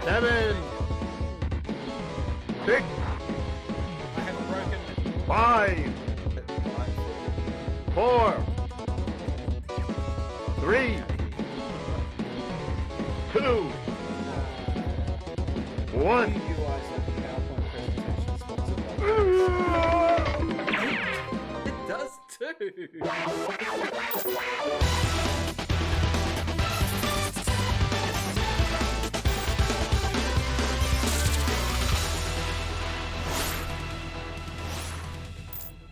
7, 6, I have broken 5, 4, 3, 2, 1. utilize like a PowerPoint presentation sponsored by It does too.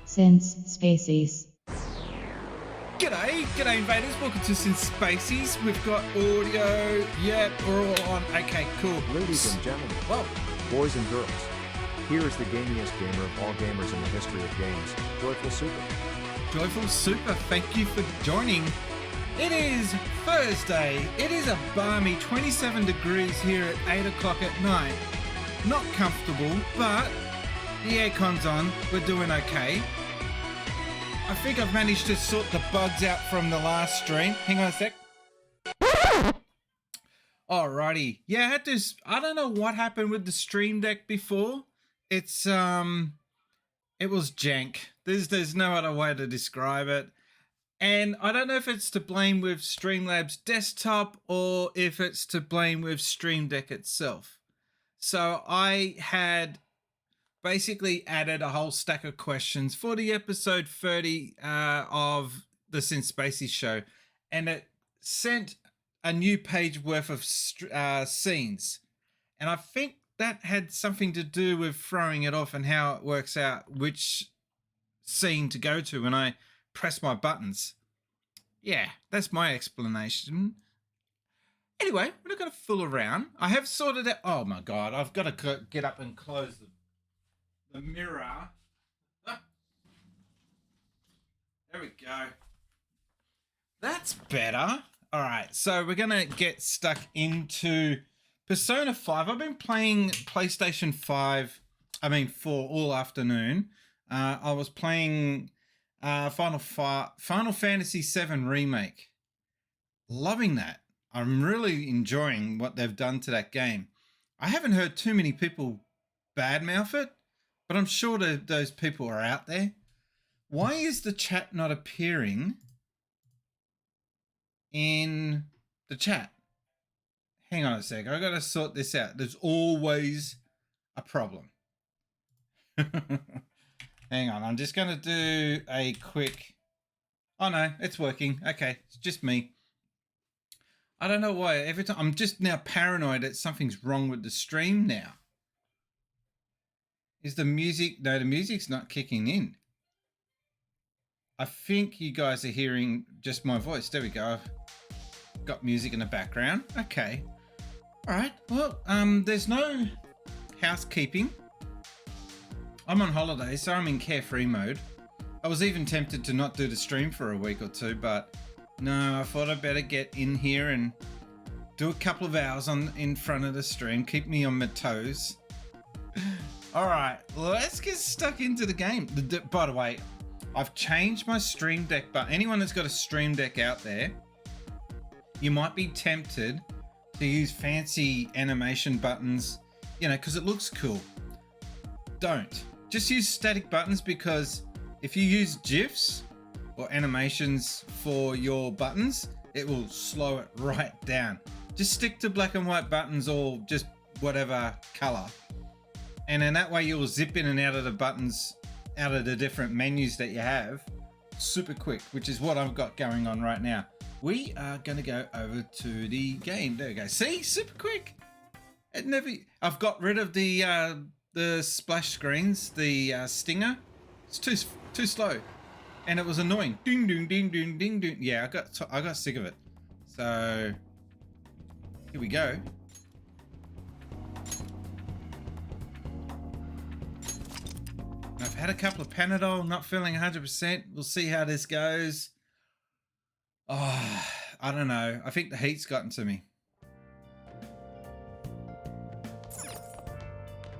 Since Species. G'day invaders, welcome to Sin Spaces. We've got audio, yep, we're all on, okay, cool. Ladies and gentlemen, Whoa, boys and girls, here is the gamiest gamer of all gamers in the history of games, Joyful Super. Joyful Super, thank you for joining. It is Thursday, it is a balmy 27 degrees here at 8 o'clock at night. Not comfortable, but the aircon's on, we're doing okay. I think I've managed to sort the bugs out from the last stream. Hang on a sec. Alrighty. Yeah, I had to, I don't know what happened with the stream deck before. It's, it was jank. There's no other way to describe it. And I don't know if it's to blame with Streamlabs desktop or if it's to blame with Stream Deck itself. So I had basically added a whole stack of questions for the episode 30 of the Sin Spaces show, and it sent a new page worth of scenes. And I think that had something to do with throwing it off and how it works out which scene to go to when I press my buttons. Yeah, that's my explanation. Anyway, we're not going to fool around. I have sorted out. Oh my God, I've got to get up and close the mirror. Ah. There we go. That's better. All right, so we're going to get stuck into Persona 5. I've been playing PlayStation 5, 4 all afternoon. I was playing Final Fantasy 7 Remake. Loving that. I'm really enjoying what they've done to that game. I haven't heard too many people badmouth it, but I'm sure that those people are out there. Why is the chat not appearing in the chat? Hang on a sec. I got to sort this out. There's always a problem. Hang on. I'm just going to do a quick... Oh, no. It's working. Okay. It's just me. I don't know why. Every time I'm just now paranoid that something's wrong with the stream now. Is the music... No, the music's not kicking in. I think you guys are hearing just my voice. There we go. I've got music in the background. Okay. All right. Well, there's no housekeeping. I'm on holiday, so I'm in carefree mode. I was even tempted to not do the stream for a week or two, but no, I thought I'd better get in here and do a couple of hours in front of the stream. Keep me on my toes. All right, let's get stuck into the game. By the way, I've changed my Stream Deck, but anyone that's got a Stream Deck out there, you might be tempted to use fancy animation buttons, because it looks cool. Don't. Just use static buttons, because if you use GIFs or animations for your buttons, it will slow it right down. Just stick to black and white buttons or just whatever color. And in that way, you'll zip in and out of the buttons, out of the different menus that you have, super quick, which is what I've got going on right now. We are going to go over to the game. There we go. See? Super quick. It never... I've got rid of the splash screens, the stinger. It's too slow. And it was annoying. Ding, ding, ding, ding, ding, ding. Yeah, I got sick of it. So, here we go. I've had a couple of Panadol, not feeling 100%. We'll see how this goes. Oh, I don't know. I think the heat's gotten to me.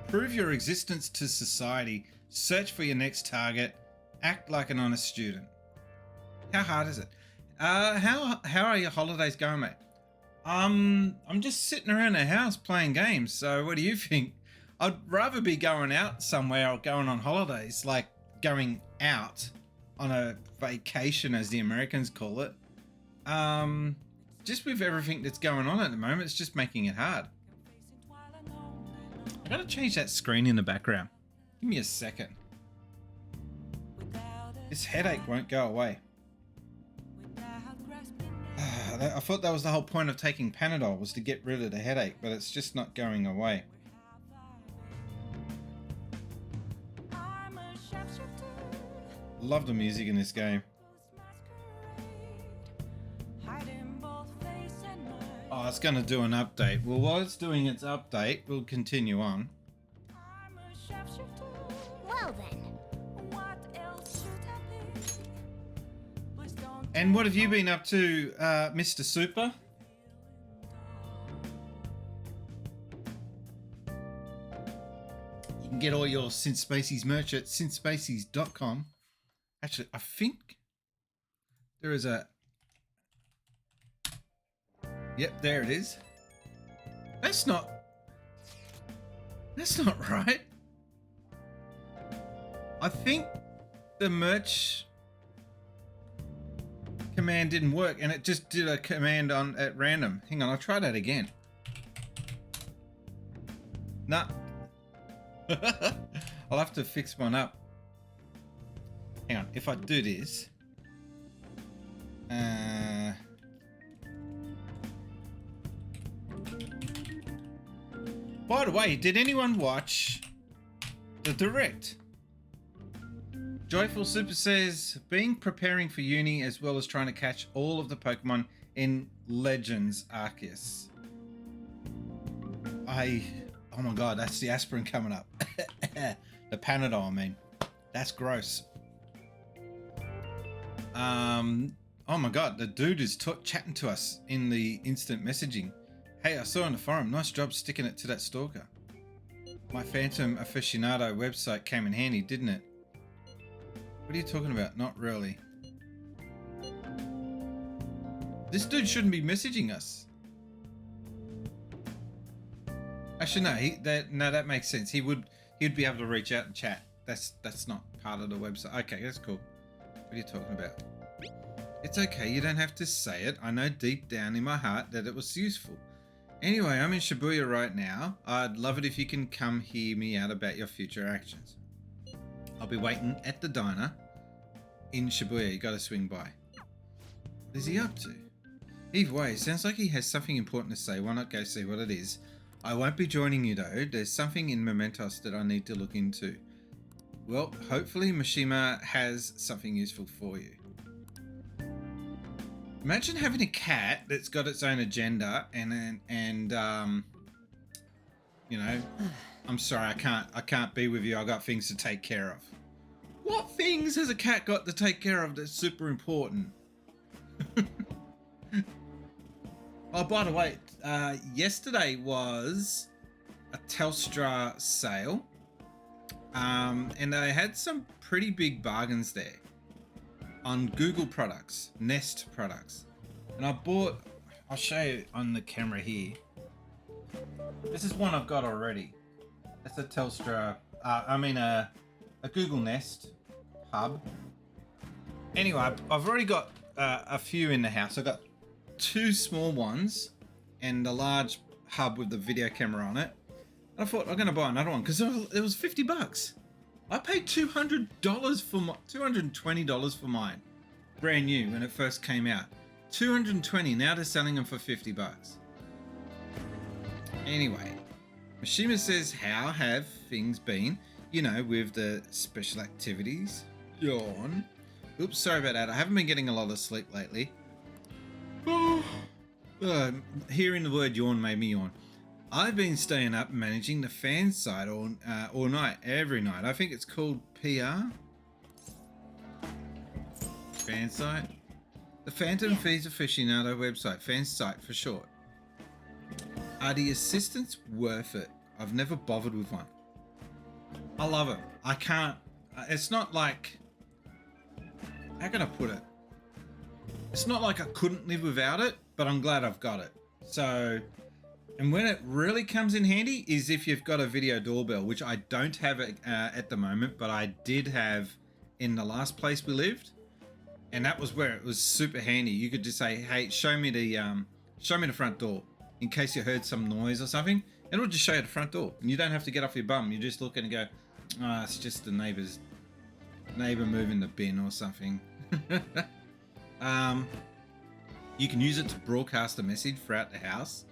Prove your existence to society. Search for your next target. Act like an honest student. How hard is it? How are your holidays going, mate? I'm just sitting around the house playing games. So what do you think? I'd rather be going out somewhere or going on holidays, like going out on a vacation, as the Americans call it. Just with everything that's going on at the moment, it's just making it hard. I gotta change that screen in the background. Give me a second. This headache won't go away. I thought that was the whole point of taking Panadol, was to get rid of the headache, but it's just not going away. Love the music in this game. Oh, it's going to do an update. Well, while it's doing its update, we'll continue on. Well then. And what have you been up to, Mr. Super? You can get all your Synth Spacies merch at synthspacies.com. Actually, I think there is a... Yep, there it is. That's not right. I think the merch command didn't work, and it just did a command on at random. Hang on, I'll try that again. Nah. I'll have to fix one up. Hang on, if I do this. By the way, did anyone watch the direct? Joyful Super says, preparing for uni as well as trying to catch all of the Pokemon in Legends Arceus. Oh my god, that's the aspirin coming up. The Panadol, I mean. That's gross. Oh my god, the dude is chatting to us in the instant messaging. Hey, I saw on the forum, nice job sticking it to that stalker. My Phantom Aficionado website came in handy, didn't it? What are you talking about? Not really. This dude shouldn't be messaging us. Actually, no, that makes sense. He'd be able to reach out and chat. That's not part of the website. Okay, that's cool. What are you talking about? It's okay, you don't have to say it. I know deep down in my heart that it was useful. Anyway, I'm in Shibuya right now. I'd love it if you can come hear me out about your future actions. I'll be waiting at the diner in Shibuya. You gotta swing by. What is he up to? Either way, sounds like he has something important to say. Why not go see what it is? I won't be joining you though. There's something in Mementos that I need to look into. Well, hopefully Mishima has something useful for you. Imagine having a cat that's got its own agenda and you know, I'm sorry, I can't be with you. I got things to take care of. What things has a cat got to take care of that's super important? Oh, by the way, yesterday was a Telstra sale, and they had some pretty big bargains there on Google products, Nest products. And I bought, I'll show you on the camera here. This is one I've got already. It's a Telstra, a Google Nest hub. Anyway, I've already got a few in the house. I've got 2 small ones and a large hub with the video camera on it. And I thought I'm gonna buy another one because it was $50. I paid $200 for $220 for mine, brand new when it first came out. $220. Now they're selling them for $50. Anyway, Mishima says, how have things been? You know, with the special activities. Yawn. Oops, sorry about that. I haven't been getting a lot of sleep lately. Hearing the word yawn made me yawn. I've been staying up managing the fan site all night, every night. I think it's called PR. Fan site. The Phantom Feeds Aficionado website, fan site for short. Are the assistants worth it? I've never bothered with one. I love it. I can't. It's not like. How can I put it? It's not like I couldn't live without it, but I'm glad I've got it. So, and when it really comes in handy is if you've got a video doorbell, which I don't have at the moment, but I did have in the last place we lived, and that was where it was super handy. You could just say, "Hey, show me the front door," in case you heard some noise or something. It'll just show you the front door, and you don't have to get off your bum. You just look and go, "Ah, it's just the neighbor moving the bin or something." You can use it to broadcast a message throughout the house.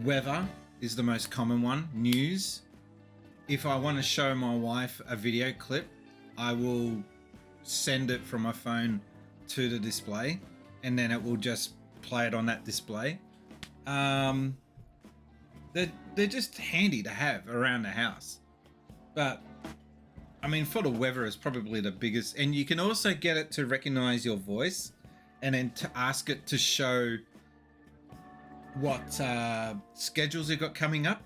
Weather is the most common one. News. If I want to show my wife a video clip, I will send it from my phone to the display, and then it will just play it on that display. They're just handy to have around the house. But I mean, for the weather is probably the biggest, and you can also get it to recognize your voice, and then to ask it to show what schedules you've got coming up.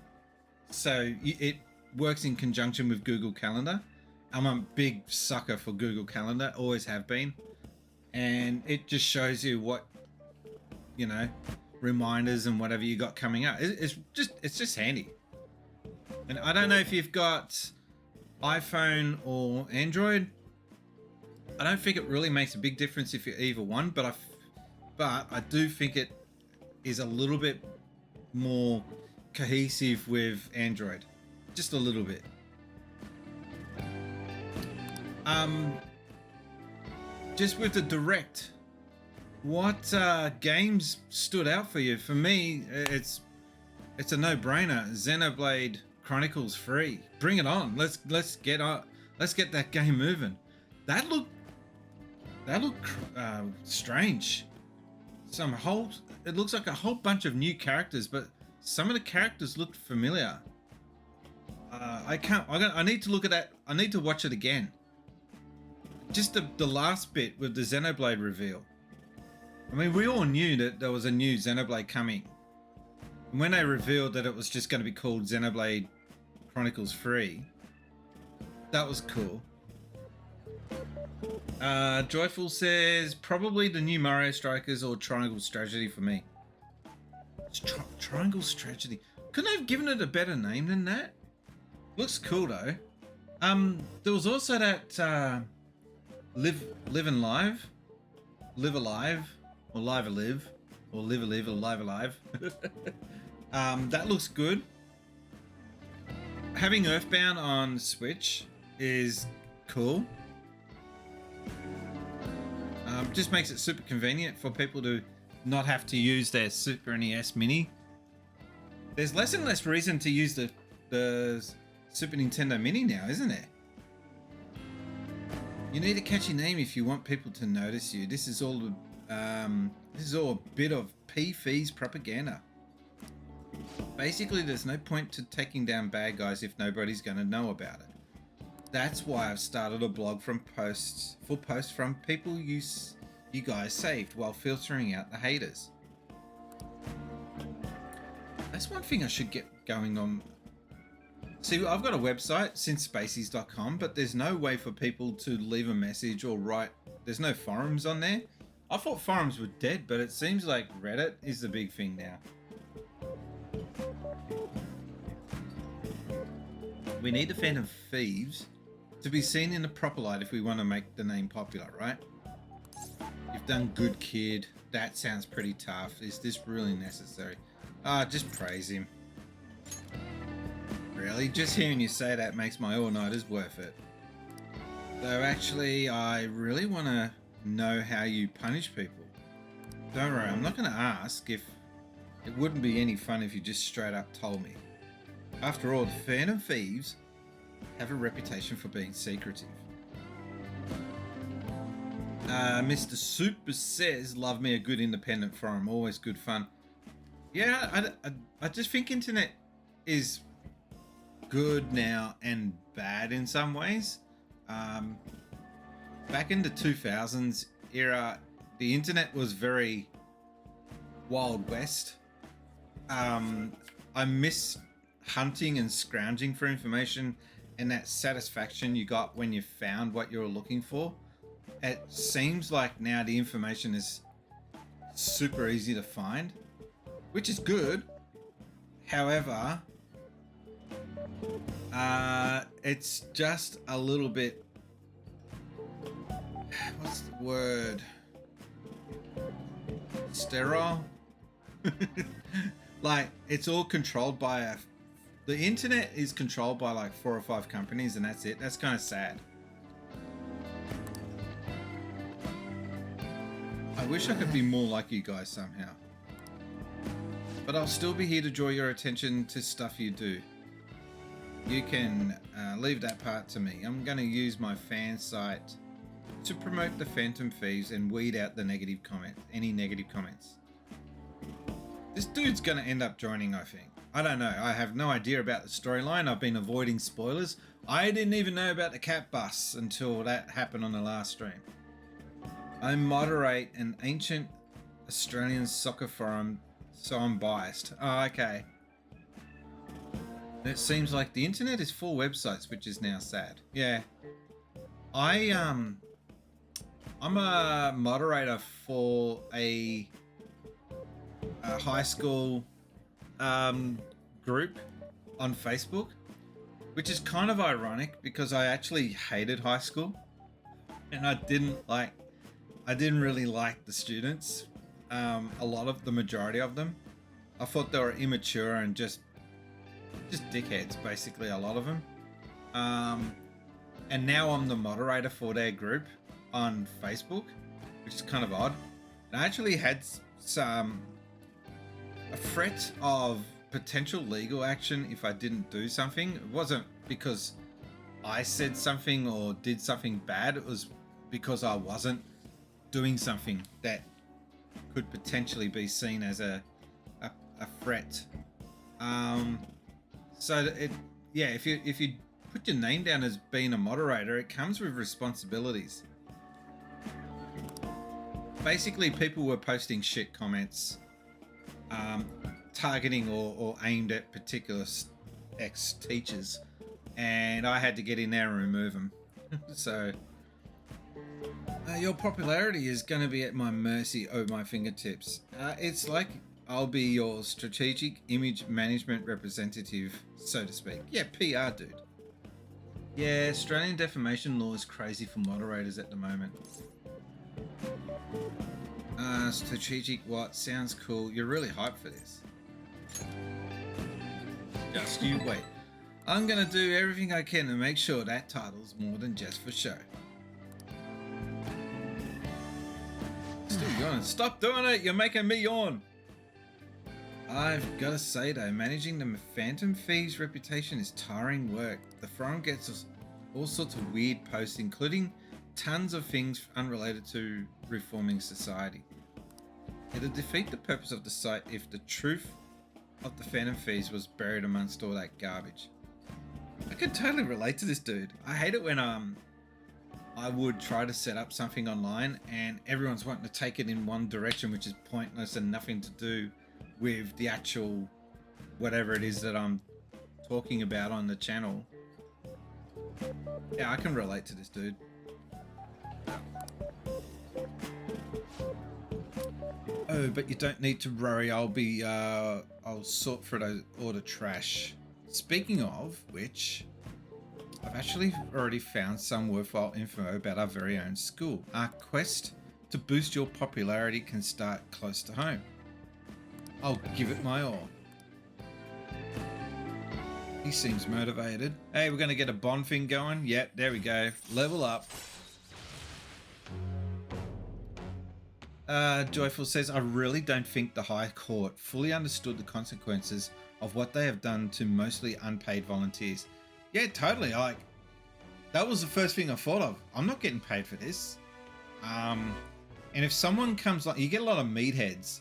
So it works in conjunction with Google Calendar. I'm a big sucker for Google Calendar, always have been, and it just shows you what, you know, reminders and whatever you got coming up. It's just handy. And I don't know if you've got iPhone or Android. I don't think it really makes a big difference if you're either one, but I do think it is a little bit more cohesive with Android, just a little bit. Just with the Direct, what games stood out for you? For me, it's a no-brainer. Xenoblade Chronicles 3. Bring it on. Let's get that game moving. That looked strange. It looks like a whole bunch of new characters, but some of the characters looked familiar. I need to look at that. I need to watch it again. Just the last bit with the Xenoblade reveal. I mean, we all knew that there was a new Xenoblade coming. And when they revealed that it was just going to be called Xenoblade Chronicles 3, that was cool. Joyful says probably the new Mario Strikers or Triangle Strategy for me. It's Triangle Strategy. Couldn't I have given it a better name than that? Looks cool though. There was also that Live Alive, or Live Alive, or Live Alive, or Live Alive. That looks good. Having Earthbound on Switch is cool. Just makes it super convenient for people to not have to use their Super NES Mini. There's less and less reason to use the Super Nintendo Mini now, isn't there? You need a catchy name if you want people to notice you. This is all a bit of P-Fees propaganda. Basically, there's no point to taking down bad guys if nobody's going to know about it. That's why I've started a blog from posts from people you guys saved while filtering out the haters. That's one thing I should get going on. See, I've got a website, sincespacies.com, but there's no way for people to leave a message or write. There's no forums on there. I thought forums were dead, but it seems like Reddit is the big thing now. We need the Phantom Thieves to be seen in the proper light if we want to make the name popular, right? You've done good, kid. That sounds pretty tough. Is this really necessary? Just praise him. Really? Just hearing you say that makes my all-nighters worth it. Though actually, I really want to know how you punish people. Don't worry, I'm not going to ask. If it wouldn't be any fun if you just straight up told me. After all, the Phantom Thieves have a reputation for being secretive. Mr. Super says, love me a good independent forum. Always good fun. Yeah, I just think internet is good now and bad in some ways. Back in the 2000s era, the internet was very Wild West. I miss hunting and scrounging for information and that satisfaction you got when you found what you were looking for. It seems like now the information is super easy to find, which is good. However, it's just a little bit, what's the word? Sterile. Like, it's all controlled by the internet is controlled by like 4 or 5 companies, and that's it. That's kind of sad. I wish I could be more like you guys somehow. But I'll still be here to draw your attention to stuff you do. You can leave that part to me. I'm going to use my fan site to promote the Phantom Thieves and weed out the negative comment, any negative comments. This dude's going to end up joining, I think. I don't know. I have no idea about the storyline. I've been avoiding spoilers. I didn't even know about the cat bus until that happened on the last stream. I moderate an ancient Australian soccer forum, so I'm biased. Oh, okay. It seems like the internet is full websites, which is now sad. Yeah. I'm a moderator for a high school group on Facebook, which is kind of ironic because I actually hated high school, and I didn't really like the students. The majority of them, I thought they were immature and just dickheads, basically, a lot of them. And now I'm the moderator for their group on Facebook, which is kind of odd. And I actually had a threat of potential legal action if I didn't do something. It wasn't because I said something or did something bad. It was because I wasn't doing something that could potentially be seen as a threat. If you put your name down as being a moderator, it comes with responsibilities. Basically, people were posting shit comments, targeting or aimed at particular ex-teachers, and I had to get in there and remove them. So your popularity is going to be at my mercy over my fingertips. It's like I'll be your strategic image management representative, so to speak. Yeah, PR dude. Yeah, Australian defamation law is crazy for moderators at the moment. Strategic what? Sounds cool. You're really hyped for this. Just you wait. I'm gonna do everything I can to make sure that title's more than just for show. Still yawning. Stop doing it! You're making me yawn! I've gotta say though, managing the Phantom Thieves' reputation is tiring work. The forum gets us all sorts of weird posts, including tons of things unrelated to reforming society. It'd defeat the purpose of the site if the truth of the Phantom Thieves was buried amongst all that garbage. I can totally relate to this dude. I hate it when I would try to set up something online and everyone's wanting to take it in one direction, which is pointless and nothing to do with the actual whatever it is that I'm talking about on the channel. Yeah, I can relate to this dude. Oh, but you don't need to worry. I'll sort for all the trash. Speaking of which, I've actually already found some worthwhile info about our very own school. Our quest to boost your popularity can start close to home. I'll give it my all. He seems motivated. Hey, we're going to get a bond thing going. Yep, there we go. Level up. Joyful says, I really don't think the High Court fully understood the consequences of what they have done to mostly unpaid volunteers. Yeah, totally. That was the first thing I thought of. I'm not getting paid for this. And if someone comes you get a lot of meatheads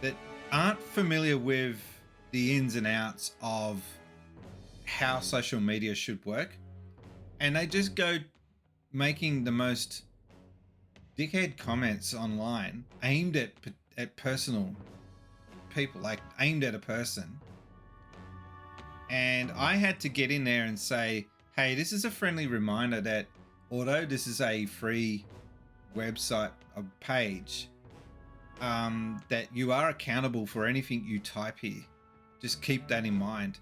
that aren't familiar with the ins and outs of how social media should work, and they just go making the most dickhead comments online aimed at personal people, like aimed at a person. And I had to get in there and say, hey, this is a friendly reminder that although this is a free website, a page, that you are accountable for anything you type here. Just keep that in mind.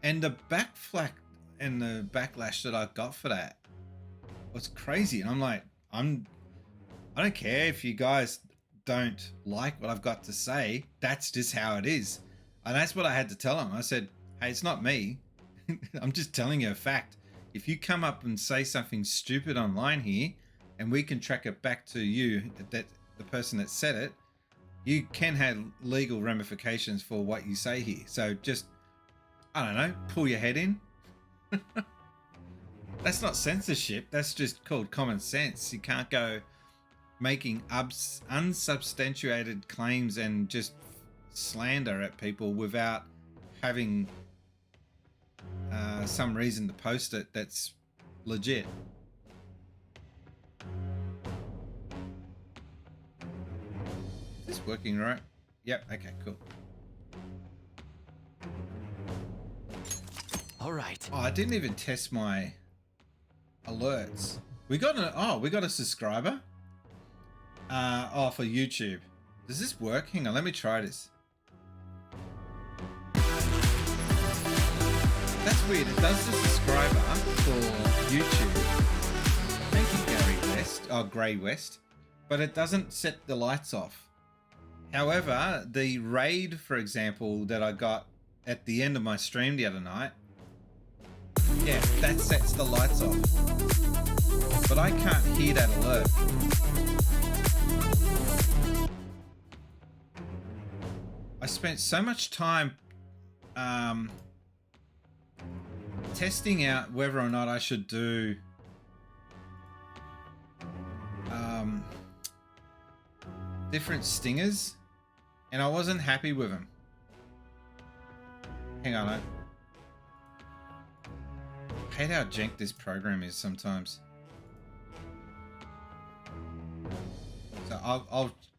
And the backflack and the backlash that I got for that was crazy. And I'm like, I don't care if you guys don't like what I've got to say. That's just how it is. And that's what I had to tell them. I said, hey, it's not me. I'm just telling you a fact. If you come up and say something stupid online here, and we can track it back to you, that the person that said it, you can have legal ramifications for what you say here. So just, I don't know, pull your head in. That's not censorship. That's just called common sense. You can't go making unsubstantiated claims and just slander at people without having some reason to post it that's legit. Is this working right? Yep. Okay, cool. All right. Oh, I didn't even test my alerts. We got a subscriber. For YouTube. Does this work? Hang on, let me try this. That's weird. It does the subscriber for YouTube. Thank you, Gary West. Oh, Grey West. But it doesn't set the lights off. However, the raid, for example, that I got at the end of my stream the other night, yeah, that sets the lights off. But I can't hear that alert. I spent so much time testing out whether or not I should do different stingers, and I wasn't happy with them. Hang on, I hate how jank this program is sometimes. So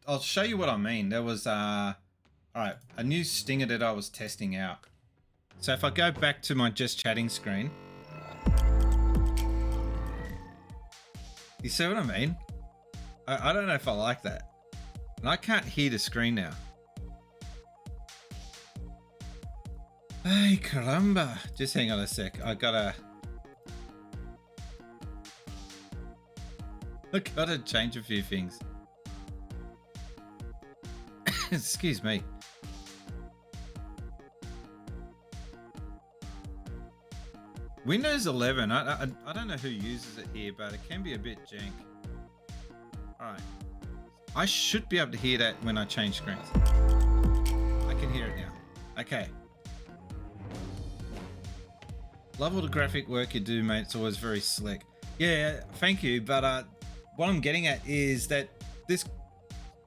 I'll show you what I mean. There was all right, a new stinger that I was testing out. So if I go back to my just chatting screen, you see what I mean? I don't know if I like that. And I can't hear the screen now. Hey, caramba. Just hang on a sec. I gotta change a few things. Excuse me. Windows 11, I don't know who uses it here, but it can be a bit jank. Alright. I should be able to hear that when I change screens. I can hear it now. Okay. Love all the graphic work you do, mate. It's always very slick. Yeah, thank you. But what I'm getting at is that this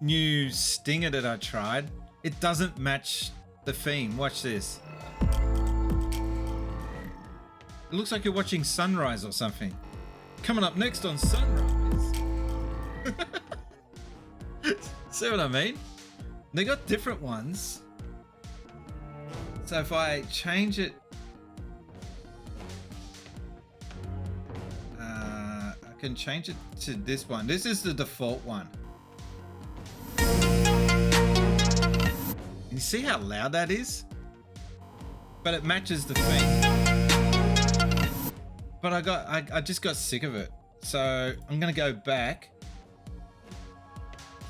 new stinger that I tried, it doesn't match the theme. Watch this. It looks like you're watching Sunrise or something. Coming up next on Sunrise. See what I mean? They got different ones. So if I change it, I can change it to this one. This is the default one. You see how loud that is? But it matches the theme. But I just got sick of it. So I'm gonna go back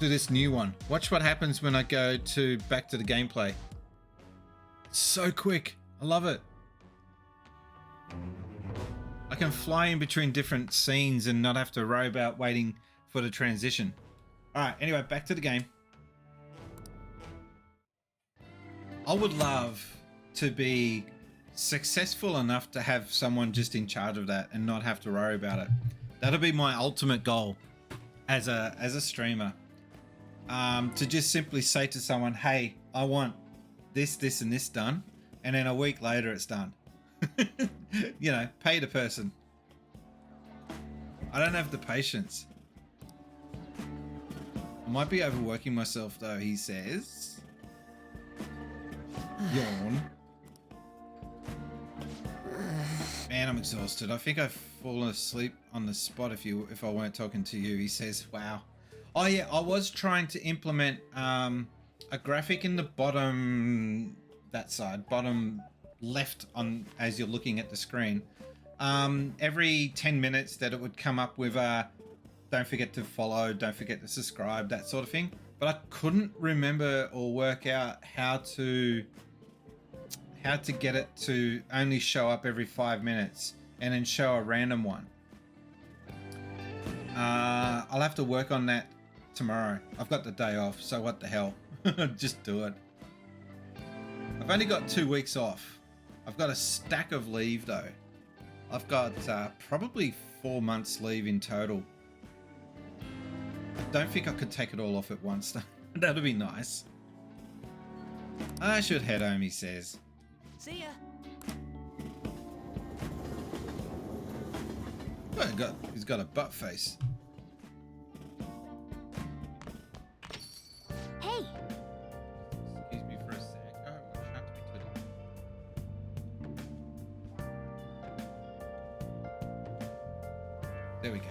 to this new one. Watch what happens when I go back to the gameplay. It's so quick. I love it. I can fly in between different scenes and not have to worry about waiting for the transition. Alright, anyway, back to the game. I would love to be successful enough to have someone just in charge of that and not have to worry about it. That'll be my ultimate goal as a streamer. To just simply say to someone, hey, I want this, this, and this done. And then a week later it's done. You know, pay the person. I don't have the patience. I might be overworking myself though, he says. Yawn. Man, I'm exhausted. I think I've fallen asleep on the spot if I weren't talking to you. He says, wow. Oh yeah, I was trying to implement a graphic in the bottom, that side, bottom left on as you're looking at the screen. Every 10 minutes that it would come up with don't forget to follow, don't forget to subscribe, that sort of thing. But I couldn't remember or work out how to get it to only show up every 5 minutes and then show a random one. I'll have to work on that tomorrow. I've got the day off, so what the hell? Just do it. I've only got 2 weeks off. I've got a stack of leave though. I've got probably 4 months leave in total. I don't think I could take it all off at once though. That'd be nice. I should head home, he says. See ya. Oh, he's got a butt face. Hey. Excuse me for a sec. Oh, what a shark to be. There we go.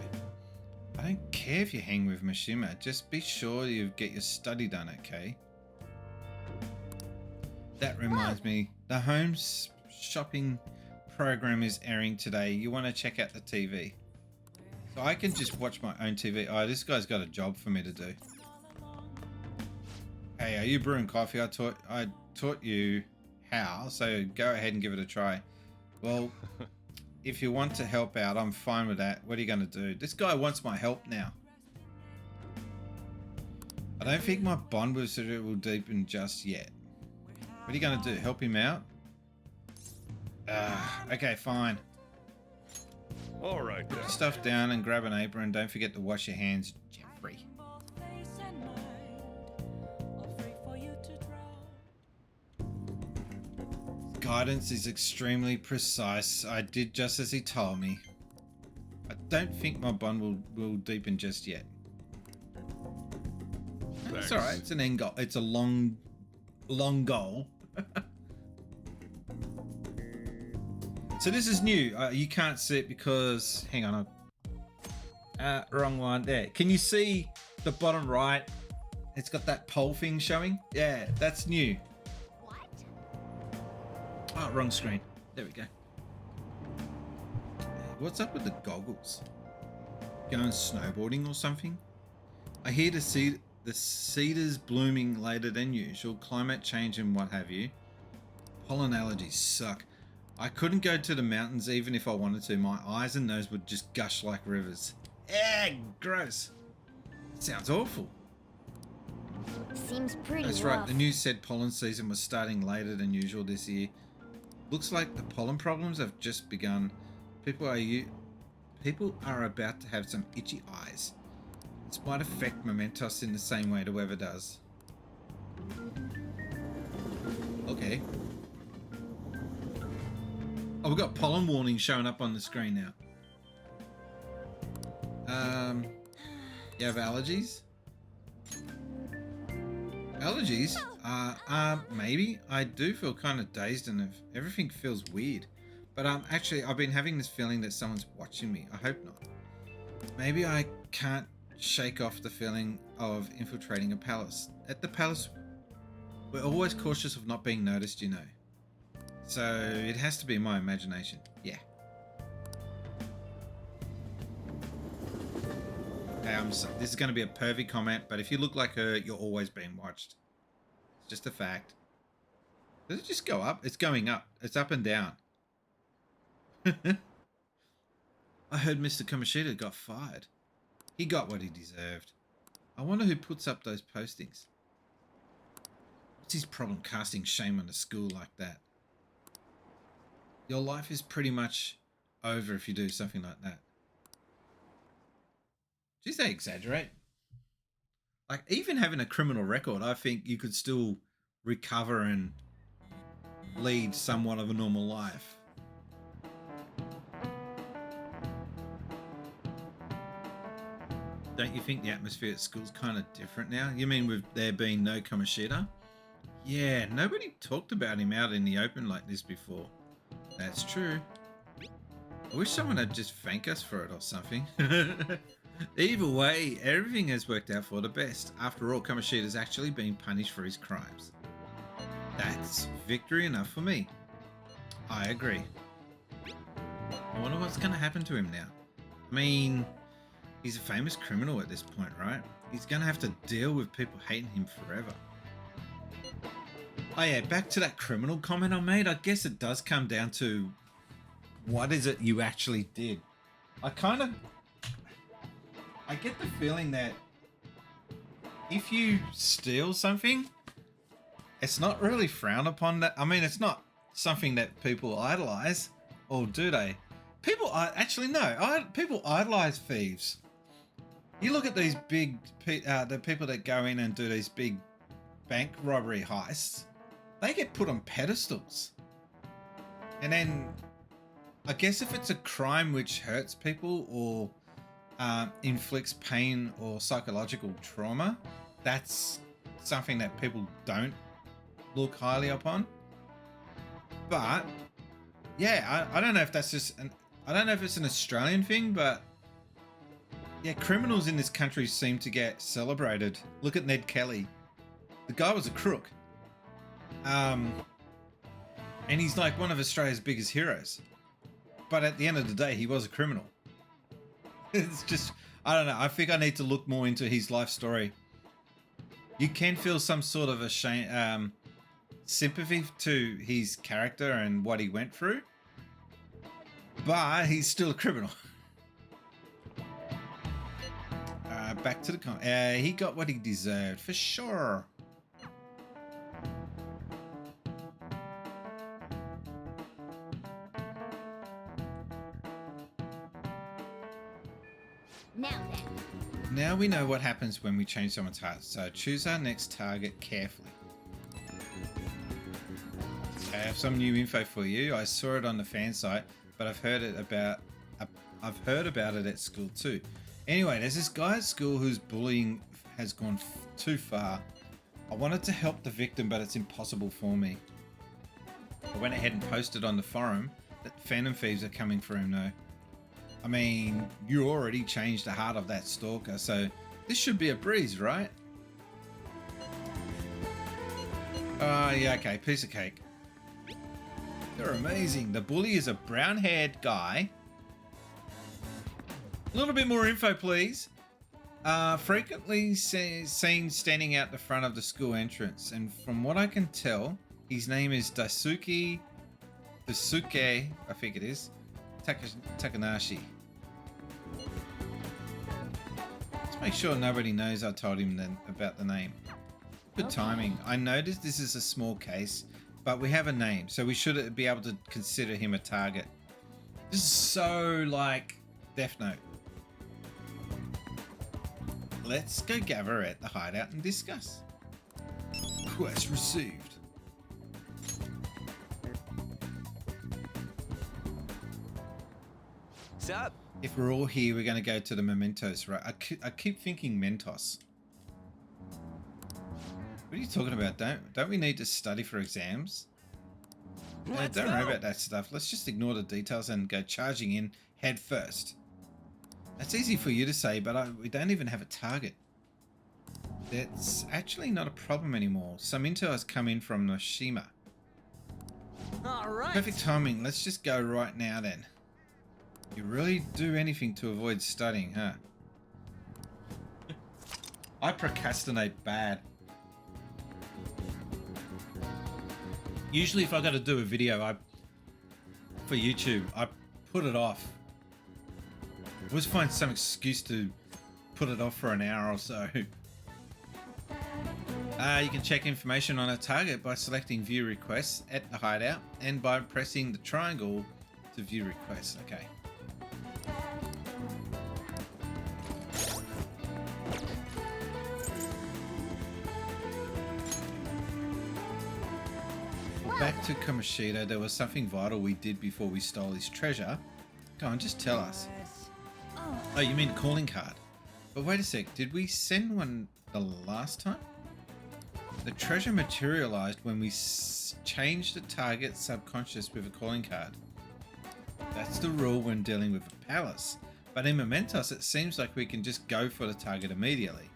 I don't care if you hang with Mishima. Just be sure you get your study done, okay? That reminds me. The home shopping program is airing today. You want to check out the TV. So I can just watch my own TV. Oh, this guy's got a job for me to do. Hey, are you brewing coffee? I taught you how, so go ahead and give it a try. Well, if you want to help out, I'm fine with that. What are you going to do? This guy wants my help now. I don't think my bond with Cedric will deepen just yet. What are you going to do? Help him out? Okay, fine. All right, Put your stuff down and grab an apron. Don't forget to wash your hands, Jeffrey. Guidance is extremely precise. I did just as he told me. I don't think my bond will deepen just yet. It's alright. It's an end goal. It's a long goal. So this is new. You can't see it because... Hang on. Wrong one. There. Can you see the bottom right? It's got that pole thing showing. Yeah, that's new. What? Oh, wrong screen. There we go. What's up with the goggles? Going snowboarding or something? I hear the cedars blooming later than usual. Climate change and what have you. Pollen allergies suck. I couldn't go to the mountains even if I wanted to. My eyes and nose would just gush like rivers. Gross. Sounds awful. Seems pretty That's rough. right. The news said pollen season was starting later than usual this year. Looks like the pollen problems have just begun. People are about to have some itchy eyes. This might affect Mementos in the same way the weather does. Okay. Oh, we've got pollen warning showing up on the screen now. You have allergies? Allergies? Maybe. I do feel kind of dazed and everything feels weird. But actually, I've been having this feeling that someone's watching me. I hope not. Maybe I can't shake off the feeling of infiltrating a palace. At the palace, we're always cautious of not being noticed, you know. So it has to be my imagination. Yeah. Okay, this is going to be a pervy comment, but if you look like her, you're always being watched. It's just a fact. Does it just go up? It's going up. It's up and down. I heard Mr. Kamoshida got fired. He got what he deserved. I wonder who puts up those postings. What's his problem casting shame on a school like that? Your life is pretty much over if you do something like that. Geez, they exaggerate. Like, even having a criminal record, I think you could still recover and lead somewhat of a normal life. Don't you think the atmosphere at school's kind of different now? You mean with there being no Kamoshida? Yeah, nobody talked about him out in the open like this before. That's true. I wish someone had just thanked us for it or something. Either way, everything has worked out for the best. After all, Kamoshida's actually been punished for his crimes. That's victory enough for me. I agree. I wonder what's going to happen to him now. I mean, he's a famous criminal at this point, right? He's going to have to deal with people hating him forever. Oh yeah, back to that criminal comment I made. I guess it does come down to what is it you actually did. I get the feeling that if you steal something, it's not really frowned upon. That, I mean, it's not something that people idolize, or do they? People people idolize thieves. You look at these the people that go in and do these big bank robbery heists. They get put on pedestals. And then, I guess if it's a crime which hurts people or inflicts pain or psychological trauma, that's something that people don't look highly upon. But yeah, I don't know if that's just I don't know if it's an Australian thing, but yeah, criminals in this country seem to get celebrated. Look at Ned Kelly. The guy was a crook. And he's like one of Australia's biggest heroes. But at the end of the day, he was a criminal. It's just, I don't know. I think I need to look more into his life story. You can feel some sort of a sympathy to his character and what he went through. But he's still a criminal. Back to the he got what he deserved, for sure. Now we know what happens when we change someone's heart, so choose our next target carefully. I have some new info for you. I saw it on the fan site, but I've heard about it at school too. Anyway, there's this guy at school whose bullying has gone too far. I wanted to help the victim, but it's impossible for me. I went ahead and posted on the forum that Phantom Thieves are coming for him now. I mean, you already changed the heart of that stalker, so this should be a breeze, right? Yeah, okay, piece of cake. They're amazing. The bully is a brown-haired guy. A little bit more info, please. Frequently seen standing out the front of the school entrance, and from what I can tell, his name is Daisuke, I think it is, Takanashi. Let's make sure nobody knows I told him about the name. Good timing. I noticed this is a small case, but we have a name, so we should be able to consider him a target. This is so like Death Note. Let's go gather at the hideout and discuss. Quest received. What's up? If we're all here, we're going to go to the mementos, right? I keep thinking Mentos. What are you talking about? Don't we need to study for exams? Don't worry about that stuff. Let's just ignore the details and go charging in head first. That's easy for you to say, but we don't even have a target. That's actually not a problem anymore. Some intel has come in from Noshima. All right. Perfect timing. Let's just go right now then. You really do anything to avoid studying, huh? I procrastinate bad. Usually if I got to do a video for YouTube, I put it off. I always find some excuse to put it off for an hour or so. You can check information on a target by selecting view requests at the hideout and by pressing the triangle to view requests. Okay. Back to Kamoshida, there was something vital we did before we stole his treasure. Go on, just tell us. Oh, you mean calling card. But wait a sec, did we send one the last time? The treasure materialized when we changed the target's subconscious with a calling card. That's the rule when dealing with a palace. But in Mementos, it seems like we can just go for the target immediately.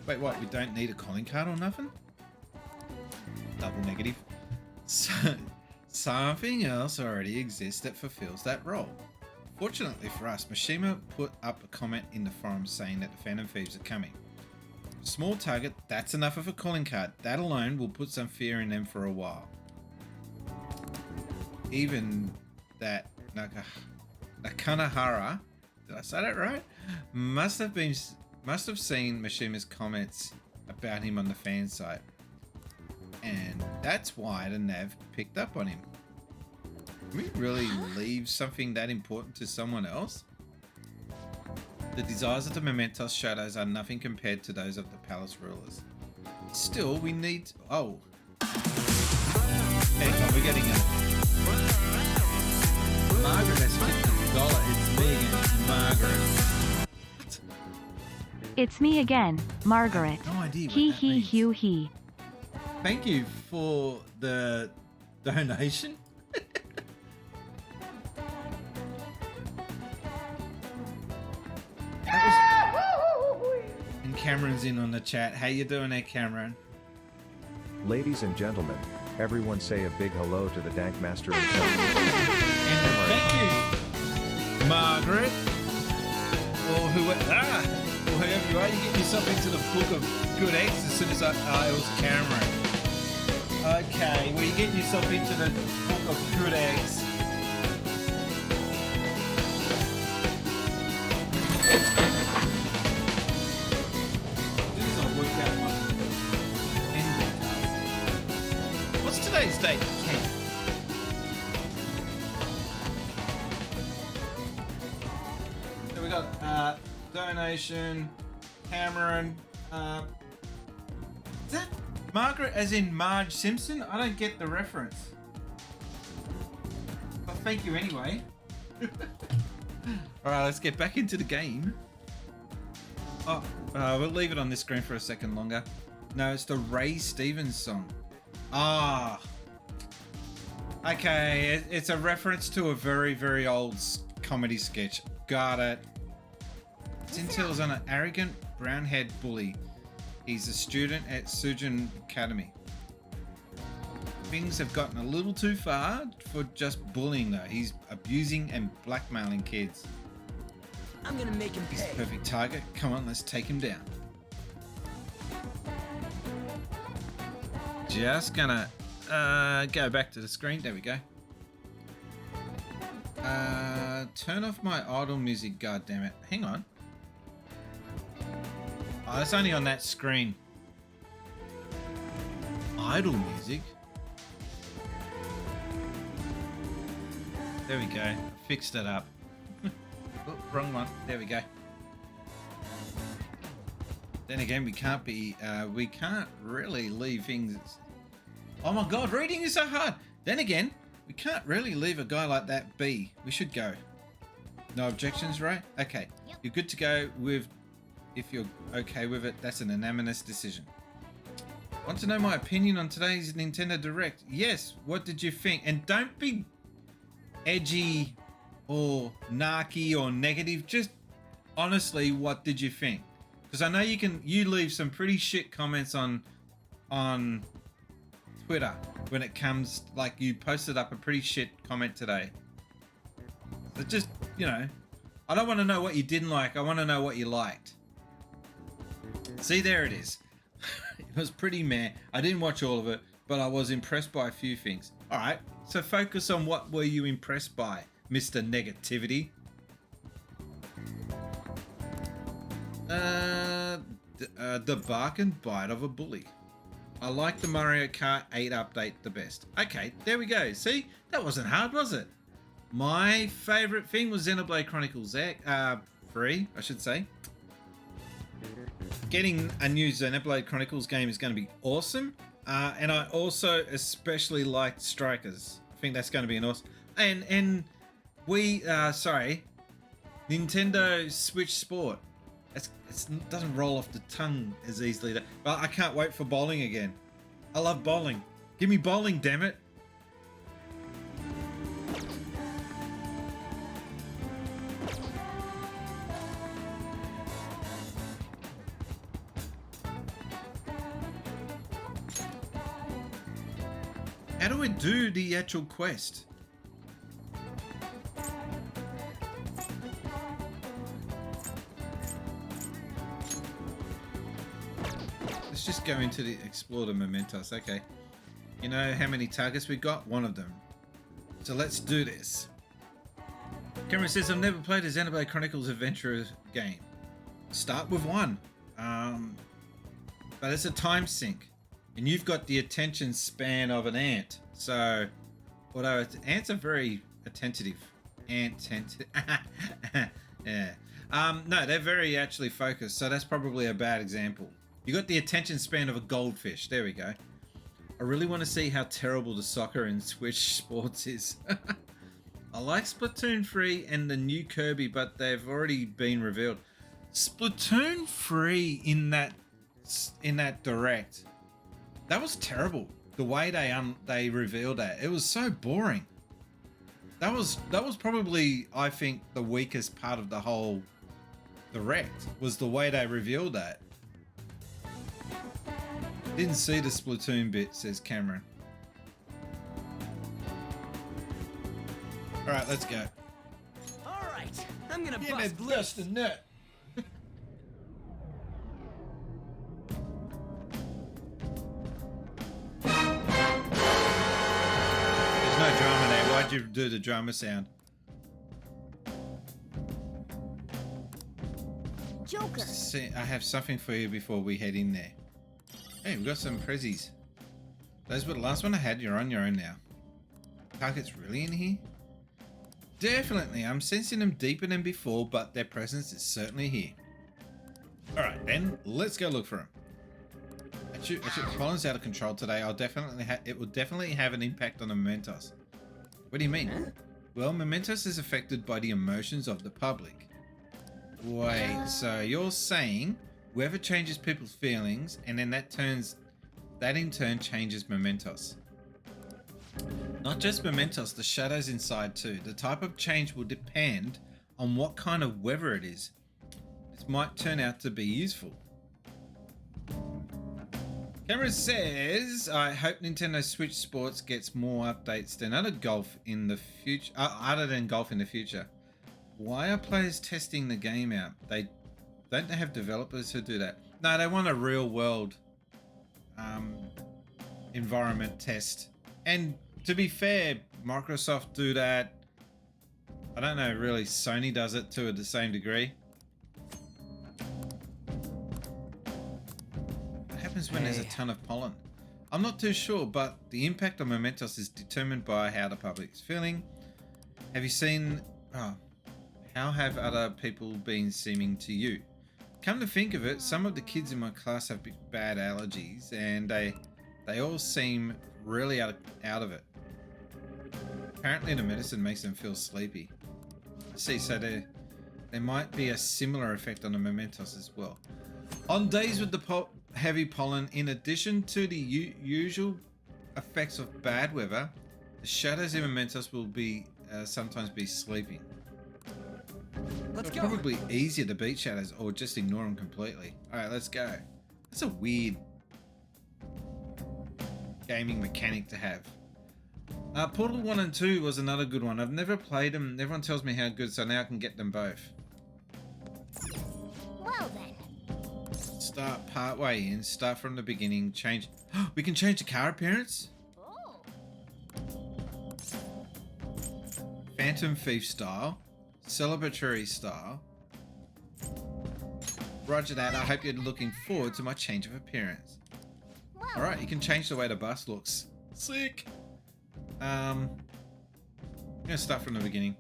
Wait, what? We don't need a calling card or nothing? Double negative. So, something else already exists that fulfills that role. Fortunately for us, Mishima put up a comment in the forum saying that the Phantom Thieves are coming. Small target, that's enough of a calling card. That alone will put some fear in them for a while. Even that Nakanahara, did I say that right? Must have seen Mishima's comments about him on the fan site. And that's why the Nav picked up on him. Can we really leave something that important to someone else? The desires of the Mementos shadows are nothing compared to those of the palace rulers. Still, we need... Oh. Hang on, we're getting a... Margaret has $50. It's me again, Margaret. What? It's me again, Margaret. No idea what He that he means. hew he. Thank you for the donation. And Cameron's in on the chat. How you doing there, Cameron? Ladies and gentlemen, everyone say a big hello to the Dank Master himself. And thank you, Margaret. Or whoever you are, you get yourself into the book of good eggs as soon as it was Cameron. Okay, well, you're getting yourself into the book of good eggs. What's today's date? 10. So we got donation, Cameron. Is that Margaret as in Marge Simpson? I don't get the reference. But thank you anyway. Alright, let's get back into the game. Oh, we'll leave it on this screen for a second longer. No, it's the Ray Stevens song. Ah. Okay, it's a reference to a very, very old comedy sketch. Got it. Tintil's on an arrogant, brown-haired bully. He's a student at Sujin Academy. Things have gotten a little too far for just bullying though. He's abusing and blackmailing kids. I'm gonna make him He's a pay. perfect target. Come on, let's take him down. Just gonna go back to the screen. There we go. Turn off my idle music, goddammit. Hang on. Oh, it's only on that screen. Idle music? There we go. I fixed it up. Oh, wrong one. There we go. Then again, we can't really leave things. Oh my god, reading is so hard. Then again, we can't really leave a guy like that be. We should go. No objections, right? Okay. You're good to go with, if you're okay with it, that's an unanimous decision. Want to know my opinion on today's Nintendo Direct? Yes, what did you think? And don't be edgy or narky or negative. Just honestly, what did you think? Because I know you leave some pretty shit comments on Twitter when it comes, like you posted up a pretty shit comment today. So just, you know, I don't want to know what you didn't like. I want to know what you liked. See, there it is. It was pretty meh. I didn't watch all of it, but I was impressed by a few things. All right, so focus on what were you impressed by, Mr. Negativity. The bark and bite of a bully. I like the Mario Kart 8 update the best. Okay, there we go. See, that wasn't hard, was it? My favorite thing was Xenoblade Chronicles 3, I should say. Getting a new Xenoblade Chronicles game is going to be awesome. And I also especially liked Strikers. I think that's going to be an awesome. And Nintendo Switch Sport. It doesn't roll off the tongue as easily. But I can't wait for bowling again. I love bowling. Give me bowling, damn it. How do I do the actual quest? Let's just go into the explore the mementos. Okay. You know how many targets we got? One of them. So let's do this. Cameron says, I've never played a Xenoblade Chronicles adventure game. Start with one. But it's a time sink. And you've got the attention span of an ant. So, although ants are very attentive. Yeah. No, they're very actually focused. So that's probably a bad example. You got the attention span of a goldfish. There we go. I really want to see how terrible the soccer in Switch Sports is. I like Splatoon 3 and the new Kirby, but they've already been revealed. Splatoon 3 in that direct, that was terrible. The way they revealed that, it was so boring. That was probably, I think, the weakest part of the whole direct was the way they revealed that. Didn't see the Splatoon bit, says Cameron. All right, let's go. All right, I'm gonna Yeah, bust bust loose. a nut. There's no drama there. Why'd you do the drama sound? Joker. See, I have something for you before we head in there. Hey, we've got some prezzies. Those were the last one I had. You're on your own now. Target's really in here? Definitely. I'm sensing them deeper than before, but their presence is certainly here. Alright, then let's go look for them. Actually, Colin's out of control today. It will definitely have an impact on the mementos. What do you mean? Well, mementos is affected by the emotions of the public. Wait, so you're saying whoever changes people's feelings, and then that in turn changes mementos. Not just mementos, the shadows inside too. The type of change will depend on what kind of weather it is. This might turn out to be useful. Cameron says, I hope Nintendo Switch Sports gets more updates than other golf in the future. Other than golf in the future. Why are players testing the game out? Don't they have developers who do that? No, they want a real world environment test. And to be fair, Microsoft do that. I don't know, really, Sony does it to the same degree. What happens when there's a ton of pollen? I'm not too sure, but the impact on mementos is determined by how the public is feeling. Have you seen... how have other people been seeming to you? Come to think of it, some of the kids in my class have bad allergies, and they all seem really out of it. Apparently the medicine makes them feel sleepy. See, so there might be a similar effect on the mementos as well. On days with the heavy pollen, in addition to the usual effects of bad weather, the shadows in mementos will be sometimes be sleeping. Let's It's go. probably easier to beat shadows or just ignore them completely. Alright, let's go. That's a weird gaming mechanic to have. Portal 1 and 2 was another good one. I've never played them. Everyone tells me how good, so now I can get them both. Well then. Start part way in, start from the beginning, change. We can change the car appearance? Oh. Phantom Thief style, celebratory style. Roger that, I hope you're looking forward to my change of appearance. Well. Alright, you can change the way the bus looks. Sick! I'm gonna start from the beginning.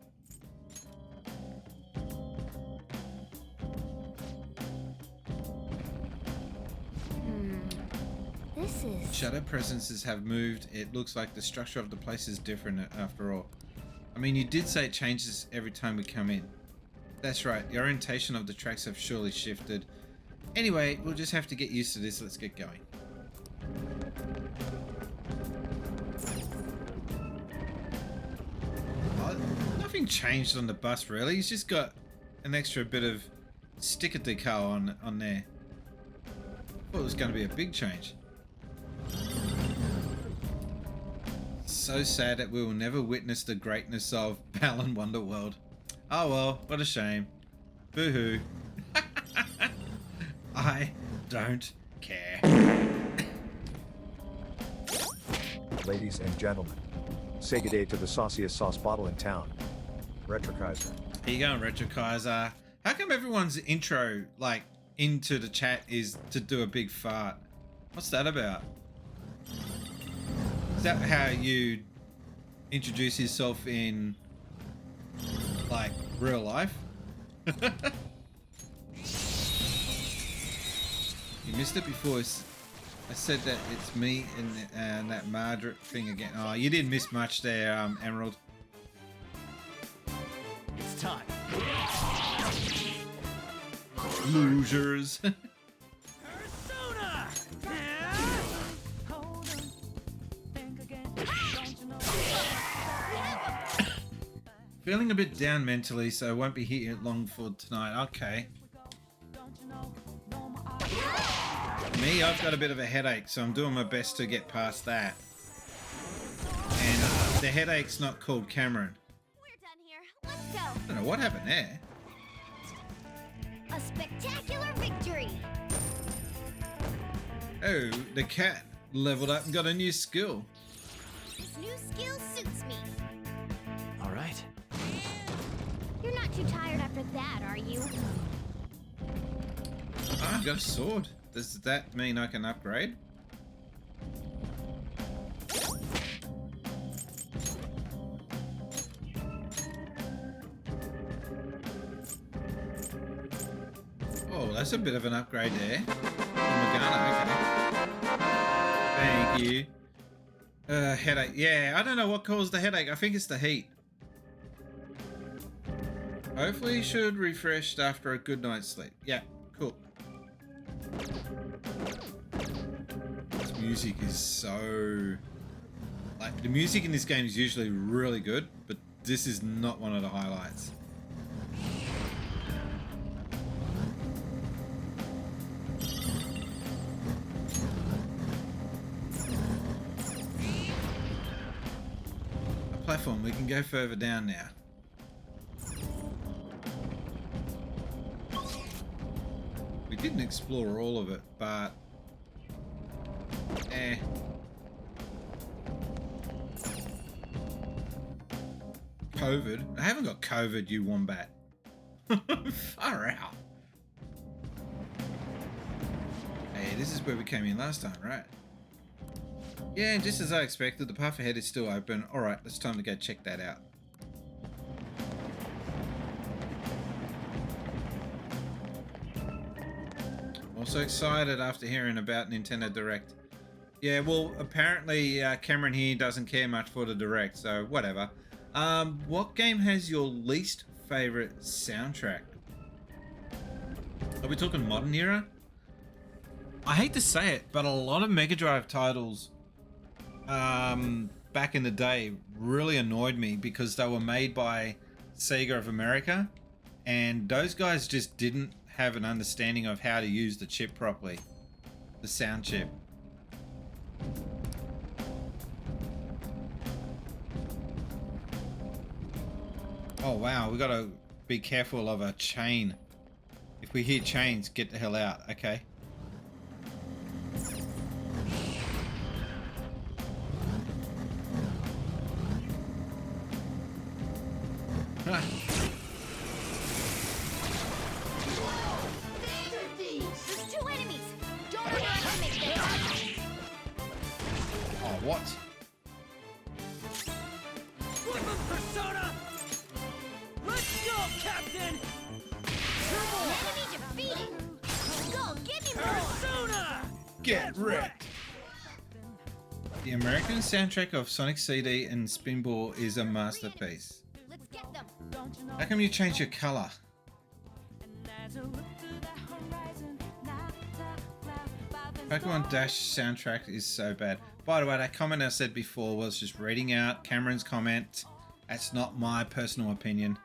This is... Shadow presences have moved. It looks like the structure of the place is different after all. I mean, you did say it changes every time we come in. That's right, the orientation of the tracks have surely shifted. Anyway, we'll just have to get used to this. Let's get going. Nothing changed on the bus really. He's just got an extra bit of sticker decal on there. Thought it was going to be a big change. so sad that we will never witness the greatness of Balan Wonderworld. Oh well, what a shame. Boo-hoo. I don't care. Ladies and gentlemen, say good day to the sauciest sauce bottle in town, Retrokaiser. Here you go, Retro Kaiser. How come everyone's intro, like, into the chat is to do a big fart? What's that about? Is that how you introduce yourself in, like, real life? You missed it before. I said that it's me and that Margaret thing again. Oh, you didn't miss much there, Emerald. It's time. Losers. Persona! Feeling a bit down mentally, so I won't be here long for tonight. Okay. Me, I've got a bit of a headache, so I'm doing my best to get past that. And the headache's not called Cameron. We're done here. Let's go. I don't know what happened there. A spectacular victory. Oh, the cat leveled up and got a new skill. This new skill suits me. All right. You're not too tired after that, are you? Ah, I've got a sword. Does that mean I can upgrade? Oh, that's a bit of an upgrade there. Morgana, okay. Thank you. Headache. Yeah, I don't know what caused the headache. I think it's the heat. Hopefully you should refresh after a good night's sleep. Yeah, cool. This music is so... Like, the music in this game is usually really good, but this is not one of the highlights. A platform, we can go further down now. We didn't explore all of it, but COVID? I haven't got COVID, you wombat. Far out. Hey, this is where we came in last time, right? Yeah, and just as I expected, the path ahead is still open. Alright, it's time to go check that out. Also excited after hearing about Nintendo Direct. Yeah, well, apparently Cameron here doesn't care much for the Direct, so whatever. What game has your least favorite soundtrack? Are we talking modern era? I hate to say it, but a lot of Mega Drive titles back in the day really annoyed me because they were made by Sega of America, and those guys just didn't have an understanding of how to use the chip properly, the sound chip. Oh wow, we gotta be careful of a chain. If we hear chains, get the hell out, okay? There's two enemies. Don't underestimate them. Oh, what? Persona! Let's go, Captain! Enemy defeated. Go, give me more. Persona! Get wrecked! The American soundtrack of Sonic CD and Spinball is a masterpiece. Let's get them. How come you changed your color? Pokemon Dash soundtrack is so bad. By the way, that comment I said before was just reading out Cameron's comment. That's not my personal opinion.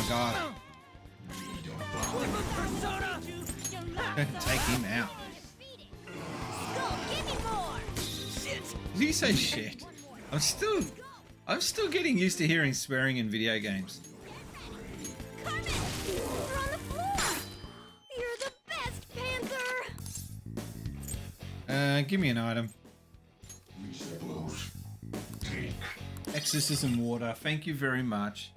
god. Weapon persona! Take him out. Skull, give me more. Shit! Did you say shit? I'm still getting used to hearing swearing in video games. Carmen, you're on the floor. You're the best, Panther. Give me an item. Exorcism water. Thank you very much.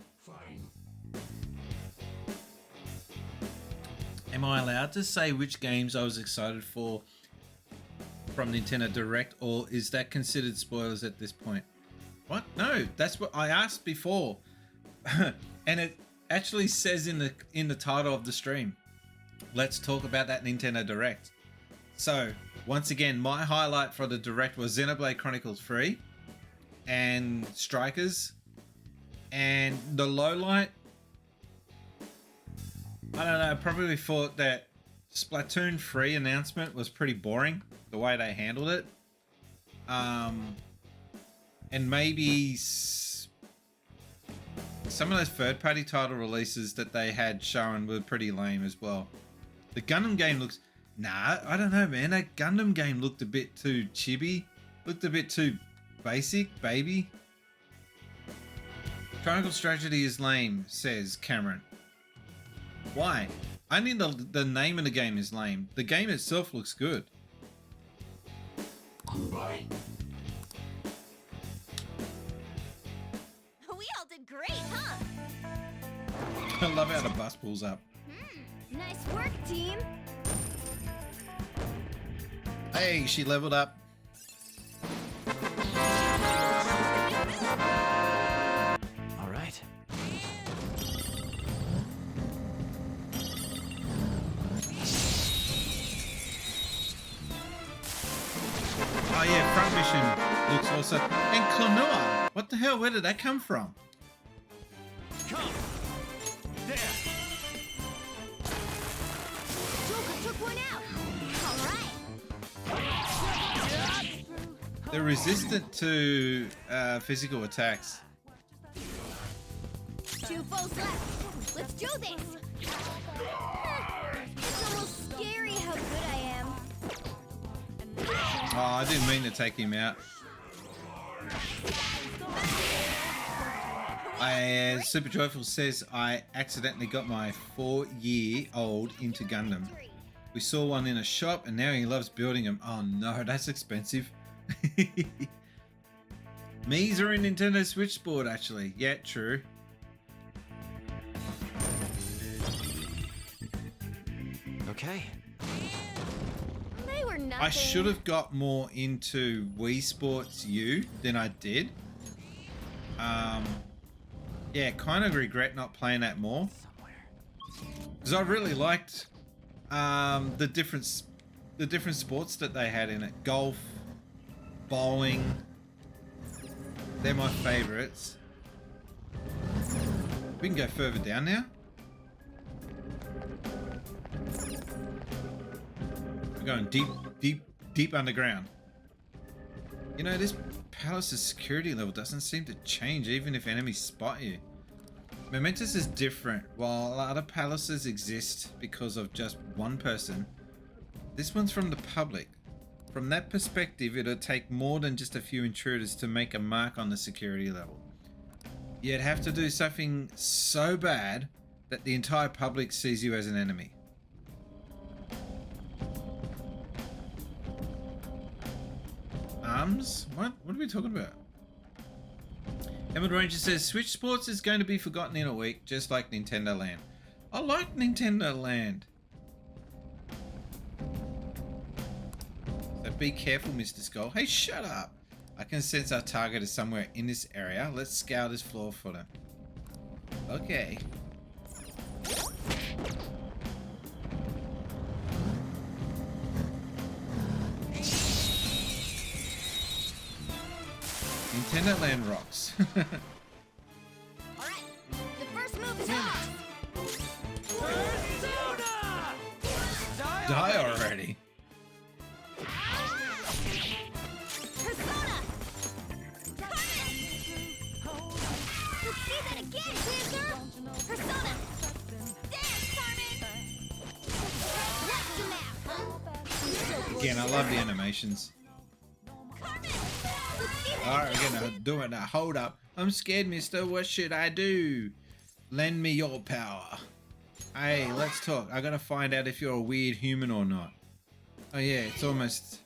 Am I allowed to say which games I was excited for from Nintendo Direct, or is that considered spoilers at this point? What? No, that's what I asked before. And it actually says in the title of the stream. Let's talk about that Nintendo Direct. So, once again, my highlight for the Direct was Xenoblade Chronicles 3 and Strikers. And the low light, I don't know, I probably thought that Splatoon 3 announcement was pretty boring, the way they handled it. And maybe some of those third-party title releases that they had shown were pretty lame as well. The Gundam game looks... Nah, I don't know, man. That Gundam game looked a bit too chibi. Looked a bit too basic, baby. Triangle Strategy is lame, says Cameron. Why? Only the name of the game is lame. The game itself looks good. We all did great, huh? I love how the bus pulls up. Nice work, team. Hey, she leveled up. All right. Oh yeah, front mission looks awesome. And Klonoa! What the hell? Where did that come from? Come! There! Joker took one out. All right. They're resistant to physical attacks. 2 foes left. Let's do this. It's almost scary how good I am. Oh, I didn't mean to take him out. Super Joyful says, I accidentally got my 4-year-old into Gundam. We saw one in a shop and now he loves building them. Oh no, that's expensive. Mii's are in Nintendo Switch Sport actually. Yeah, true. Okay. They were nothing. I should have got more into Wii Sports U than I did. Yeah, kind of regret not playing that more. Because I really liked the different sports that they had in it. Golf, bowling. They're my favorites. We can go further down now. We're going deep underground. You know, this palace's security level doesn't seem to change even if enemies spot you. Mementos is different. While other palaces exist because of just one person, this one's from the public. From that perspective, it'll take more than just a few intruders to make a mark on the security level. You'd have to do something so bad that the entire public sees you as an enemy. Arms? What are we talking about? Emerald Ranger says Switch Sports is going to be forgotten in a week, just like Nintendo Land. I like Nintendo Land. So be careful, Mr. Skull. Hey, shut up! I can sense our target is somewhere in this area. Let's scour this floor for them. Okay. Nintendo Land rocks. Alright, the first move is ours! Persona! Die already. Persona! Carmen! Let's see that again, Panther! Persona! Again, I love the animations. Alright, we're gonna do it now. Hold up. I'm scared, mister. What should I do? Lend me your power. Hey, let's talk. I gotta find out if you're a weird human or not. Oh yeah, it's almost...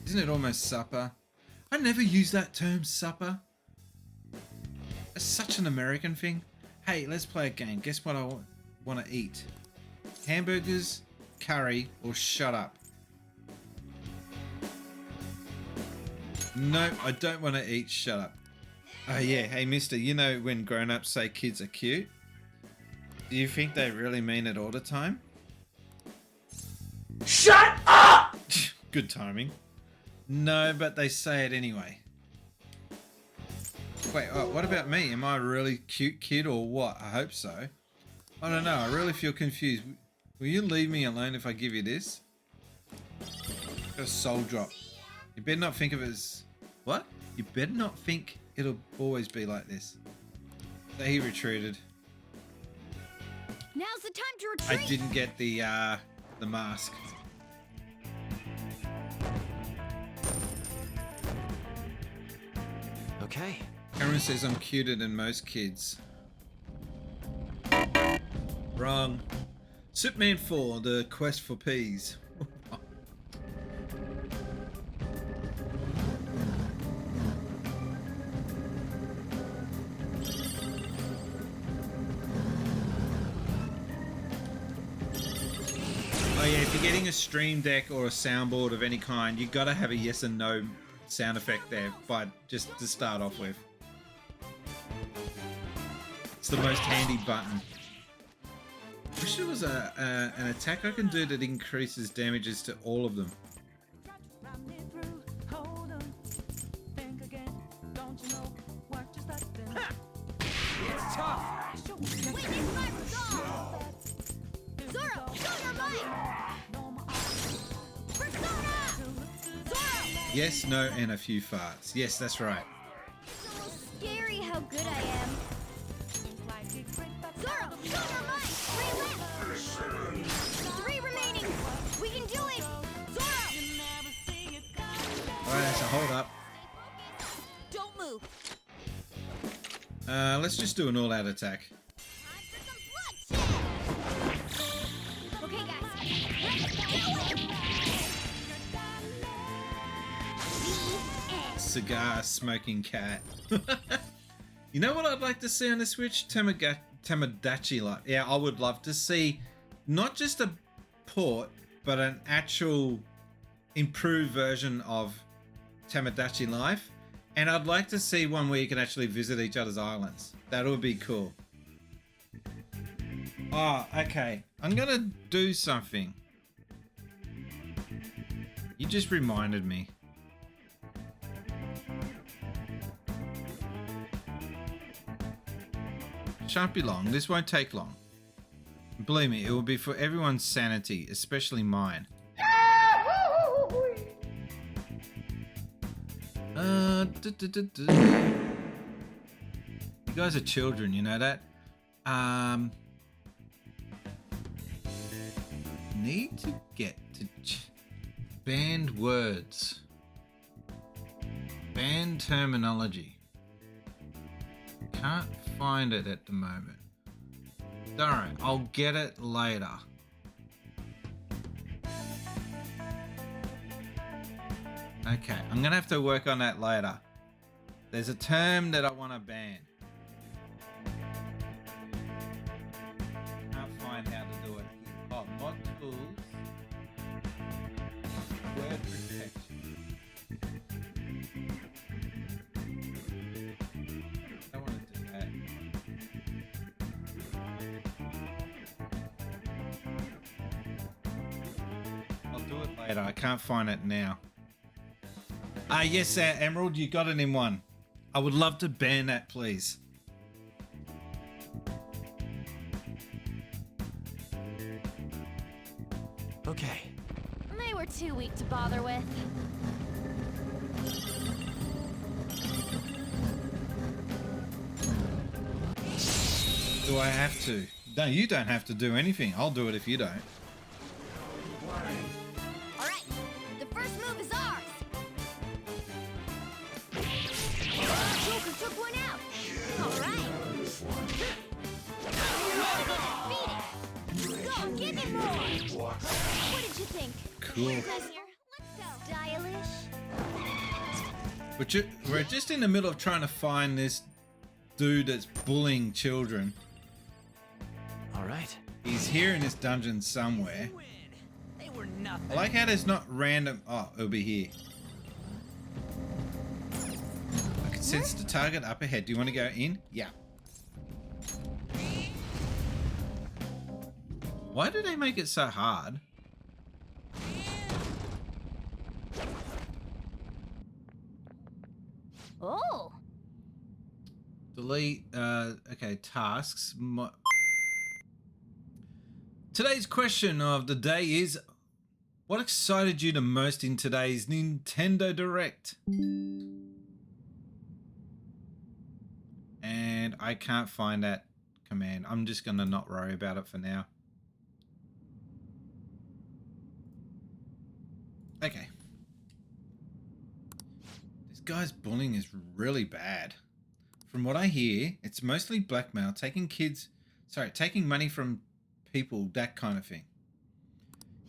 Isn't it almost supper? I never use that term, supper. It's such an American thing. Hey, let's play a game. Guess what I want to eat? Hamburgers, curry, or shut up? No, I don't want to eat shut up. Oh yeah, hey mister, you know when grown-ups say kids are cute? Do you think they really mean it all the time? Shut up! Good timing. No, but they say it anyway. Wait, oh, what about me? Am I a really cute kid or what? I hope so. I don't know, I really feel confused. Will you leave me alone if I give you this? Got a soul drop. You better not think of it as... What? You better not think it'll always be like this. So he retreated. Now's the time to I retreat. didn't get the mask. Okay. Cameron says I'm cuter than most kids. Wrong. Superman 4, The Quest for Peas. Oh yeah, if you're getting a stream deck or a soundboard of any kind, you gotta have a yes and no sound effect there, but just to start off with. It's the most handy button. Wish there was an attack I can do that increases damages to all of them. It's tough. Witness my resolve. Zoro, show your might. Persona. Zoro. Yes, no, and a few farts. Yes, that's right. It's almost scary how good I am. Zoro, show your might. 3 left. 3 remaining. We can do it. Zoro. Alright, that's a hold up. Don't move. Let's just do an all-out attack. Time for some bloodshed. Okay, guys. Let's do it. The end. Cigar smoking cat. You know what I'd like to see on the Switch? Tamagotchi Life. Yeah, I would love to see not just a port, but an actual improved version of Tamagotchi Life. And I'd like to see one where you can actually visit each other's islands. That would be cool. Oh, okay. I'm gonna do something. You just reminded me. Shan't be long. This won't take long. Believe me, it will be for everyone's sanity, especially mine. You guys are children, you know that? Need to get to banned words. Banned terminology. Can't find it at the moment. Don't, I'll get it later. Okay, I'm gonna have to work on that later. There's a term that I want to ban. Can't find how to do it here. Oh, mod tools. Word protection. I don't want to do that. I'll do it later. I can't find it now. Yes, Emerald, you got it in one. I would love to ban that, please. Okay. They were too weak to bother with. Do I have to? No, you don't have to do anything. I'll do it if you don't. All right, cool. Let's go. Stylish. We're just in the middle of trying to find this dude that's bullying children. All right. He's here in this dungeon somewhere. Win. They were nothing. I like how there's not random. Oh, it'll be here. I can sense the target up ahead. Do you want to go in? Yeah. Why do they make it so hard? Oh. Delete. Okay, tasks. Today's question of the day is: what excited you the most in today's Nintendo Direct? And I can't find that command. I'm just gonna not worry about it for now. Okay. This guy's bullying is really bad. From what I hear, it's mostly blackmail, taking money from people, that kind of thing.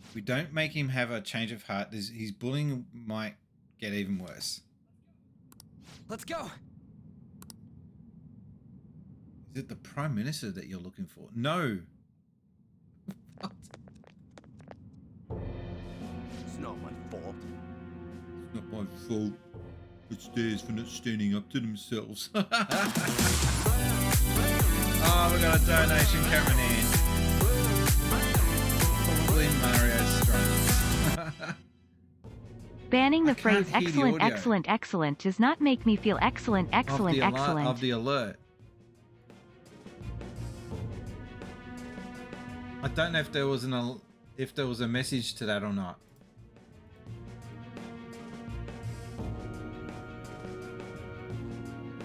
If we don't make him have a change of heart, his bullying might get even worse. Let's go. Is it the Prime Minister that you're looking for? No. What? It's not my fault. It's not my fault. It's theirs for not standing up to themselves. Oh, we got a donation coming in. Probably Mario's strong. Banning the I can't phrase hear the excellent, audio. excellent, excellent does not make me feel excellent, excellent, excellent. Of the alert. I don't know if there was a message to that or not.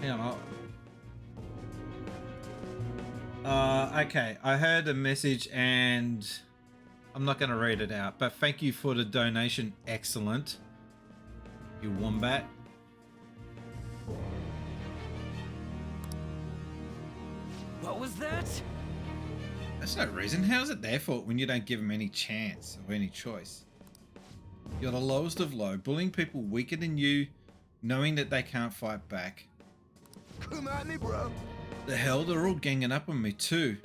Hang on. Okay, I heard a message and I'm not going to read it out, but thank you for the donation. Excellent. You wombat. What was that? That's no reason. How's it their fault when you don't give them any chance or any choice? You're the lowest of low, bullying people weaker than you, knowing that they can't fight back. Come at me, bro. The hell, they're all ganging up on me too.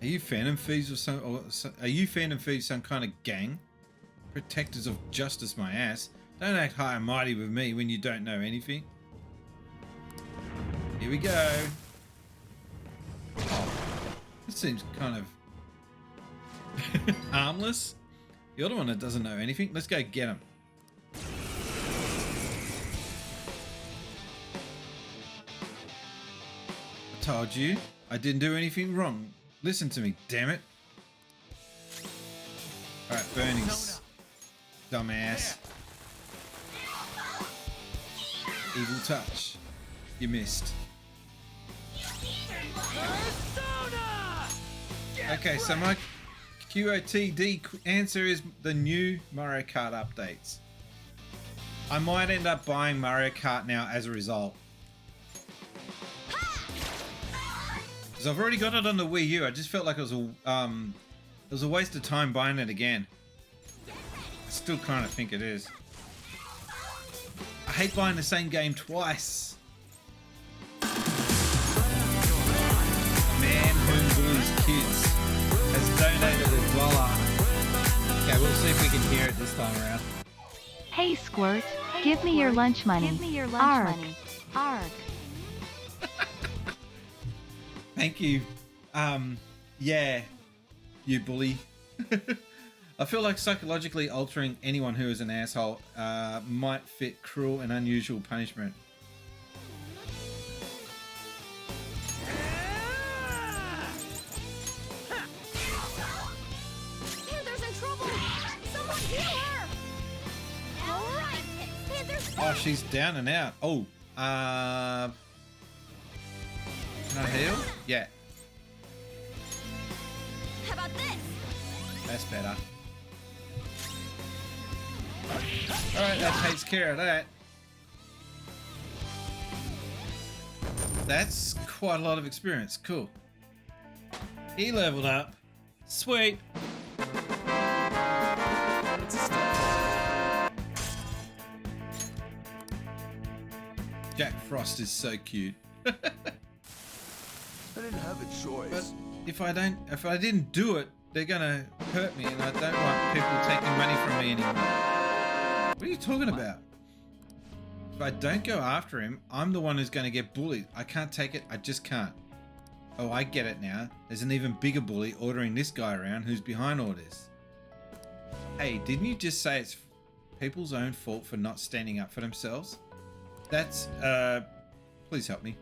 Are you Phantom Thieves are you Phantom Thieves some kind of gang? Protectors of justice, my ass. Don't act high and mighty with me when you don't know anything. Here we go. Oh, this seems kind of harmless. You're the one that doesn't know anything. Let's go get him. I told you I didn't do anything wrong. Listen to me, damn it. Alright, Bernie's. Dumbass. Evil touch. You missed. Okay, so my QOTD answer is the new Mario Kart updates. I might end up buying Mario Kart now as a result. Because I've already got it on the Wii U. I just felt like it was a waste of time buying it again. I still kind of think it is. I hate buying the same game twice. A man who bullies kids has donated $1. Okay, we'll see if we can hear it this time around. Hey Squirt, give me your lunch money. Give me your lunch Arg. money. Arg. Thank you. Yeah, you bully. I feel like psychologically altering anyone who is an asshole might fit cruel and unusual punishment. Panther's in trouble. Someone heal her. All right. Panther's Oh, she's down and out. Oh, can I heal? Yeah, How about this? that's better. Alright, that takes care of that. That's quite a lot of experience. Cool. He leveled up. Sweet. It's a step Frost is so cute. I didn't have a But choice. if I didn't do it, they're gonna hurt me, and I don't want people taking money from me anymore. What are you talking about? If I don't go after him, I'm the one who's gonna get bullied. I can't take it. I just can't. Oh, I get it now. There's an even bigger bully ordering this guy around who's behind all this. Hey, didn't you just say it's people's own fault for not standing up for themselves? That's, please help me.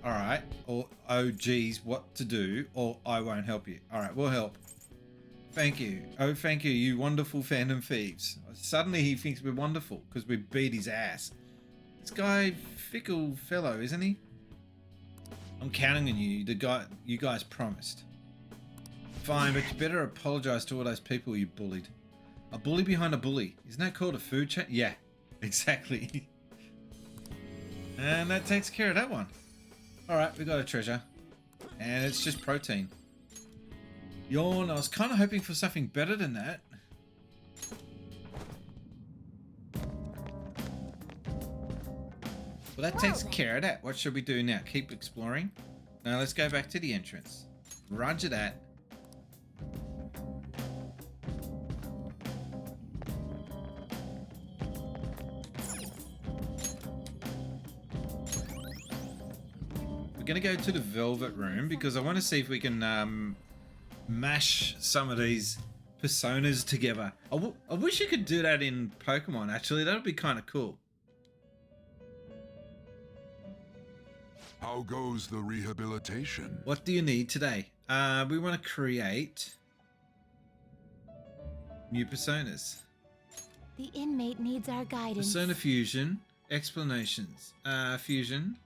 All right. Or, oh, geez, what to do, or I won't help you. All right, we'll help. Thank you. Oh, thank you, you wonderful fandom thieves. Suddenly he thinks we're wonderful because we beat his ass. This guy, fickle fellow, isn't he? I'm counting on you, the guy you guys promised. Fine, but you better apologize to all those people you bullied. A bully behind a bully. Isn't that called a food chain? Yeah, exactly. And that takes care of that one. Alright, we got a treasure. And it's just protein. Yawn, I was kind of hoping for something better than that. Well, that takes care of that. What should we do now? Keep exploring? Now let's go back to the entrance. Roger that. We're going to go to the Velvet Room because I want to see if we can mash some of these personas together. I wish you could do that in Pokemon, actually. That would be kind of cool. How goes the rehabilitation? What do you need today? We want to create new personas. The inmate needs our guidance. Persona fusion, explanations. Fusion.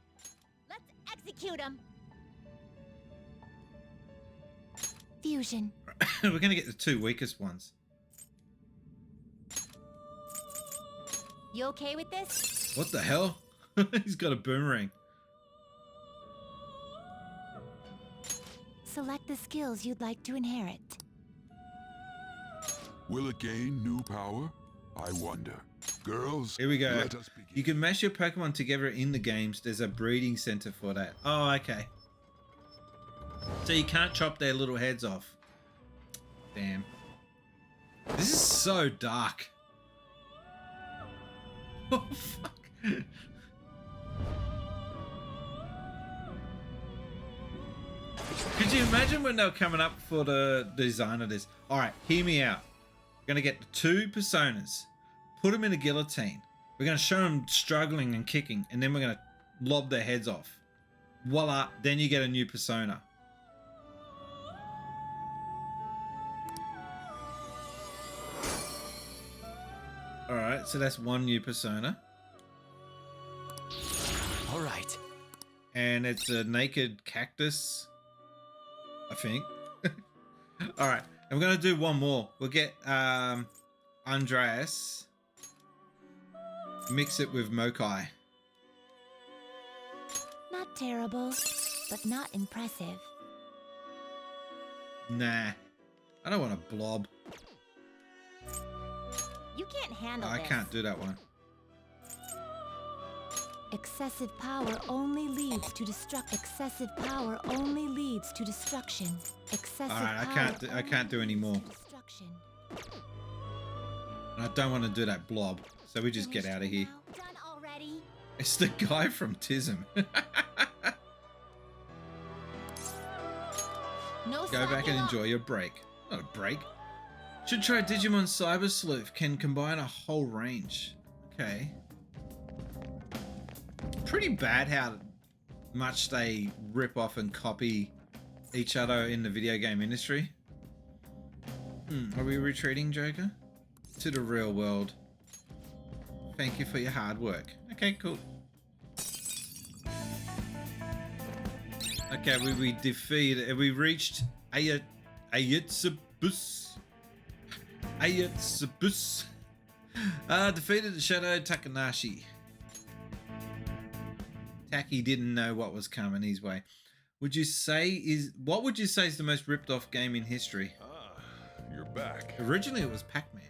Let's execute him. Fusion. We're going to get the two weakest ones. You okay with this? What the hell? He's got a boomerang. Select the skills you'd like to inherit. Will it gain new power? I wonder. Girls, Here we go. let us begin. You can mash your Pokemon together in the games. There's a breeding center for that. Oh, okay. So you can't chop their little heads off. Damn. This is so dark. Oh, fuck. Could you imagine when they were coming up for the design of this? All right, hear me out. We're going to get the two personas, put them in a guillotine. We're going to show them struggling and kicking, and then we're going to lob their heads off. Voila, then you get a new persona. All right, so that's one new persona. All right. And it's a naked cactus, I think. All right, and we're gonna do one more. We'll get Andreas, mix it with Mokai. Not terrible, but not impressive. Nah, I don't want a blob. You can't handle I this. can't do that one. Excessive power only leads to Excessive power only leads to destruction. Excessive All right, power I can't do any more. destruction. And I don't want to do that blob, so we just get out of here. Now, done already. It's the guy from Tism. No Go back slacking and off. enjoy your break. Not a break. Should try Digimon Cyber Sleuth. Can combine a whole range. Okay. Pretty bad how much they rip off and copy each other in the video game industry. Are we retreating, Joker? To the real world. Thank you for your hard work. Okay, cool. Okay, we defeated. We reached Ayutsabus. Ayutsabus. Defeated the Shadow Takanashi. Taki didn't know what was coming his way. What would you say is the most ripped off game in history? Ah, you're back. Originally it was Pac-Man.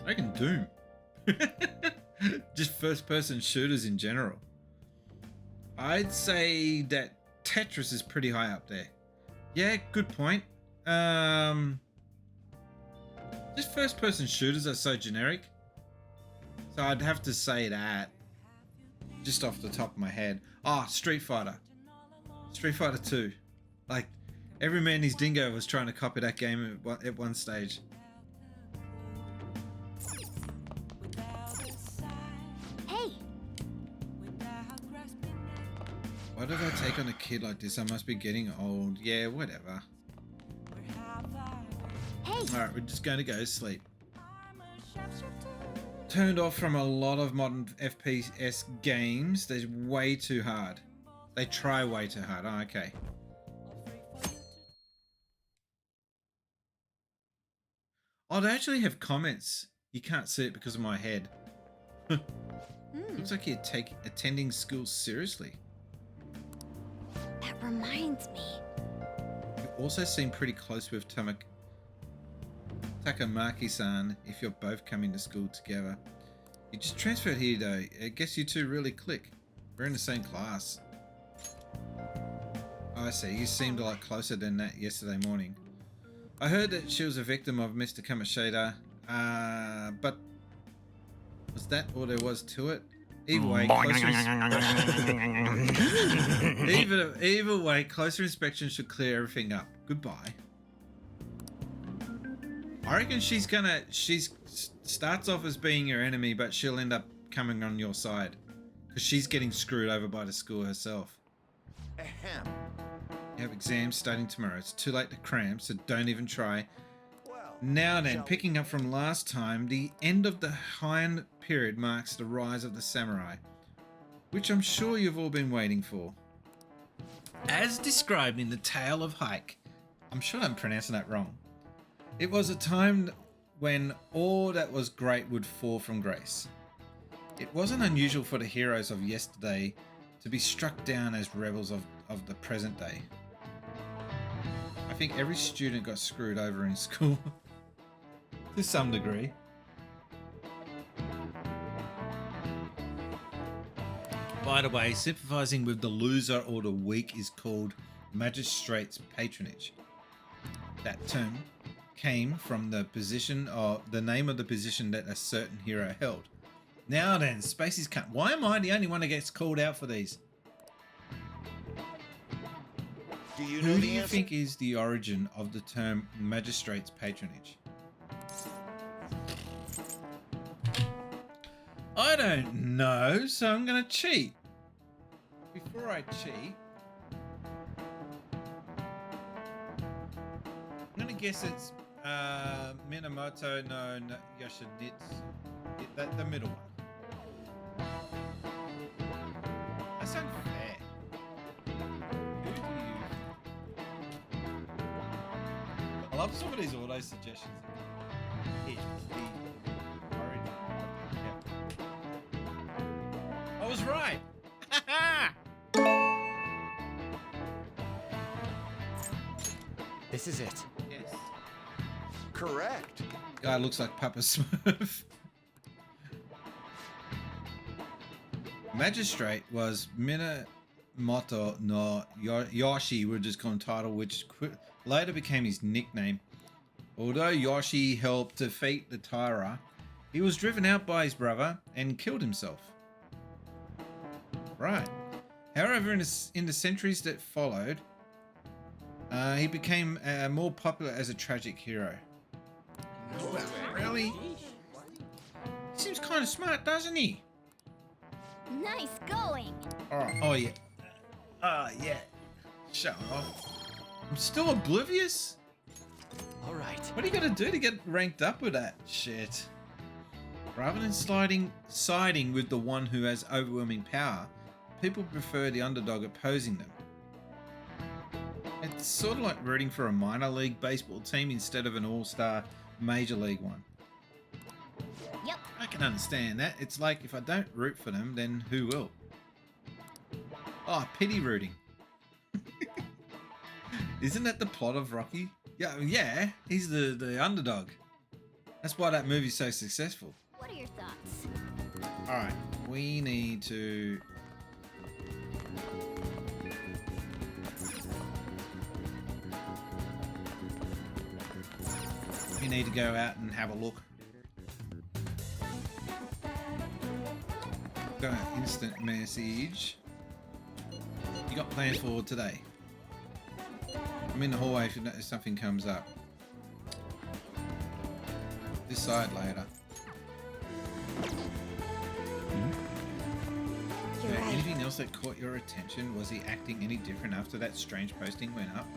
I reckon Doom. Just first-person shooters in general. I'd say that Tetris is pretty high up there. Yeah, good point. Just first-person shooters are so generic. So I'd have to say that. Just off the top of my head. Ah, Street Fighter. Street Fighter 2. Like, every man and his dingo was trying to copy that game at one stage. Hey, Why did I take on a kid like this? I must be getting old. Yeah, whatever. hey. Alright, we're just going to go to sleep. Turned off from a lot of modern FPS games. They're way too hard. They try way too hard. Oh, okay. Oh, they actually have comments. You can't see it because of my head. Looks like you're attending school seriously. That reminds me. You also seem pretty close with Takamaki-san if you're both coming to school together. You just transferred here though. I guess you two really click. We're in the same class. Oh, I see. You seemed a lot closer than that yesterday morning. I heard that she was a victim of Mr. Kamashida, but was that all there was to it? Either way, closer inspection should clear everything up. Goodbye. I reckon she starts off as being your enemy, but she'll end up coming on your side because she's getting screwed over by the school herself. Ahem. You have exams starting tomorrow. It's too late to cram, so don't even try. Well, Now then, picking up from last time, the end of the Heian period marks the rise of the samurai, which I'm sure you've all been waiting for. As described in the Tale of Hike, I'm sure I'm pronouncing that wrong. It was a time when all that was great would fall from grace. It wasn't unusual for the heroes of yesterday to be struck down as rebels of the present day. I think every student got screwed over in school to some degree. By the way, sympathizing with the loser or the weak is called magistrate's patronage. That term came from the name of the position that a certain hero held. Now then, Spacey's cut. Why am I the only one that gets called out for these? do you know Who do the you answer? think is the origin of the term magistrate's patronage? I don't know, so I'm going to cheat. Before I cheat, I'm going to guess it's Minamoto no Yoshinitsu. The middle one. That sounds fair. Who do you... I love some of these auto suggestions. It's the origin. Yep. I was right. This is it. Yes. Correct. Guy looks like Papa Smurf. Magistrate was Minamoto no Yoshi, we're just going to title, which later became his nickname. Although Yoshi helped defeat the Taira, he was driven out by his brother and killed himself. Right. However, in the centuries that followed, he became more popular as a tragic hero. Really? He seems kind of smart, doesn't he? Nice going. Alright, oh yeah. Yeah. Shut off. I'm still oblivious? All right. What do you gotta do to get ranked up with that shit? Rather than siding with the one who has overwhelming power, people prefer the underdog opposing them. It's sort of like rooting for a minor league baseball team instead of an all-star major league one. Yep. I can understand that. It's like if I don't root for them, then who will? Oh, pity rooting. Isn't that the plot of Rocky? Yeah, he's the underdog. That's why that movie's so successful. What are your thoughts. Alright, we need to... We need to go out and have a look. Got an instant message. You got plans for today? I'm in the hallway if something comes up. Decide later. You're right. Anything else that caught your attention? Was he acting any different after that strange posting went up?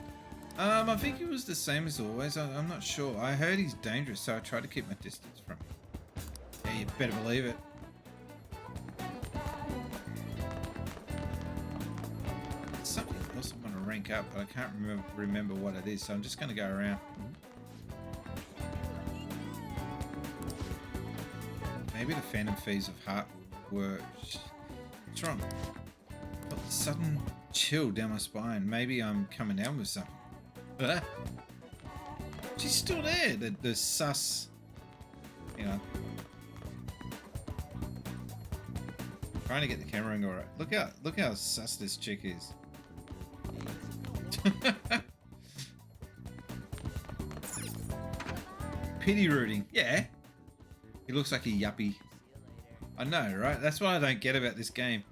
I think it was the same as always. I'm not sure. I heard he's dangerous, so I try to keep my distance from him. Yeah, you better believe it. There's something else I want to rank up, but I can't remember what it is, so I'm just going to go around. Maybe the Phantom Thieves of Heart were... What's wrong? Felt a sudden chill down my spine. Maybe I'm coming down with something. She's still there. The sus... Hang on. Trying to get the camera angle right. Look how sus this chick is. Pity rooting. Yeah. He looks like a yuppie. I know, right? That's what I don't get about this game.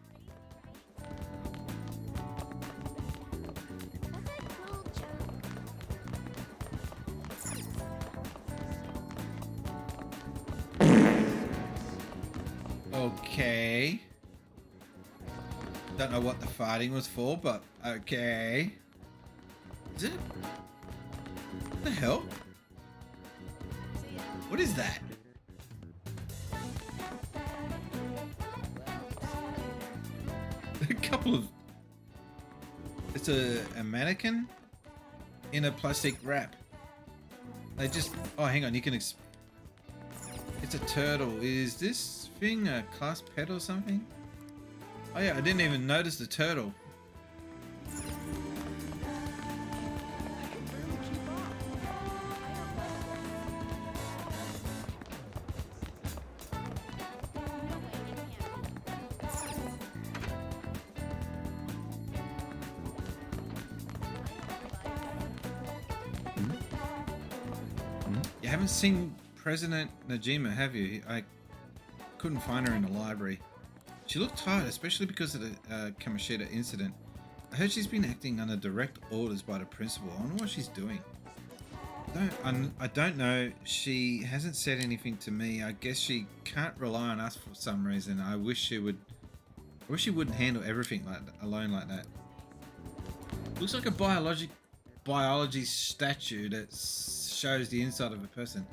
Okay. Don't know what the farting was for, but okay. Is it? What the hell? What is that? A couple of... It's a mannequin in a plastic wrap. They just... Oh, hang on. You can... It's a turtle. Is this thing a class pet or something? Oh yeah, I didn't even notice the turtle. You haven't seen President Najima, have you? I couldn't find her in the library. She looked tired, especially because of the Kamishita incident. I heard she's been acting under direct orders by the principal. I wonder what she's doing. I don't know. She hasn't said anything to me. I guess she can't rely on us for some reason. I wish she would. I wish she wouldn't handle everything alone like that. Looks like a biology statue that shows the inside of a person.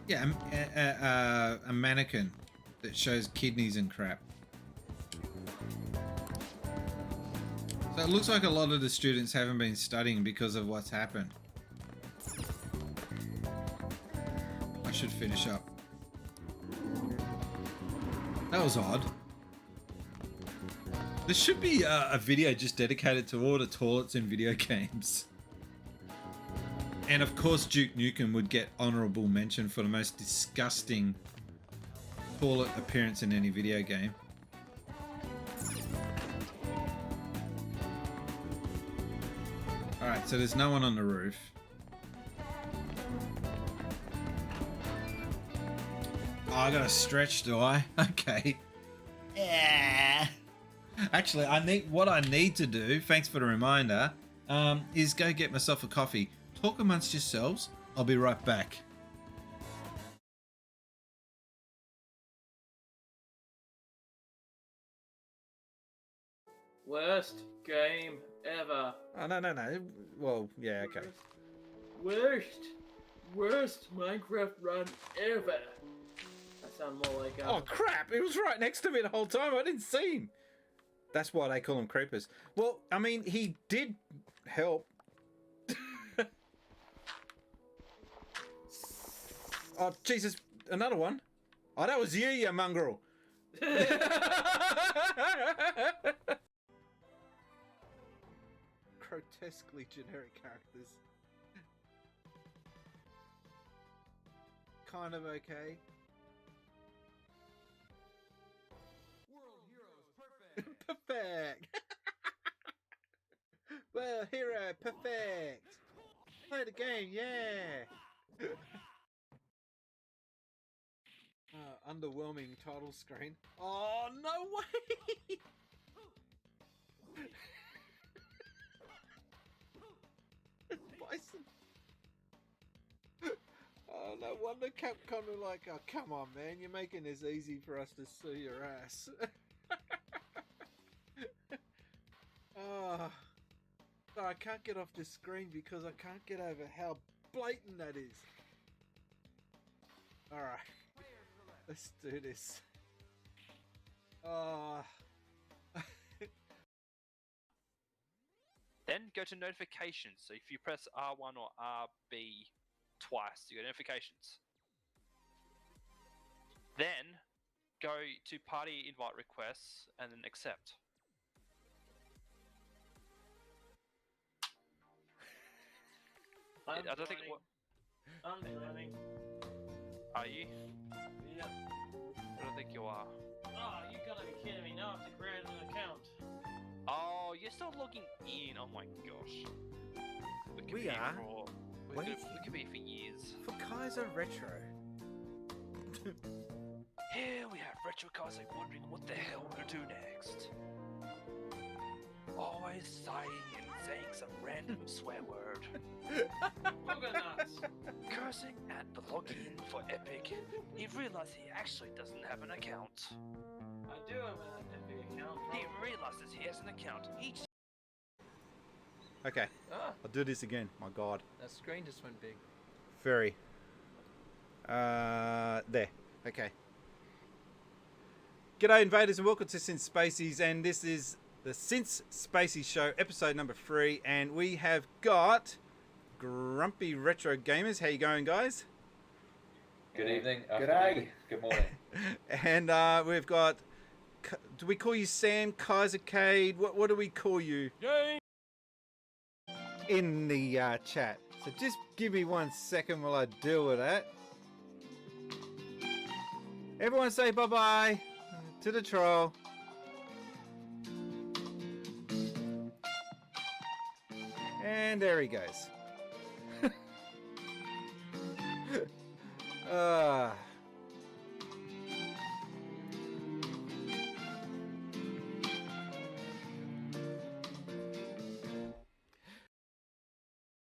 Yeah, a mannequin that shows kidneys and crap. So it looks like a lot of the students haven't been studying because of what's happened. I should finish up. That was odd. There should be a video just dedicated to all the toilets in video games. And of course Duke Nukem would get honorable mention for the most disgusting toilet appearance in any video game. Alright, so there's no one on the roof. Oh, I gotta stretch, do I? Okay. Yeah. Actually, what I need to do, thanks for the reminder, is go get myself a coffee. Talk amongst yourselves. I'll be right back. Worst game ever. Oh, no. Well, yeah, okay. Worst Minecraft run ever. That sounds more like Oh, crap! It was right next to me the whole time. I didn't see him. That's why they call him creepers. Well, I mean, he did help. Oh, Jesus. Another one. Oh, that was you mongrel. Grotesquely generic characters. Kind of okay. Perfect. Well, hero, perfect. Play the game, yeah. Underwhelming title screen. Oh, no way! Bison. Oh, no wonder Capcom were like, oh, come on, man, you're making this easy for us to sue your ass. Oh, so I can't get off the screen because I can't get over how blatant that is. Alright, let's do this. Then go to notifications. So if you press R1 or RB twice, you get notifications. Then go to party invite requests and then accept. I don't think. I'm joining. Are you? Yep. I don't think you are. Oh, you gotta be kidding me. Now I have to create an account. Oh, you're still logging in. Oh my gosh. We are? We could be for years. For Kaiser Retro. Here we have Retro Kaiser wondering what the hell we're gonna do next. Always sighing and saying some random swear word. Nuts. Cursing at the login for Epic. He realized he actually doesn't have an account. I do have an Epic account. He realizes he has an account. He just... Okay, I'll do this again. My God. That screen just went big. Very. There. Okay. G'day invaders and welcome to Since Spacies, and this is the Since Spacies Show, episode number 3, and we have got Grumpy Retro Gamers. How you going, guys? Good evening. G'day. Good morning. And we've got, do we call you Sam, Kaiser Cade? What do we call you? Yay! In the chat. So just give me 1 second while I deal with that. Everyone say bye-bye to the troll. And there he goes.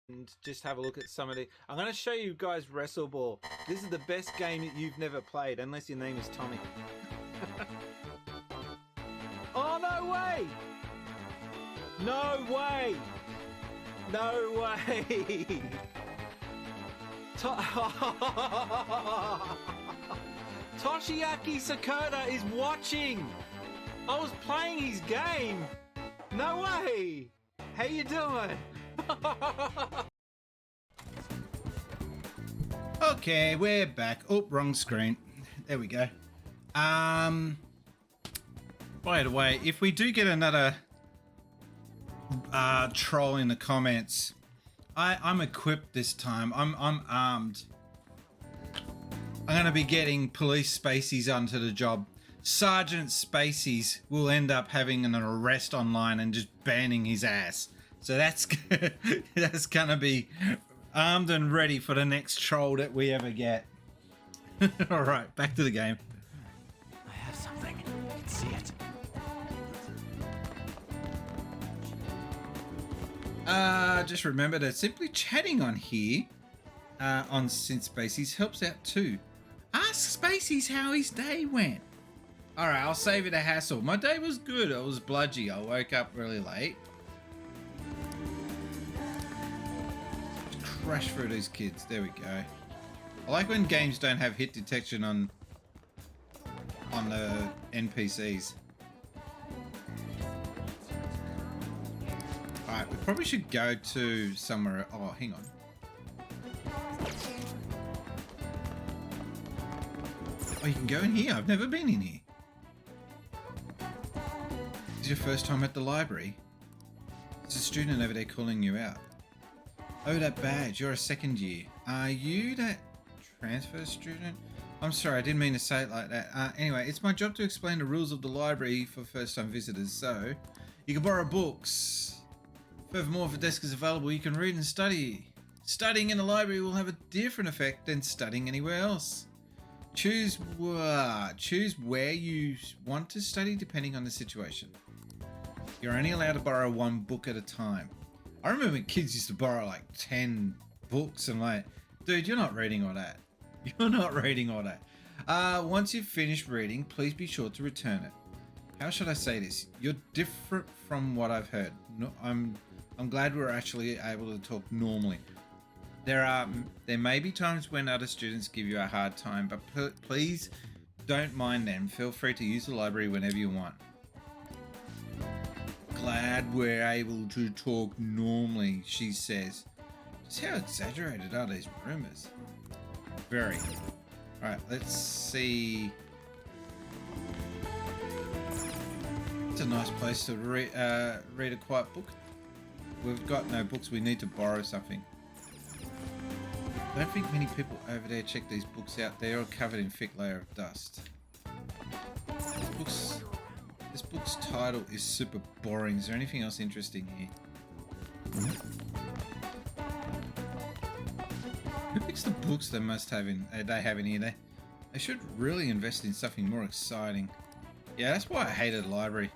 And just have a look at some of the... I'm going to show you guys Wrestle Ball. This is the best game that you've never played, unless your name is Tommy. Oh, no way! No way! No way! Toshiaki Sakota is watching! I was playing his game! No way! How you doing? Okay, we're back. Oh, wrong screen. There we go. By the way, if we do get another troll in the comments, I'm equipped this time. I'm armed. I'm gonna be getting police Spacies onto the job. Sergeant Spacies will end up having an arrest online and just banning his ass. So that's gonna be armed and ready for the next troll that we ever get. All right, back to the game. I have something. I can see it. Just remember that simply chatting on here on Since Spacies helps out too. Ask Spacies how his day went. All right, I'll save it a hassle. My day was good. I was bludgy. I woke up really late. Crash through these kids. There we go. I like when games don't have hit detection on the NPCs. Alright, we probably should go to somewhere. Oh, hang on. Oh, you can go in here. I've never been in here. This is your first time at the library. There's a student over there calling you out. Oh, that badge. You're a second year. Are you that transfer student? I'm sorry, I didn't mean to say it like that. Anyway, it's my job to explain the rules of the library for first-time visitors. So, you can borrow books. Furthermore, if a desk is available, you can read and study. Studying in the library will have a different effect than studying anywhere else. Choose where you want to study depending on the situation. You're only allowed to borrow one book at a time. I remember when kids used to borrow like 10 books and like, dude, you're not reading all that. You're not reading all that. Once you've finished reading, please be sure to return it. How should I say this? You're different from what I've heard. No, I'm glad we're actually able to talk normally. There may be times when other students give you a hard time, but please don't mind them. Feel free to use the library whenever you want. Glad we're able to talk normally, she says. Just how exaggerated are these rumors? Very. Alright, let's see. It's a nice place to read a quiet book. We've got no books, we need to borrow something. I don't think many people over there check these books out. They're all covered in thick layer of dust. This book's title is super boring. Is there anything else interesting here? Who picks the books they must have in here? They should really invest in something more exciting. Yeah, that's why I hated the library.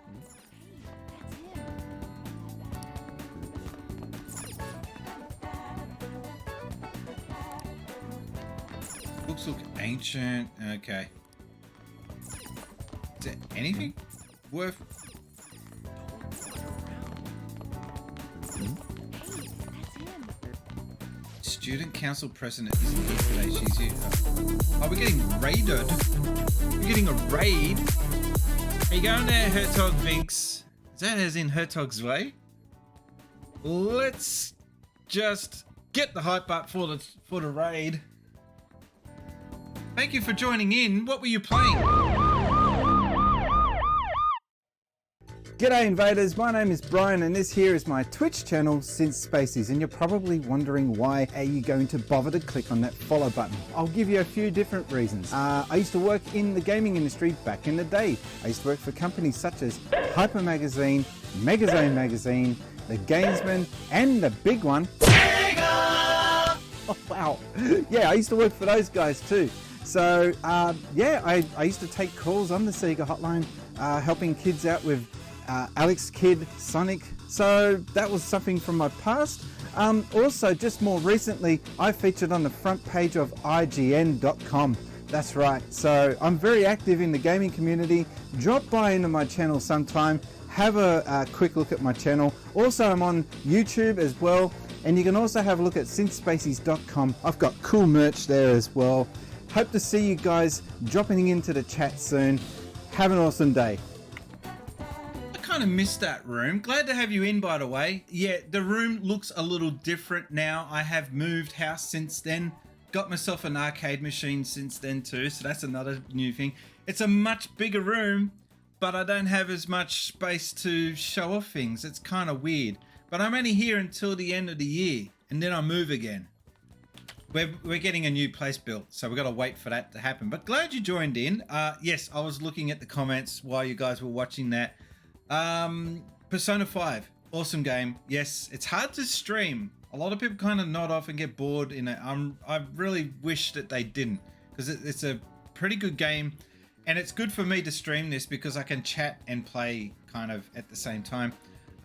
Books look ancient. Okay. Is there anything worth? Student council president isn't here today. She's here. Oh, we're getting raided. We're getting a raid. Are you going there, Hertog Vinks? Is that as in Hertog's way? Let's just get the hype up for the raid. Thank you for joining in. What were you playing? G'day invaders, my name is Brian and this here is my Twitch channel, Since Spacies, and you're probably wondering why are you going to bother to click on that follow button. I'll give you a few different reasons. I used to work in the gaming industry back in the day. I used to work for companies such as Hyper Magazine, Megazone Magazine, The Gamesman, and the big one, Sega! Oh wow, yeah, I used to work for those guys too. So yeah, I used to take calls on the Sega hotline, helping kids out with Alex Kidd, Sonic, so that was something from my past. Also, just more recently, I featured on the front page of IGN.com. That's right, so I'm very active in the gaming community. Drop by into my channel sometime, have a quick look at my channel. Also, I'm on YouTube as well, and you can also have a look at synthspacies.com. I've got cool merch there as well. Hope to see you guys dropping into the chat soon. Have an awesome day. Kind of missed that room. Glad to have you in, by the way. Yeah, the room looks a little different now. I have moved house since then. Got myself an arcade machine since then too, so that's another new thing. It's a much bigger room, but I don't have as much space to show off things. It's kind of weird. But I'm only here until the end of the year, and then I move again. We're getting a new place built, so we've got to wait for that to happen. But glad you joined in. Yes, I was looking at the comments while you guys were watching that. Persona 5, awesome game. Yes, it's hard to stream. A lot of people kind of nod off and get bored in it. I really wish that they didn't, because it's a pretty good game, and it's good for me to stream this because I can chat and play kind of at the same time.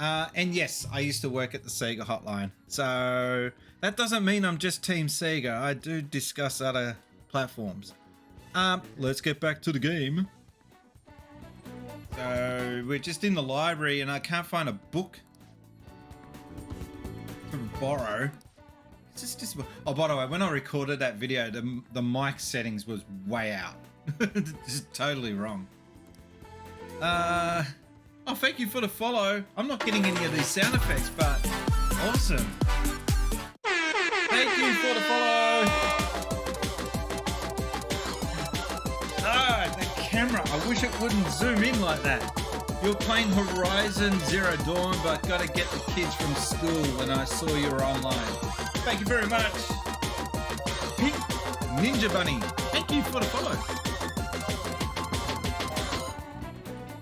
And yes, I used to work at the Sega hotline, so that doesn't mean I'm just Team Sega. I do discuss other platforms. Let's get back to the game. So we're just in the library and I can't find a book to borrow. It's just oh, by the way, when I recorded that video, the mic settings was way out. Just totally wrong. Oh, thank you for the follow. I'm not getting any of these sound effects, but awesome. Thank you for the follow. The camera, I wish it wouldn't zoom in like that. You're playing Horizon Zero Dawn, but gotta get the kids from school when I saw you were online. Thank you very much. Pink Ninja Bunny, thank Thank you for the follow.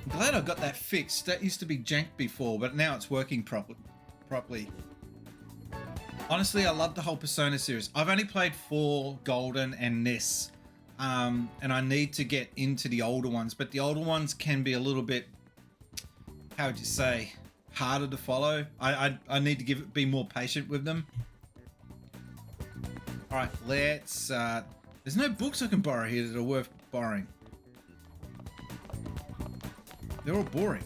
I'm glad I got that fixed. That used to be jank before, but now it's working properly. Honestly, I love the whole Persona series. I've only played 4 Golden and NES, and I need to get into the older ones, but the older ones can be a little bit, how would you say, harder to follow. I need to be more patient with them. All right, let's. There's no books I can borrow here that are worth borrowing. They're all boring.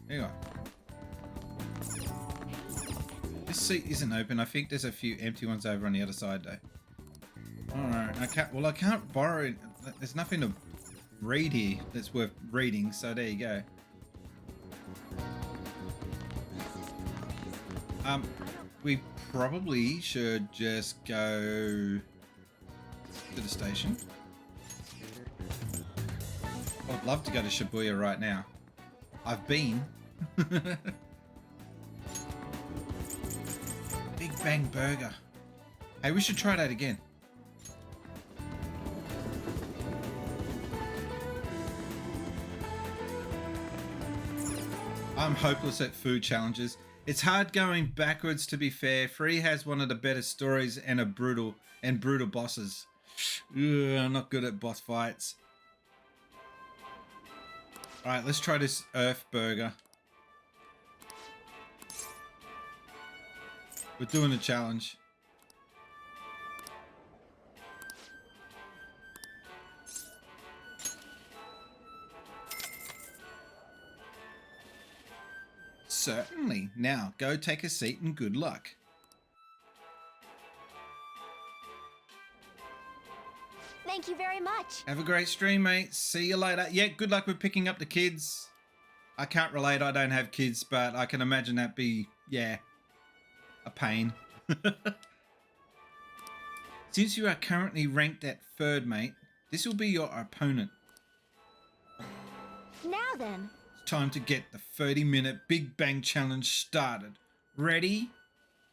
There you go. This seat isn't open. I think there's a few empty ones over on the other side though. All right, I can't borrow it. There's nothing to read here that's worth reading. So there you go. We probably should just go to the station. I'd love to go to Shibuya right now. I've been. Big Bang Burger. Hey, we should try that again. I'm hopeless at food challenges. It's hard going backwards, to be fair. Free has one of the better stories and brutal bosses. Ugh, I'm not good at boss fights. All right, let's try this Earth Burger. We're doing a challenge. Certainly. Now, go take a seat and good luck. Thank you very much. Have a great stream, mate. See you later. Yeah, good luck with picking up the kids. I can't relate. I don't have kids, but I can imagine that be, yeah, a pain. Since you are currently ranked at 3rd, mate, this will be your opponent. Now then. It's time to get the 30-minute Big Bang Challenge started. Ready?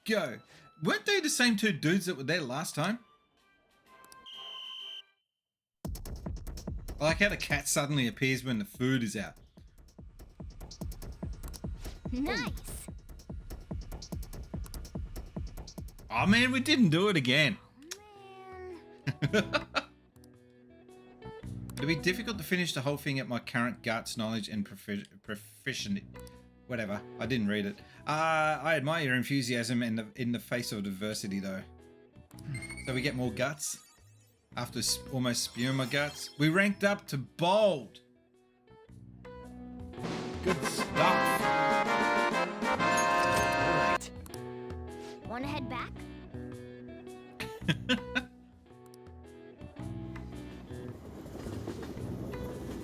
Go. Weren't they the same 2 dudes that were there last time? I like how the cat suddenly appears when the food is out. Nice. Oh man, we didn't do it again. Man. It'll be difficult to finish the whole thing at my current guts, knowledge, and proficiency. Whatever, I didn't read it. I admire your enthusiasm in the face of adversity, though. So we get more guts after almost spewing my guts. We ranked up to bold. Good stuff. Right. Want to head back?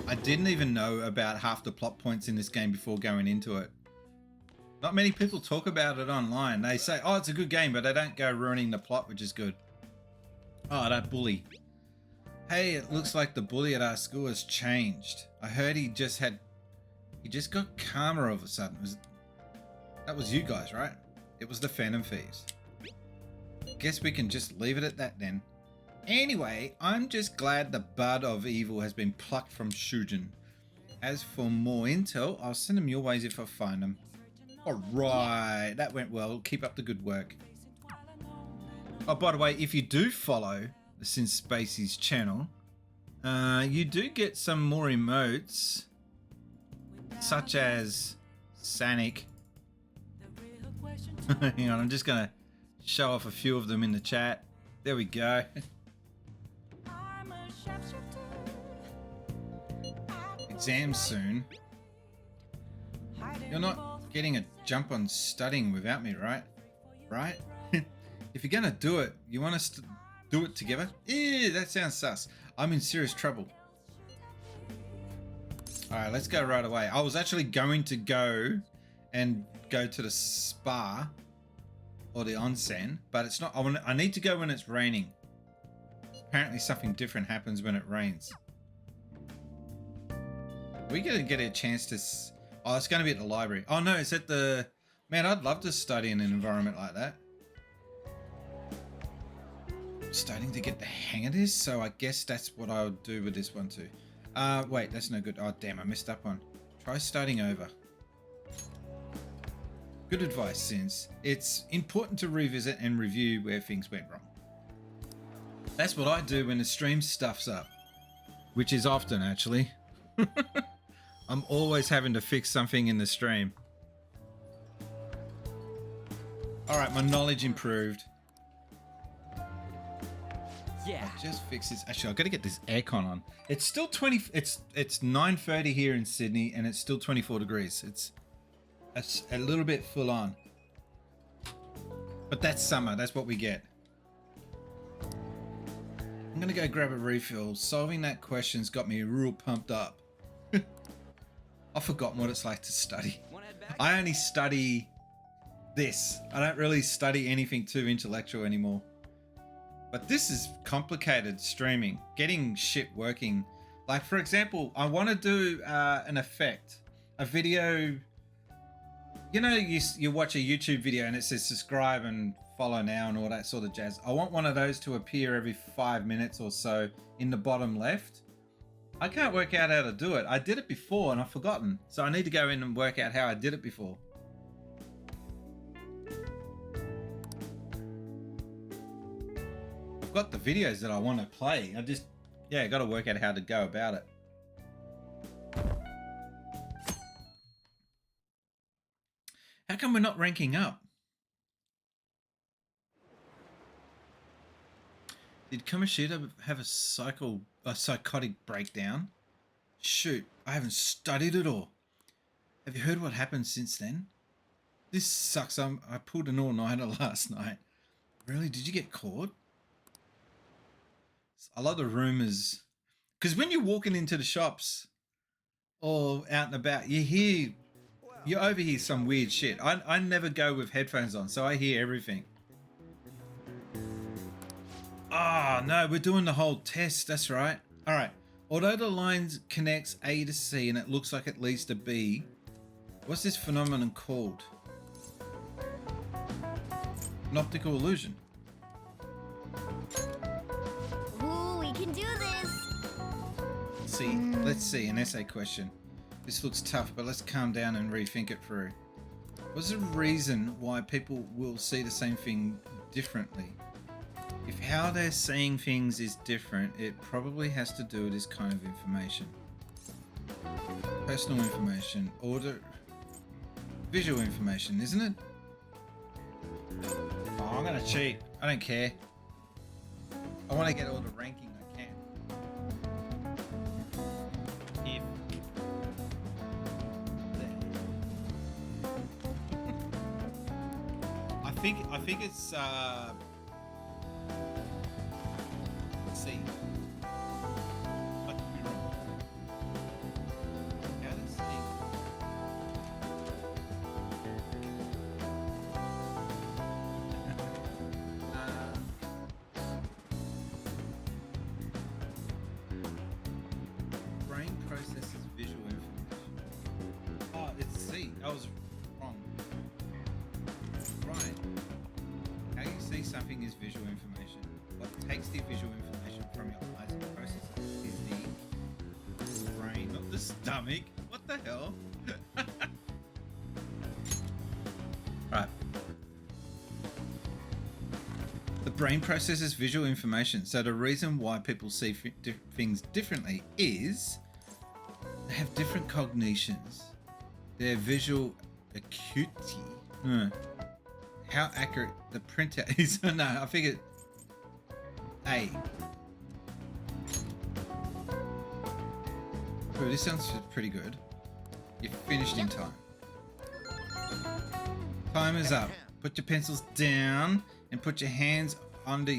I didn't even know about half the plot points in this game before going into it. Not many people talk about it online. They say, oh, it's a good game, but they don't go ruining the plot, which is good. Oh, that bully. Hey, it looks like the bully at our school has changed. I heard he just got calmer all of a sudden. That was you guys, right? It was the Phantom Thieves. Guess we can just leave it at that then. Anyway, I'm just glad the bud of evil has been plucked from Shujin. As for more intel, I'll send them your ways if I find them. Alright, that went well. Keep up the good work. Oh, by the way, if you do follow the Since Spacey's channel, you do get some more emotes, such as Sanic. Hang on, I'm just going to show off a few of them in the chat. There we go. Exams soon. You're not getting a jump on studying without me, right? Right? If you're gonna do it, you want us to do it together? Ew, that sounds sus. I'm in serious trouble. Alright, let's go right away. I was actually going to go to the spa or the onsen, but it's not. I need to go when it's raining. Apparently something different happens when it rains. We're gonna get a chance to... Oh, it's going to be at the library. Oh no, it's at the... Man, I'd love to study in an environment like that. starting to get the hang of this, so I guess that's what I'll do with this one too. Wait, that's no good. Oh, damn, I messed up on. Try starting over. Good advice, since it's important to revisit and review where things went wrong. That's what I do when the stream stuffs up, which is often, actually. I'm always having to fix something in the stream. All right, my knowledge improved. Yeah. I'll just fix this. Actually, I've got to get this aircon on. It's still 20. It's 9:30 here in Sydney, and it's still 24 degrees. It's a little bit full on. But that's summer. That's what we get. I'm gonna go grab a refill. Solving that question's got me real pumped up. I've forgotten what it's like to study. I only study this. I don't really study anything too intellectual anymore. But this is complicated streaming, getting shit working. Like, for example, I want to do an effect, a video. You know, you watch a YouTube video and it says subscribe and follow now and all that sort of jazz. I want one of those to appear every 5 minutes or so in the bottom left. I can't work out how to do it. I did it before and I've forgotten. So I need to go in and work out how I did it before. I've got the videos that I want to play. I just, got to work out how to go about it. How come we're not ranking up? Did Kamoshida have a psychotic breakdown? Shoot, I haven't studied it all. Have you heard what happened since then? This sucks. I pulled an all-nighter last night. Really? Did you get caught? A lot of rumors. Because when you're walking into the shops or out and about, you overhear some weird shit. I never go with headphones on, so I hear everything. Oh, no, we're doing the whole test. That's right. All right. Although the line connects A to C and it looks like it leads to B, what's this phenomenon called? An optical illusion. Ooh, we can do this. Let's see, an essay question. This looks tough, but let's calm down and rethink it through. What's the reason why people will see the same thing differently? If how they're seeing things is different, it probably has to do with this kind of information. Personal information, visual information, isn't it? Oh, I'm gonna cheat. I don't care. I want to get all the ranking I can. If I think it's let's see. I could be wrong. How does brain processes visual information. Oh, it's C. I was wrong. Right. How you see something is visual information. What takes the visual information from your eyes and processes is the brain, not the stomach. What the hell? Right. The brain processes visual information. So the reason why people see things differently is they have different cognitions. Their visual acuity. How accurate the printout is. No, I figured A. Ooh, this sounds pretty good. You're finished in time. Time is up. Put your pencils down and put your hands under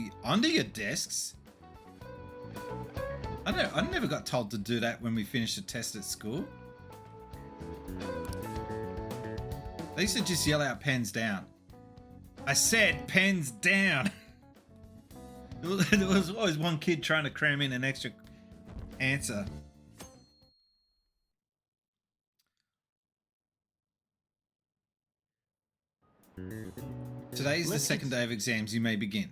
your desks. I never got told to do that when we finished a test at school. They used to just yell out pens down. I said pens down. There was always one kid trying to cram in an extra answer. Today is the second day of exams. You may begin.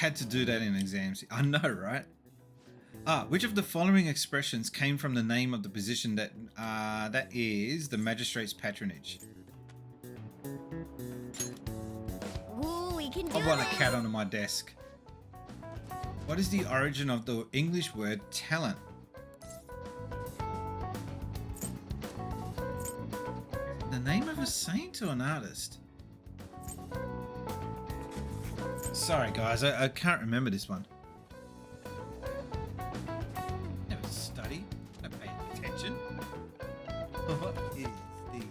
Had to do that in exams. I know, right? Which of the following expressions came from the name of the position that is the magistrate's patronage? Ooh, we can do I want a this. cat under my desk. What is the origin of the English word talent? The name of a saint or an artist? Sorry guys, I can't remember this one. Never study, I pay attention. What is the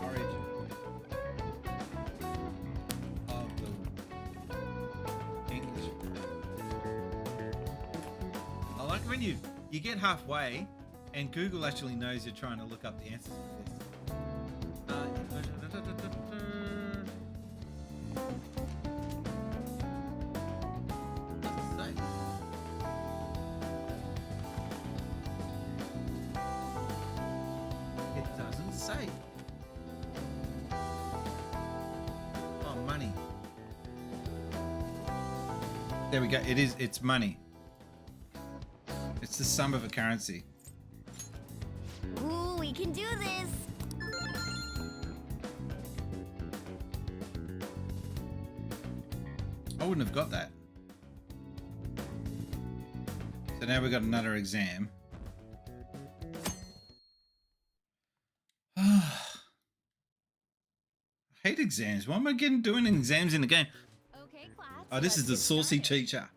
origin of the English word? I like when you get halfway and Google actually knows you're trying to look up the answers for this. It doesn't say. Oh, money. There we go. It's money. It's the sum of a currency. Ooh, we can do this. I wouldn't have got that. So now we've got another exam. I hate exams. Why am I doing exams in the game? Okay, class. Oh, this is the saucy teacher.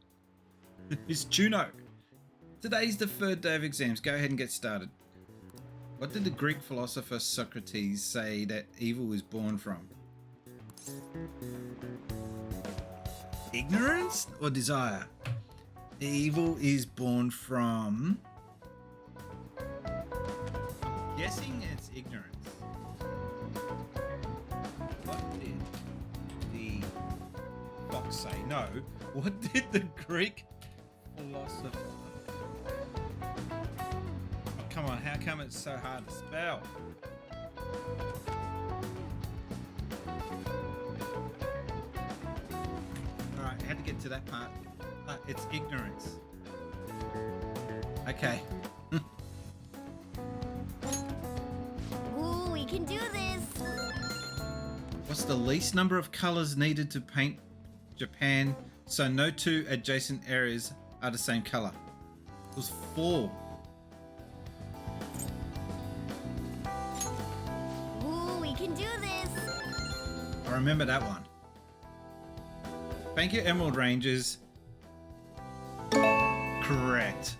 It's Juno. Today's the third day of exams. Go ahead and get started. What did the Greek philosopher Socrates say that evil is born from? Ignorance or desire? Evil is born from... I'm guessing it's ignorance. What did the fox say? No. What did the Greek philosopher... Oh, come on, how come it's so hard to spell? Alright, had to get to that part. It's ignorance. Okay. Ooh, we can do this. What's the least number of colors needed to paint Japan so no two adjacent areas are the same color? It was 4. Ooh, we can do this. I remember that one. Thank you, Emerald Rangers. Correct.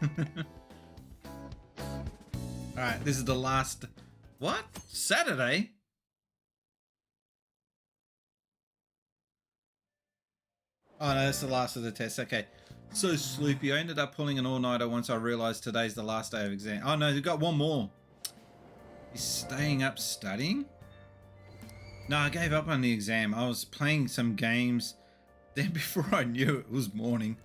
Alright, this is the last... What? Saturday? Oh no, that's the last of the test. Okay. So sleepy. I ended up pulling an all-nighter once I realized today's the last day of exam. Oh no, we've got one more. He's staying up studying? No, I gave up on the exam. I was playing some games. Then before I knew it was morning.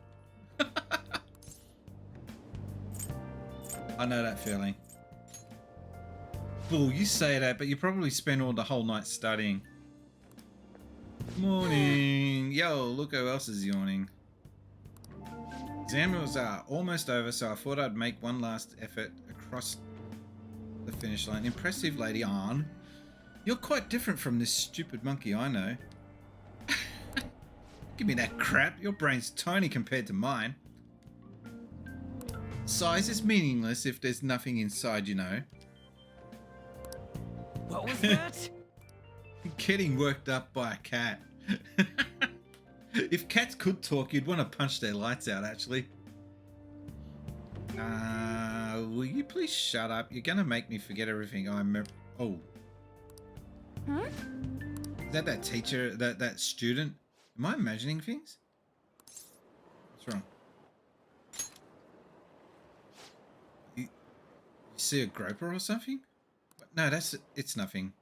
I know that feeling. Bull, you say that, but you probably spend all the whole night studying. Morning. Yo, look who else is yawning. Exam was almost over, so I thought I'd make one last effort across the finish line. Impressive, Lady Arn. You're quite different from this stupid monkey I know. Give me that crap. Your brain's tiny compared to mine. Size is meaningless if there's nothing inside, you know. What was that? Getting worked up by a cat. If cats could talk, you'd want to punch their lights out, actually. Will you please shut up? You're going to make me forget everything I remember. Oh. Huh? Is that teacher, that student? Am I imagining things? What's wrong? You see a groper or something? No, it's nothing.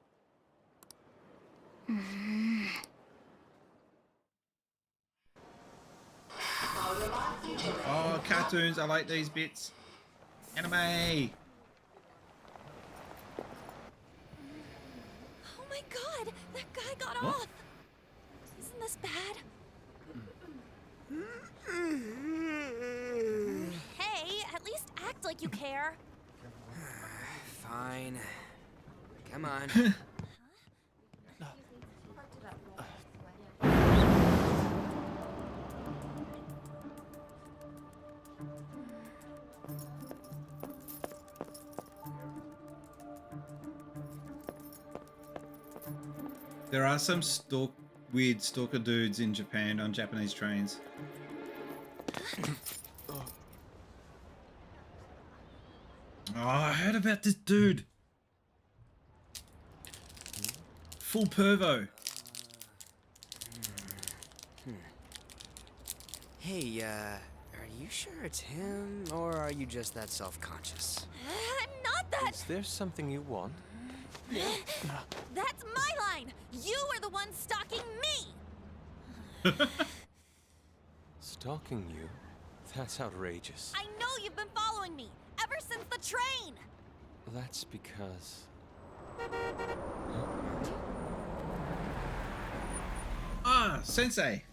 Oh, cartoons, I like these bits. Anime! Oh my god, that guy got What? off. Isn't this bad? Hey, at least act like you care. Fine. Come on. There are some weird stalker dudes in Japan on Japanese trains. Oh, I heard about this dude. Full pervo. Hey, are you sure it's him, or are you just that self-conscious? I'm not that. Is there something you want? That's my line. You are the one stalking me. Stalking you? That's outrageous. I know you've been following me ever since the train. That's because... Ah, Sensei.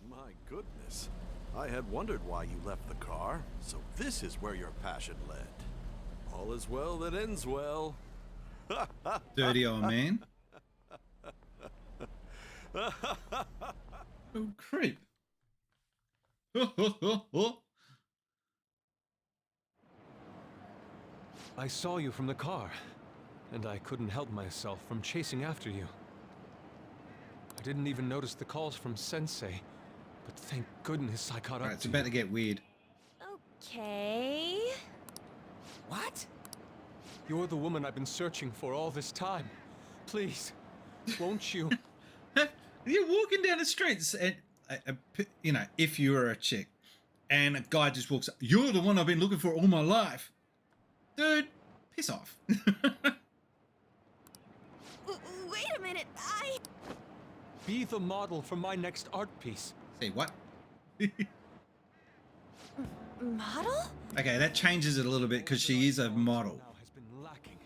My goodness. I had wondered why you left the car, so this is where your passion led. All is well that ends well. Dirty old man. Oh, creep. I saw you from the car, and I couldn't help myself from chasing after you. I didn't even notice the calls from Sensei, but thank goodness I caught up to you. It's about to get weird. Okay. What? You're the woman I've been searching for all this time. Please, won't you? You're walking down the streets and, you know, if you were a chick and a guy just walks up, you're the one I've been looking for all my life. Dude, piss off. Wait a minute, Be the model for my next art piece. Say what? Model? Okay, that changes it a little bit because she is a model. Has been lacking,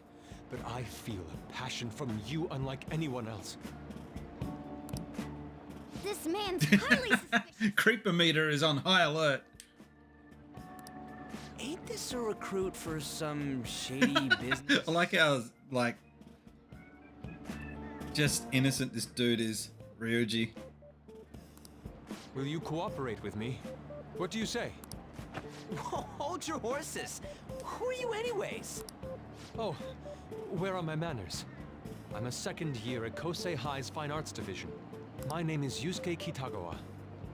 but I feel a passion from you unlike anyone else. This man's highly suspicious. Creepometer is on high alert. Ain't this a recruit for some shady business? I like how, like, just innocent this dude is, Ryuji. Will you cooperate with me? What do you say? Hold your horses. Who are you anyways? Oh, where are my manners? I'm a second year at Kosei High's Fine Arts Division. My name is Yusuke Kitagawa.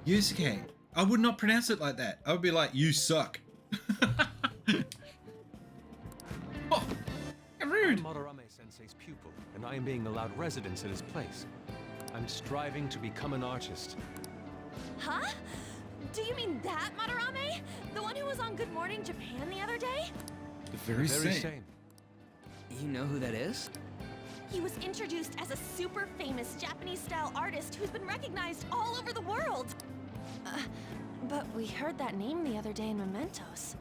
Yusuke. I would not pronounce it like that. I would be like, you suck. Oh, rude. I'm Madarame Sensei's pupil, and I am being allowed residence at his place. I'm striving to become an artist. Huh? Do you mean that Madarame? The one who was on Good Morning Japan the other day? The very same. You know who that is? He was introduced as a super famous Japanese-style artist who's been recognized all over the world. But we heard that name the other day in Mementos.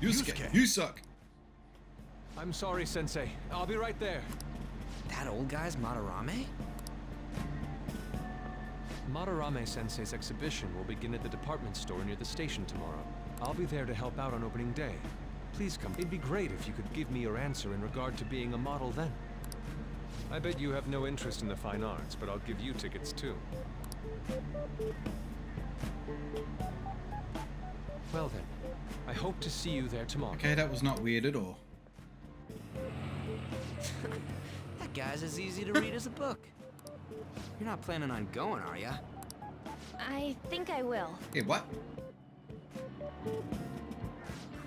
Yusuke, you suck. I'm sorry, Sensei. I'll be right there. That old guy's Madarame? Madarame Sensei's exhibition will begin at the department store near the station tomorrow. I'll be there to help out on opening day. Please come. It'd be great if you could give me your answer in regard to being a model then. I bet you have no interest in the fine arts, but I'll give you tickets too. Well then, I hope to see you there tomorrow. Okay, that was not weird at all. That guy's as easy to read as a book. You're not planning on going, are ya? I think I will. Yeah, what?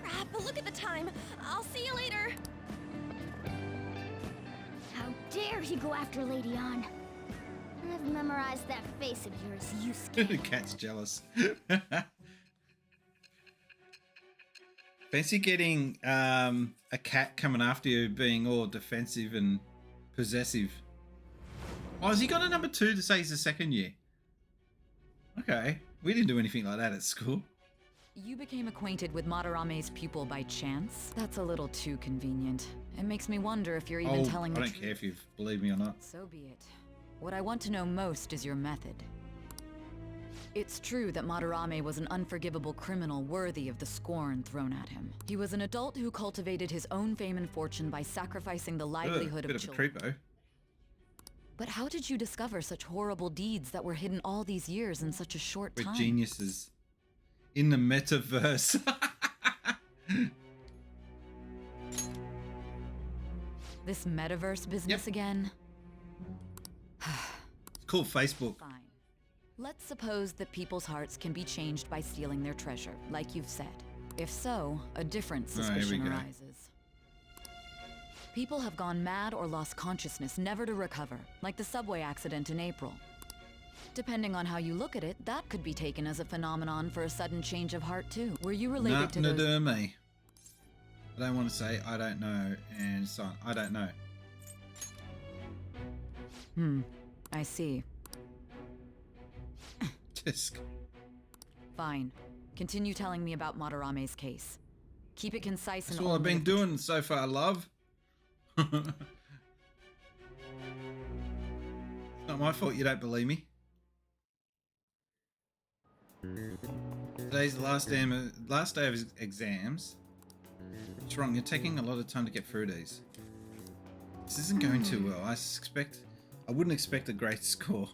Crap, look at the time. I'll see you later. How dare he go after Lady Ann? I've memorized that face of yours, Yusuke. Cat's jealous. Fancy getting a cat coming after you being all defensive and possessive. Oh, has he got a number 2 to say he's a second year? Okay. We didn't do anything like that at school. You became acquainted with Madarame's pupil by chance? That's a little too convenient. It makes me wonder if you're even telling the truth. I don't care if you believe me or not. So be it. What I want to know most is your method. It's true that Madarame was an unforgivable criminal worthy of the scorn thrown at him. He was an adult who cultivated his own fame and fortune by sacrificing the livelihood bit of of a children. creepo. But how did you discover such horrible deeds that were hidden all these years in such a short We're time? geniuses. In the metaverse. This metaverse business again? It's called Facebook. Fine. Let's suppose that people's hearts can be changed by stealing their treasure, like you've said. If so, a different suspicion arises. People have gone mad or lost consciousness, never to recover, like the subway accident in April. Depending on how you look at it, that could be taken as a phenomenon for a sudden change of heart too. Were you related to those? Do me. I don't want to say I don't know and so on. I don't know. I see. Just Fine. Continue telling me about Madarame's case. Keep it concise and that's all I've only been if the doing so far, love. Not my fault you don't believe me. Today's the last day of his exams. What's wrong? You're taking a lot of time to get through these. This isn't going too well. I wouldn't expect a great score.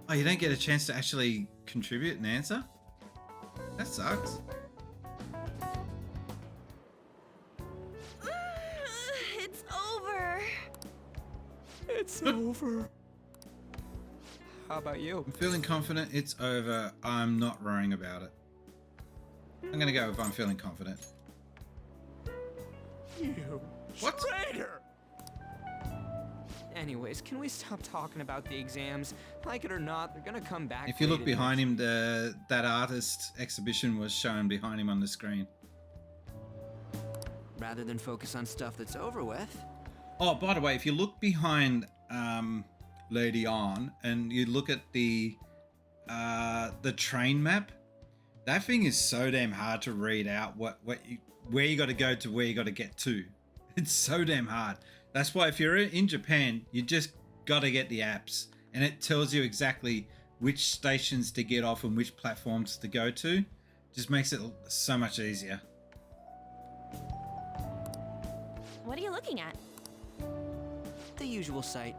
Oh, you don't get a chance to actually contribute and answer? That sucks. It's over. It's over. How about you? I'm feeling confident it's over. I'm not worrying about it. I'm gonna go if I'm feeling confident. You What? traitor! Anyways, can we stop talking about the exams? Like it or not, they're gonna come back. If you look graded behind him, that artist exhibition was shown behind him on the screen. rather than focus on stuff that's over with. Oh, by the way, if you look behind Lady On and you look at the train map, that thing is so damn hard to read out where you got to go to where you got to get to. It's so damn hard. That's why if you're in Japan, you just got to get the apps, and it tells you exactly which stations to get off and which platforms to go to. Just makes it so much easier. What are you looking at? The usual site.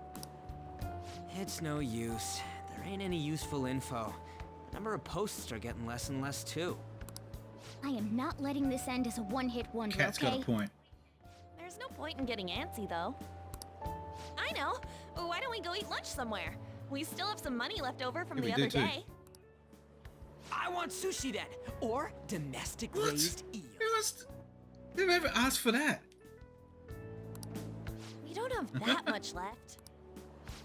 It's no use. There ain't any useful info. The number of posts are getting less and less too. I am not letting this end as a one-hit wonder, Cat's okay? got a point. There's no point in getting antsy, though. I know. Why don't we go eat lunch somewhere? We still have some money left over from Yeah, the we other do too. day. I want sushi then, or domestic raised eel. Who ever asked for that? We don't have that much left.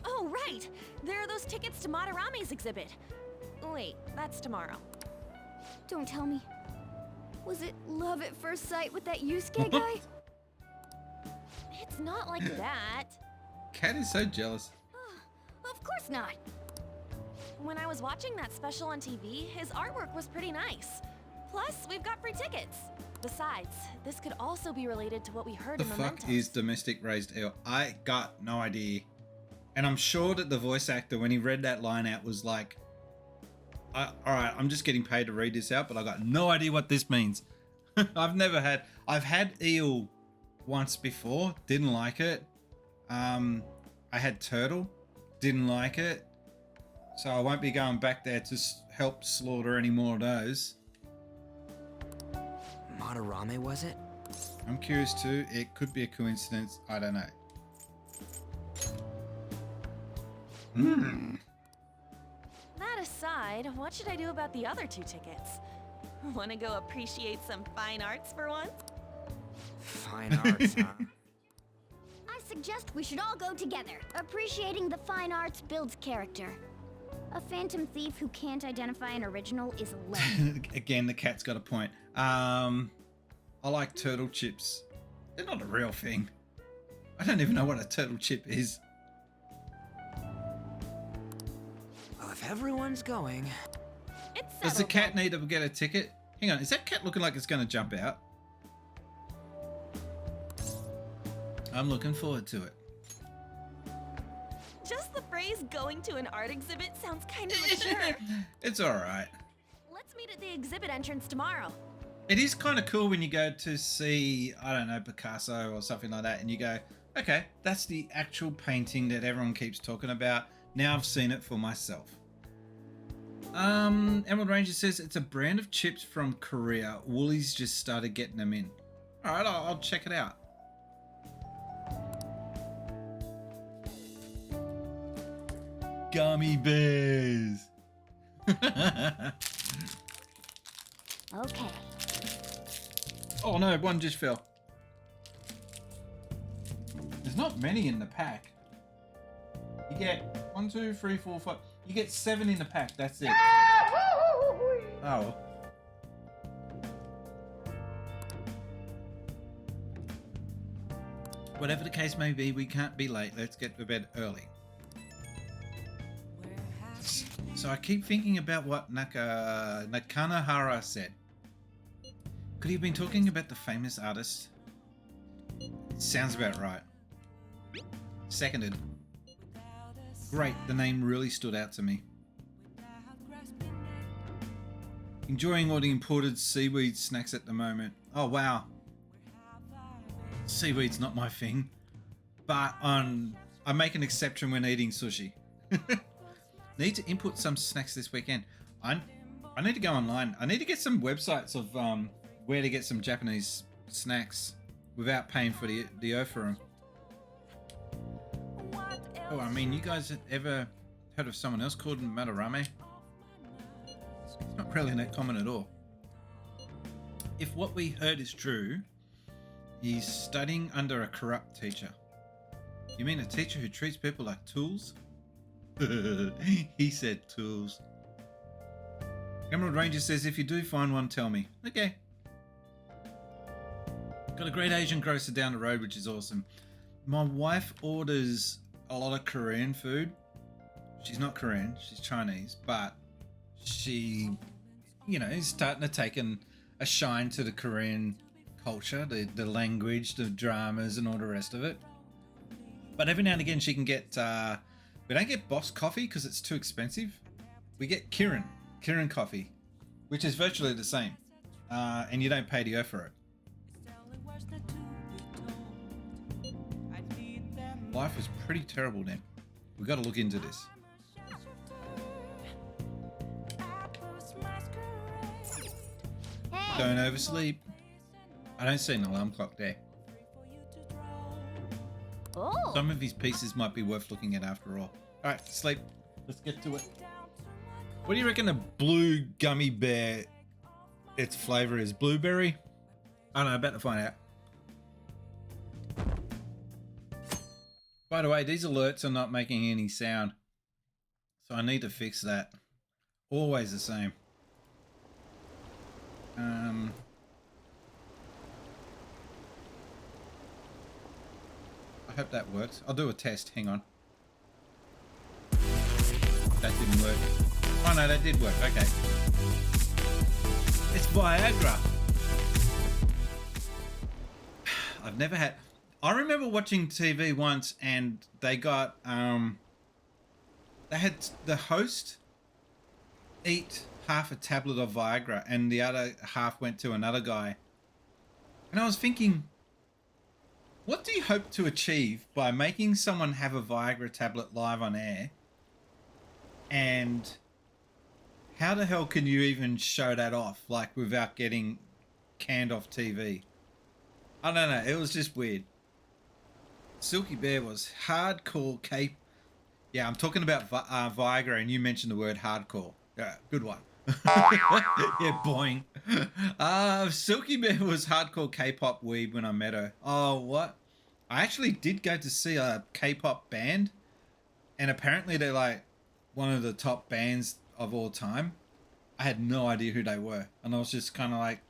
Oh, right! There are those tickets to Madarame's exhibit. Wait, that's tomorrow. Don't tell me. Was it love at first sight with that Yusuke guy? It's not like that. Cat is so jealous. Of course not. When I was watching that special on TV, his artwork was pretty nice. Plus, we've got free tickets. Besides, this could also be related to what we heard The in fuck Memento. is domestic raised eel? I got no idea. And I'm sure that the voice actor, when he read that line out, was like, alright, I'm just getting paid to read this out, but I got no idea what this means. I've had eel once before, didn't like it. I had turtle, didn't like it. So I won't be going back there to help slaughter any more of those. Madarame, was it? I'm curious too. It could be a coincidence. I don't know. That aside, what should I do about the other 2 tickets? Want to go appreciate some fine arts for once? Fine arts, huh? I suggest we should all go together. Appreciating the fine arts builds character. A phantom thief who can't identify an original is lame. Again, the cat's got a point. I like turtle chips. They're not a real thing. I don't even know what a turtle chip is. Well, if everyone's going... Does the cat need to get a ticket? Hang on, is that cat looking like it's going to jump out? I'm looking forward to it. Just the phrase guess going to an art exhibit sounds kind of mature. It's alright. Let's meet at the exhibit entrance tomorrow. It is kind of cool when you go to see, I don't know, Picasso or something like that, and you go, okay, that's the actual painting that everyone keeps talking about. Now I've seen it for myself. Emerald Ranger says it's a brand of chips from Korea. Woolies just started getting them in. All right, I'll check it out. Gummy bears. Okay. Oh no, one just fell. There's not many in the pack. You get 1, 2, 3, 4, 5. You get 7 in the pack. That's it. Oh. Whatever the case may be, we can't be late. Let's get to bed early. So I keep thinking about what Nakanahara said. Could he have been talking about the famous artist? Sounds about right. Seconded. Great, the name really stood out to me. Enjoying all the imported seaweed snacks at the moment. Oh wow. Seaweed's not my thing. But I make an exception when eating sushi. Need to input some snacks this weekend. I need to go online. I need to get some websites of where to get some Japanese snacks without paying for the O for them. Oh, I mean, you guys have ever heard of someone else called Madarame? It's not really that common at all. If what we heard is true, he's studying under a corrupt teacher. You mean a teacher who treats people like tools? He said tools. Emerald Ranger says, if you do find one, tell me. Okay. Got a great Asian grocer down the road, which is awesome. My wife orders a lot of Korean food. She's not Korean, she's Chinese, but she, is starting to take a shine to the Korean culture, the language, the dramas, and all the rest of it. But every now and again, she can get. We don't get Boss coffee because it's too expensive. We get Kirin coffee, which is virtually the same, and you don't pay the O for it. Life is pretty terrible then. We've got to look into this. Hey. Don't oversleep. I don't see an alarm clock there. Oh. Some of these pieces might be worth looking at after all. Alright, sleep. Let's get to it. What do you reckon a blue gummy bear, its flavour is? Blueberry? I don't know, about to find out. By the way, these alerts are not making any sound. So I need to fix that. Always the same. I hope that works. I'll do a test. Hang on. That didn't work. Oh no, that did work. Okay. It's Viagra. I've never had... I remember watching TV once and they got... they had the host eat half a tablet of Viagra and the other half went to another guy. And I was thinking... what do you hope to achieve by making someone have a Viagra tablet live on air? And how the hell can you even show that off, like, without getting canned off TV? I don't know. It was just weird. Silky Bear was hardcore cape. Yeah, I'm talking about Viagra, and you mentioned the word hardcore. Yeah, good one. Yeah, boing. Silky Bear was hardcore K-pop weeb when I met her. Oh, what? I actually did go to see a K-pop band, and apparently they're like one of the top bands of all time. I had no idea who they were, and I was just kind of like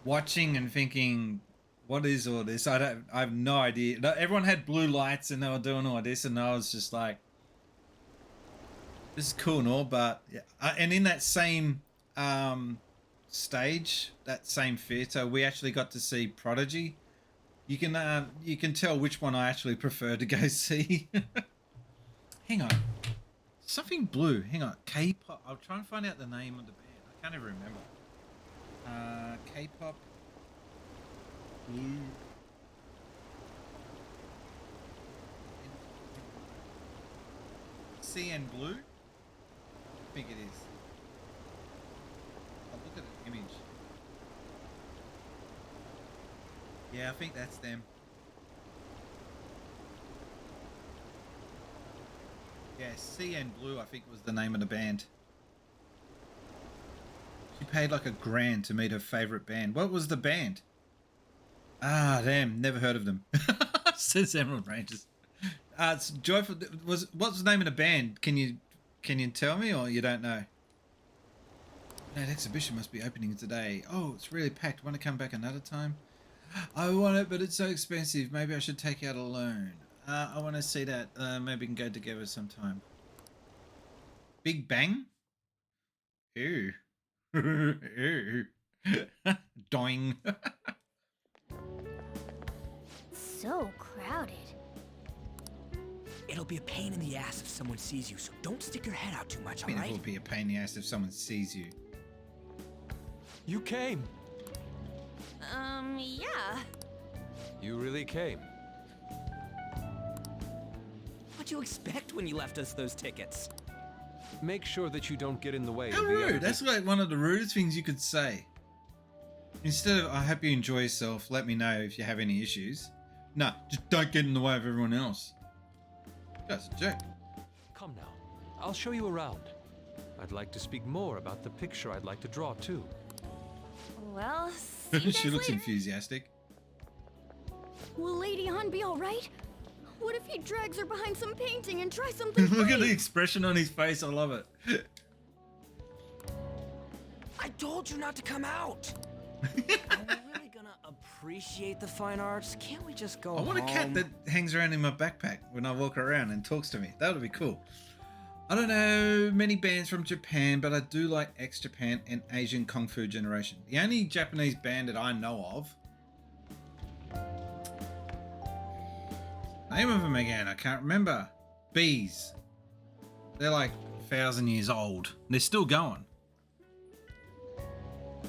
watching and thinking, what is all this? I have no idea. Everyone had blue lights and they were doing all this, and I was just like, this is cool and all, but yeah. And in that same stage, that same theater, we actually got to see Prodigy. You can tell which one I actually prefer to go see. Hang on. Something blue. Hang on. K-pop. I'll try and find out the name of the band. I can't even remember. K-pop. Blue. CN Blue? I think it is. I'll look at the image. Yeah, I think that's them. Yeah, CN Blue, I think was the name of the band. She paid like $1,000 to meet her favorite band. What was the band? Ah, damn, never heard of them. Since Emerald Rangers. It's Joyful. What's the name of the band? Can you tell me, or you don't know? That exhibition must be opening today. Oh, it's really packed. Want to come back another time? I want it, but it's so expensive. Maybe I should take out a loan. I want to see that. Maybe we can go together sometime. Big Bang? Ew. Ew. Doing. So crowded. It'll be a pain in the ass if someone sees you, so don't stick your head out too much, I mean, alright? it will be a pain in the ass if someone sees you. You came. Yeah. You really came. What'd you expect when you left us those tickets? Make sure that you don't get in the way. How of the other rude. That's like one of the rudest things you could say. Instead of, I hope you enjoy yourself, let me know if you have any issues. No, just don't get in the way of everyone else. That's a joke. Come now. I'll show you around. I'd like to speak more about the picture I'd like to draw, too. Well, see you guys She looks later. enthusiastic. Will Lady Han be alright? What if he drags her behind some painting and tries something Look at the funny? expression on his face. I love it. I told you not to come out! Are we really gonna appreciate the fine arts? Can't we just go I want a cat home? that hangs around in my backpack when I walk around and talks to me. That would be cool. I don't know many bands from Japan, but I do like ex-Japan and Asian Kung Fu generation. The only Japanese band that I know of. Name of them again, I can't remember. Bees. They're like 1,000 years old. They're still going.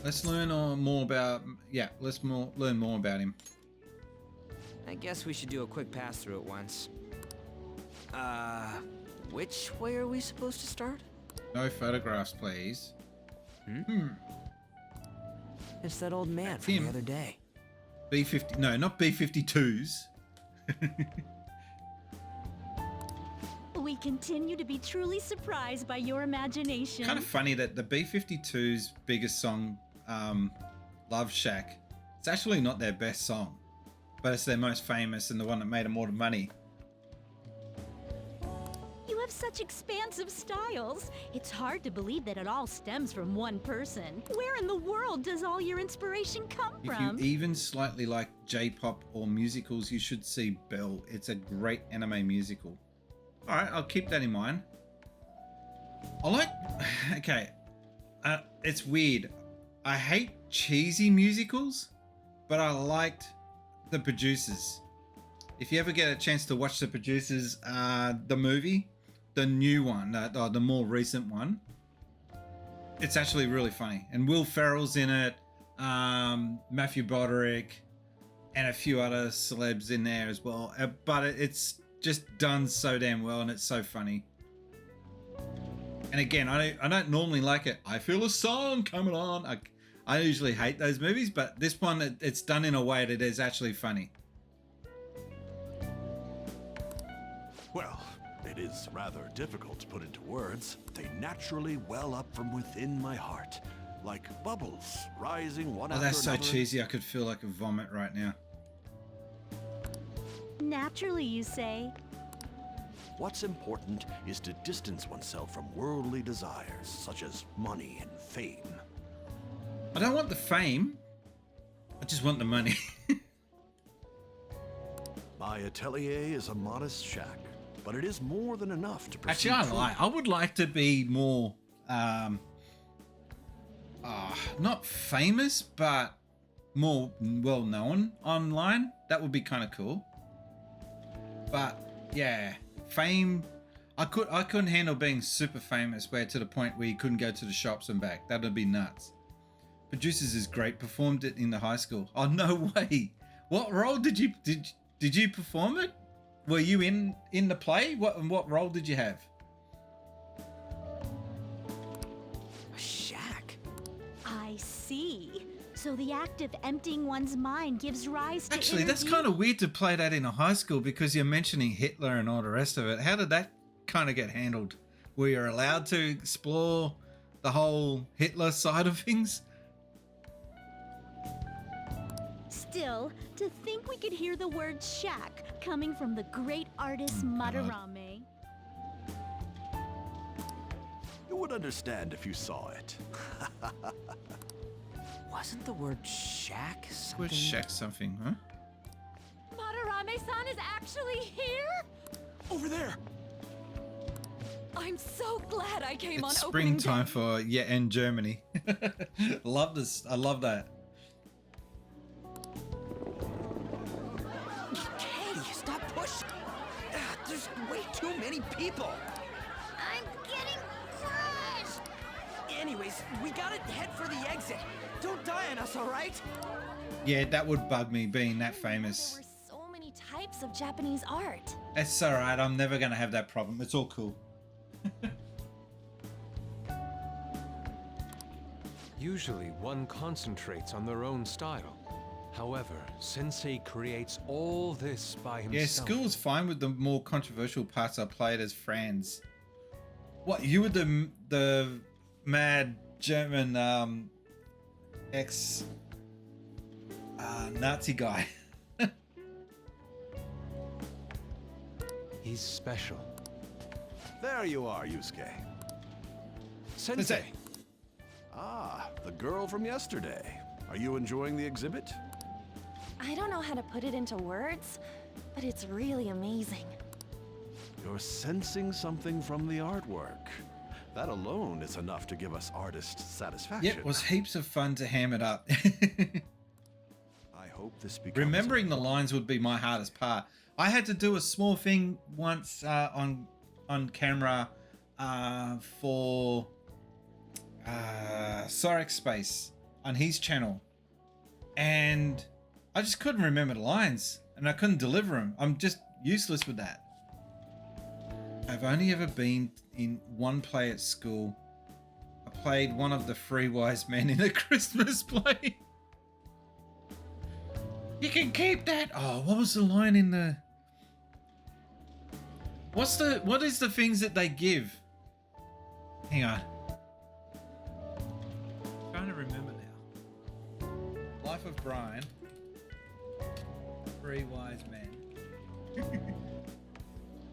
Let's learn more about. Yeah, let's learn more about him. I guess we should do a quick pass through at once. Which way are we supposed to start? No photographs, please. It's that old man from him. the other day. B50. No, not B52s. We continue to be truly surprised by your imagination. Kind of funny that the B52's biggest song, Love Shack, it's actually not their best song, but it's their most famous and the one that made them all the money. You have such expansive styles. It's hard to believe that it all stems from one person. Where in the world does all your inspiration come If from? you even slightly like J-pop or musicals, you should see Belle. It's a great anime musical. All right, I'll keep that in mind. I like. Okay, it's weird. I hate cheesy musicals, but I liked The Producers. If you ever get a chance to watch The Producers, the movie, the new one, the more recent one, it's actually really funny. And Will Ferrell's in it, Matthew Broderick, and a few other celebs in there as well. But it's just done so damn well, and it's so funny. And again, I don't normally like it. I feel a song coming on. I usually hate those movies, but this one, it's done in a way that is actually funny. Well, it is rather difficult to put into words. They naturally well up from within my heart, like bubbles rising one Oh, after that's so another. cheesy. I could feel like a vomit right now. Naturally, you say. What's important is to distance oneself from worldly desires, such as money and fame. I don't want the fame. I just want the money. My atelier is a modest shack, but it is more than enough to pursue Actually, I truth. lie. I would like to be more, not famous, but more well-known online. That would be kind of cool. But yeah, fame. I couldn't handle being super famous, where to the point where you couldn't go to the shops and back. That would be nuts. Producers is great. Performed it in the high school. Oh no way! What role did you perform it? Were you in the play? What role did you have? A shack. I see. So the act of emptying one's mind gives rise to Actually, that's kind of weird to play that in a high school because you're mentioning Hitler and all the rest of it. How did that kind of get handled? Were you allowed to explore the whole Hitler side of things? Still, to think we could hear the word shack coming from the great artist Madarame. You would understand if you saw it. Wasn't the word shack something? Was shack something, huh? Madarame-san is actually here? Over there! I'm so glad I came It's on opening springtime day. for and Germany. Love this. I love that. Katie, stop pushing. There's way too many people. I'm getting crushed! Anyways, we gotta head for the exit. Don't die on us, all right? Yeah, that would bug me being that famous. There were so many types of Japanese art. It's all right. I'm never gonna have that problem. It's all cool. Usually one concentrates on their own style. However, Sensei creates all this by himself. Yeah, school's fine with the more controversial parts I played as Franz. What, you were the mad German ex Nazi guy. He's special. There you are, Yusuke. Sensei! Ah, the girl from yesterday. Are you enjoying the exhibit? I don't know how to put it into words, but it's really amazing. You're sensing something from the artwork. That alone is enough to give us artist satisfaction. Yep, it was heaps of fun to ham it up. I hope this becomes... Remembering the lines would be my hardest part. I had to do a small thing once on camera for Sorek Space on his channel, and I just couldn't remember the lines and I couldn't deliver them. I'm just useless with that. I've only ever been in one play at school. I played one of the three wise men in a Christmas play. You can keep that. Oh, what was the line in the... What is the things that they give? Hang on. I'm trying to remember now. Life of Brian. Three wise men.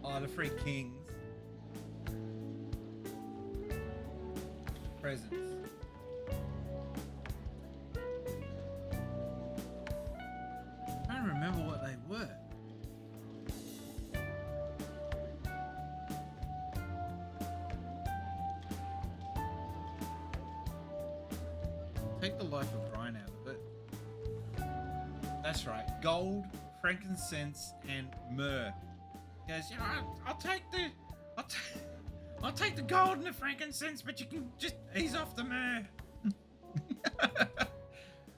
Oh, the three kings. Presents. I'm trying to remember what they were. Take the life of Brian out of it. That's right. Gold, frankincense, and myrrh. He goes, you know, I'll take the gold and the frankincense, but you can just ease off the myrrh.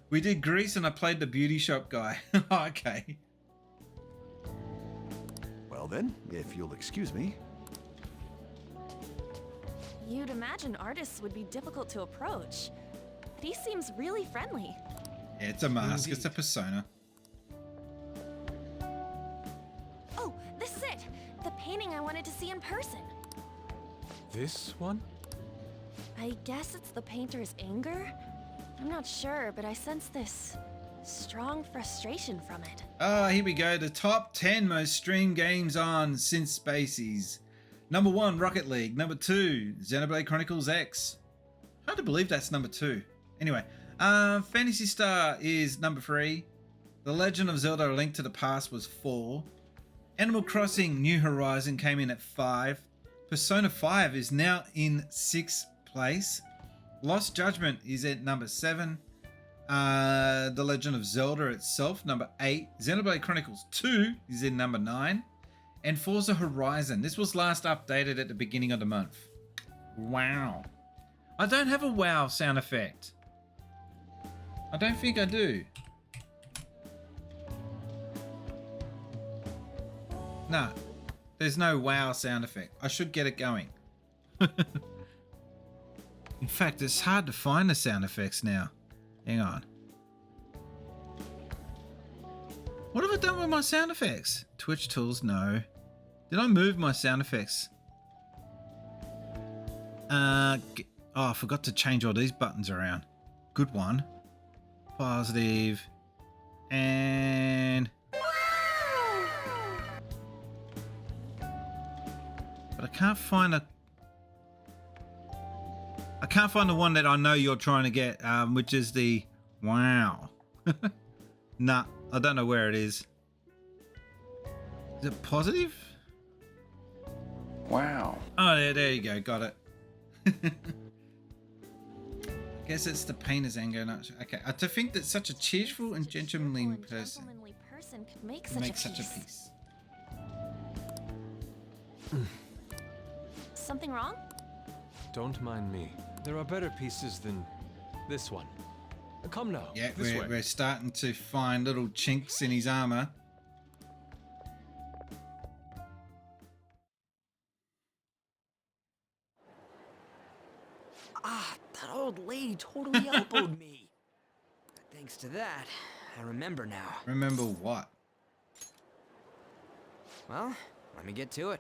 We did Greece, and I played the beauty shop guy. Okay. Well then, if you'll excuse me. You'd imagine artists would be difficult to approach, but he seems really friendly. Yeah, it's a mask. It's a persona. Oh, this is it! The painting I wanted to see in person. This one? I guess it's the painter's anger? I'm not sure, but I sense this strong frustration from it. Ah, here we go. The top 10 most streamed games on since Spacies. Number 1, Rocket League. Number 2, Xenoblade Chronicles X. Hard to believe that's number 2. Anyway, Phantasy Star is number 3. The Legend of Zelda: A Link to the Past was 4. Animal Crossing New Horizon came in at 5. Persona 5 is now in 6th place. Lost Judgment is at number 7. The Legend of Zelda itself, number 8. Xenoblade Chronicles 2 is in number 9. And Forza Horizon. This was last updated at the beginning of the month. Wow. I don't have a wow sound effect. I don't think I do. No, there's no wow sound effect. I should get it going. In fact, it's hard to find the sound effects now. Hang on. What have I done with my sound effects? Twitch tools, no. Did I move my sound effects? Oh, I forgot to change all these buttons around. Good one. Positive. And... But I can't find the one that I know you're trying to get, which is the wow. Nah, I don't know where it is. Is it positive? Wow. Oh, there you go. Got it. Guess it's the painter's anger. Not okay. To think that such a cheerful and gentlemanly person could make such a piece. Something wrong? Don't mind me. There are better pieces than this one. Come now. Yeah, this way. we're starting to find little chinks in his armor. Ah, that old lady totally elbowed me. Thanks to that, I remember now. Remember what? Well, let me get to it.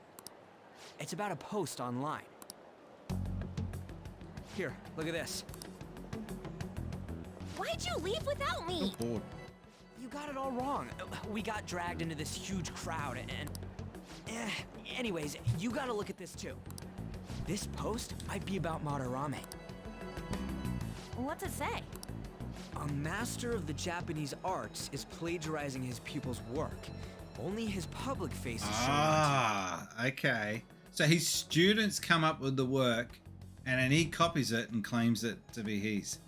It's about a post online. Here, look at this. Why'd you leave without me? I'm bored. You got it all wrong. We got dragged into this huge crowd and... anyways, you gotta look at this too. This post might be about Madarame. What's it say? A master of the Japanese arts is plagiarizing his pupil's work. Only his public face is shown. Ah, okay. So his students come up with the work and then he copies it and claims it to be his.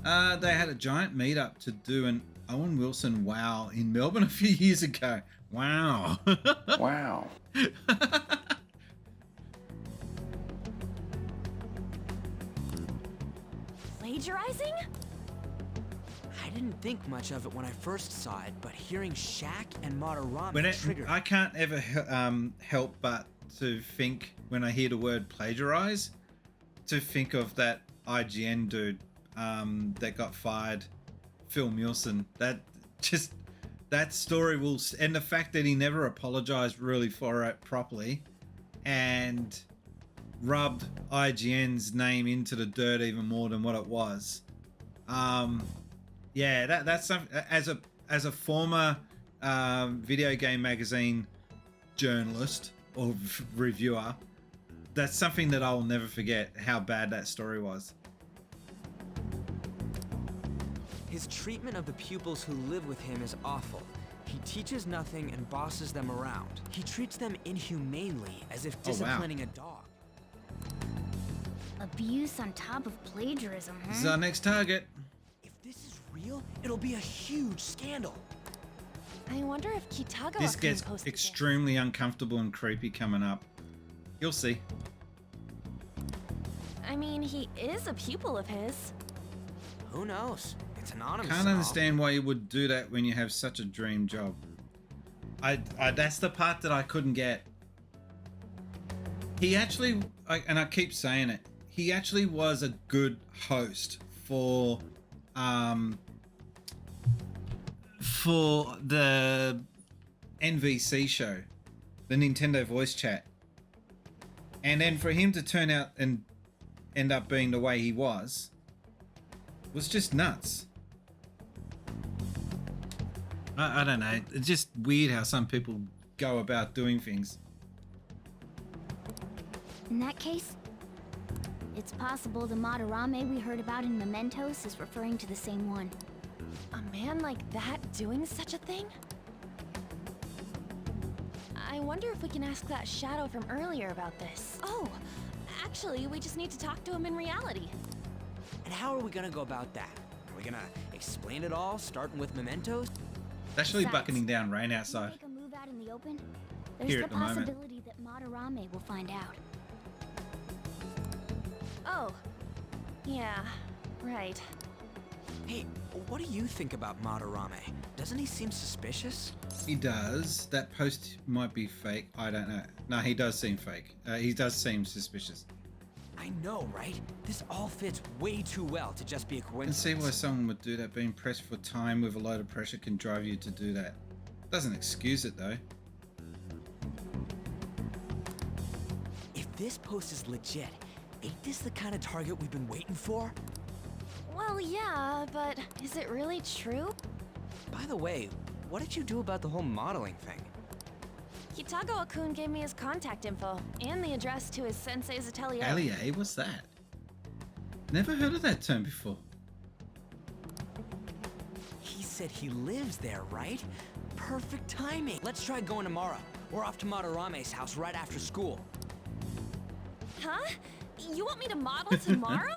They had a giant meetup to do an Owen Wilson wow in Melbourne a few years ago. Wow. Wow. Plagiarizing? I didn't think much of it when I first saw it, but hearing Shaq and Madarame triggered... I can't ever help but to think, when I hear the word plagiarize, to think of that IGN dude that got fired, Phil Nielsen. That story will... And the fact that he never apologized really for it properly and rubbed IGN's name into the dirt even more than what it was. Yeah, that's something. As a former video game magazine journalist or reviewer, that's something that I will never forget, how bad that story was. His treatment of the pupils who live with him is awful. He teaches nothing and bosses them around. He treats them inhumanely, as if disciplining a dog. Abuse on top of plagiarism, huh? This is our next target. If this is real, it'll be a huge scandal. I wonder if Kitagawa This gets posted extremely uncomfortable and creepy coming up. You'll see. I mean, he is a pupil of his. Who knows? It's anonymous. Can't understand why you would do that when you have such a dream job. I that's the part that I couldn't get. He actually, and I keep saying it, he actually was a good host for the NVC show, the Nintendo voice chat. And then for him to turn out and end up being the way he was just nuts. I don't know. It's just weird how some people go about doing things. In that case, it's possible the Madarame we heard about in Mementos is referring to the same one. A man like that doing such a thing? I wonder if we can ask that shadow from earlier about this. Oh, actually, we just need to talk to him in reality. And how are we gonna go about that? Are we gonna explain it all, starting with Mementos? It's actually Besides, bucketing down rain if you outside. make a move out in the open, there's Here the at the moment. possibility that Madarame will find out. Oh. Yeah, right. Hey, what do you think about Madarame? Doesn't he seem suspicious? He does. That post might be fake. I don't know. No, he does seem fake. He does seem suspicious. I know, right? This all fits way too well to just be a I can coincidence. see why someone would do that. Being pressed for time with a load of pressure can drive you to do that. Doesn't excuse it though. If this post is legit, ain't this the kind of target we've been waiting for? Well, yeah, but is it really true? By the way, what did you do about the whole modeling thing? Kitagawa-kun gave me his contact info and the address to his sensei's atelier. Atelier? What's that? Never heard of that term before. He said he lives there, right? Perfect timing. Let's try going tomorrow. We're off to Madarame's house right after school. Huh? You want me to model tomorrow?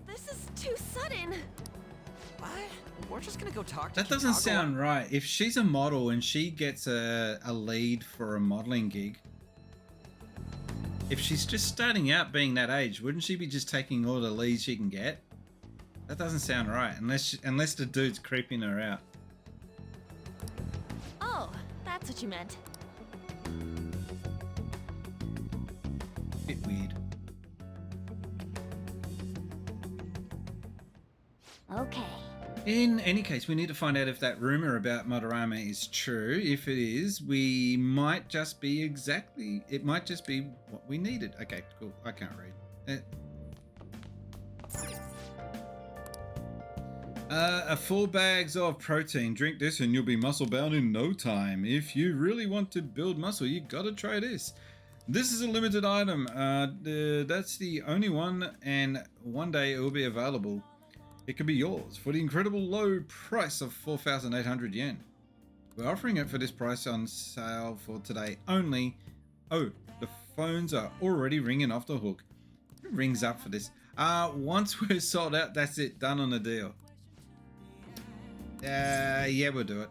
This is too sudden. What? We're just gonna go talk to That doesn't Kitagawa. sound right. If she's a model and she gets a lead for a modeling gig, if she's just starting out being that age, wouldn't she be just taking all the leads she can get? That doesn't sound right, unless the dude's creeping her out. Oh, that's what you meant. Bit weird. Okay. In any case, we need to find out if that rumor about Madarame is true. If it is, we might just be it might just be what we needed. Okay, cool. I can't read. A 4 bags of protein. Drink this and you'll be muscle bound in no time. If you really want to build muscle, you gotta try this. This is a limited item. That's the only one, and one day it will be available. It can be yours for the incredible low price of 4,800 yen. We're offering it for this price on sale for today only. Oh, the phones are already ringing off the hook. Who rings up for this? Once we're sold out, that's it. Done on the deal. Yeah, we'll do it.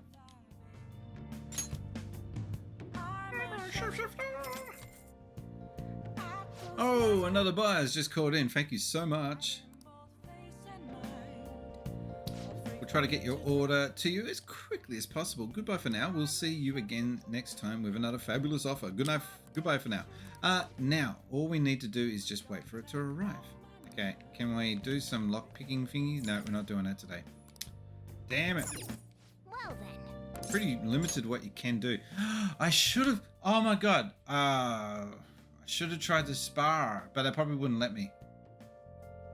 Oh, another buyer's just called in. Thank you so much. We'll try to get your order to you as quickly as possible. Goodbye for now. We'll see you again next time with another fabulous offer. Good night. Goodbye for now. Now, all we need to do is just wait for it to arrive. Okay, can we do some lock picking thingy? No, we're not doing that today. Damn it. Well then. Pretty limited what you can do. I should have. Oh my god. I should have tried to spar, but they probably wouldn't let me.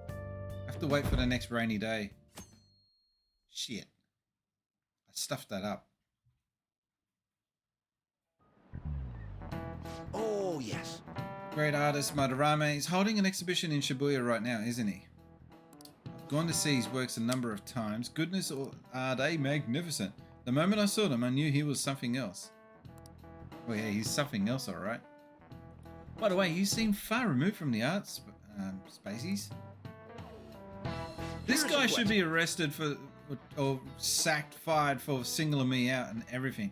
I have to wait for the next rainy day. Shit. I stuffed that up. Oh, yes. Great artist Madarame is holding an exhibition in Shibuya right now, isn't he? I've gone to see his works a number of times. Goodness, are they magnificent. The moment I saw them, I knew he was something else. Well, yeah, he's something else, alright. By the way, you seem far removed from the arts, Spaceys. This guy should be arrested for, or sacked, fired for singling me out and everything.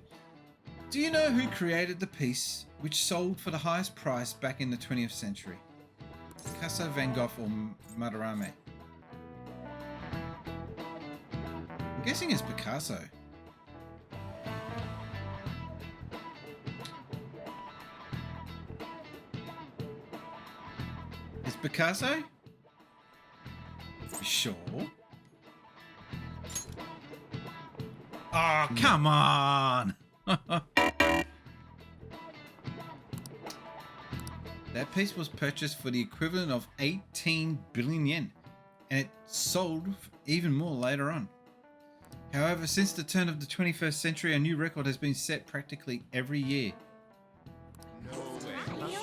Do you know who created the piece which sold for the highest price back in the 20th century? Picasso, Van Gogh, or Madarame? I'm guessing it's Picasso. It's Picasso? You sure? Oh, come on! That piece was purchased for the equivalent of 18 billion yen, and it sold even more later on. However, since the turn of the 21st century, a new record has been set practically every year. No way.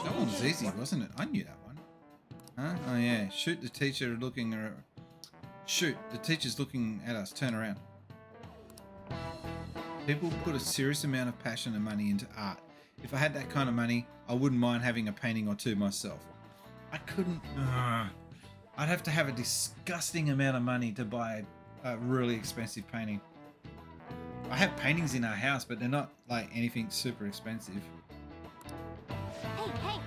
That one was easy, wasn't it? I knew that one. Huh? Oh yeah. Shoot, the teacher looking. Shoot, the teacher's looking at us. Turn around. People put a serious amount of passion and money into art. If I had that kind of money, I wouldn't mind having a painting or two myself. I couldn't. I'd have to have a disgusting amount of money to buy a really expensive painting. I have paintings in our house, but they're not like anything super expensive. Hey, hey!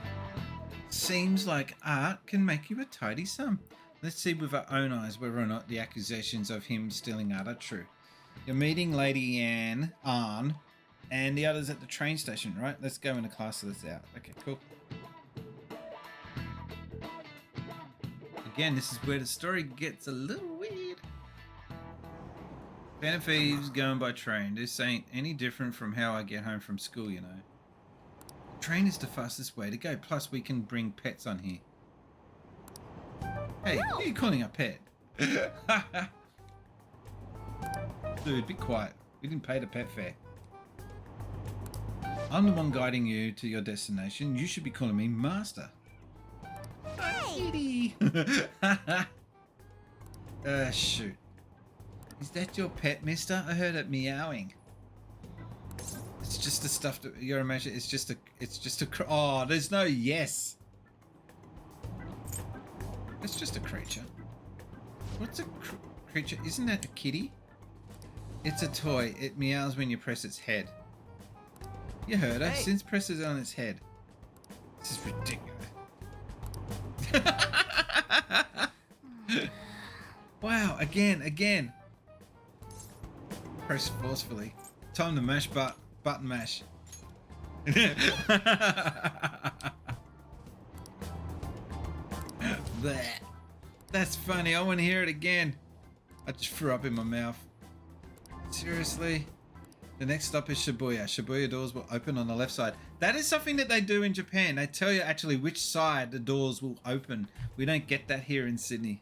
Seems like art can make you a tidy sum. Let's see with our own eyes whether or not the accusations of him stealing art are true. You're meeting Lady Anne, and the others at the train station, right? Let's go into class this out. Okay, cool. Again, this is where the story gets a little weird. Phantom Thieves going by train. This ain't any different from how I get home from school, you know. Train is the fastest way to go. Plus, we can bring pets on here. Hey, who are you calling a pet? Dude, be quiet. We didn't pay the pet fare. I'm the one guiding you to your destination. You should be calling me Master. Hey! Shoot. Is that your pet, mister? I heard it meowing. It's just the stuff that you're imagining. It's just a oh, there's no yes. It's just a creature. What's a creature? Isn't that a kitty? It's a toy. It meows when you press its head. You heard her. Hey. Since presses on its head. This is ridiculous. Wow, again. Press forcefully. Time to mash button mash. That's funny. I want to hear it again. I just threw up in my mouth. Seriously? The next stop is Shibuya. Shibuya doors will open on the left side. That is something that they do in Japan. They tell you actually which side the doors will open. We don't get that here in Sydney.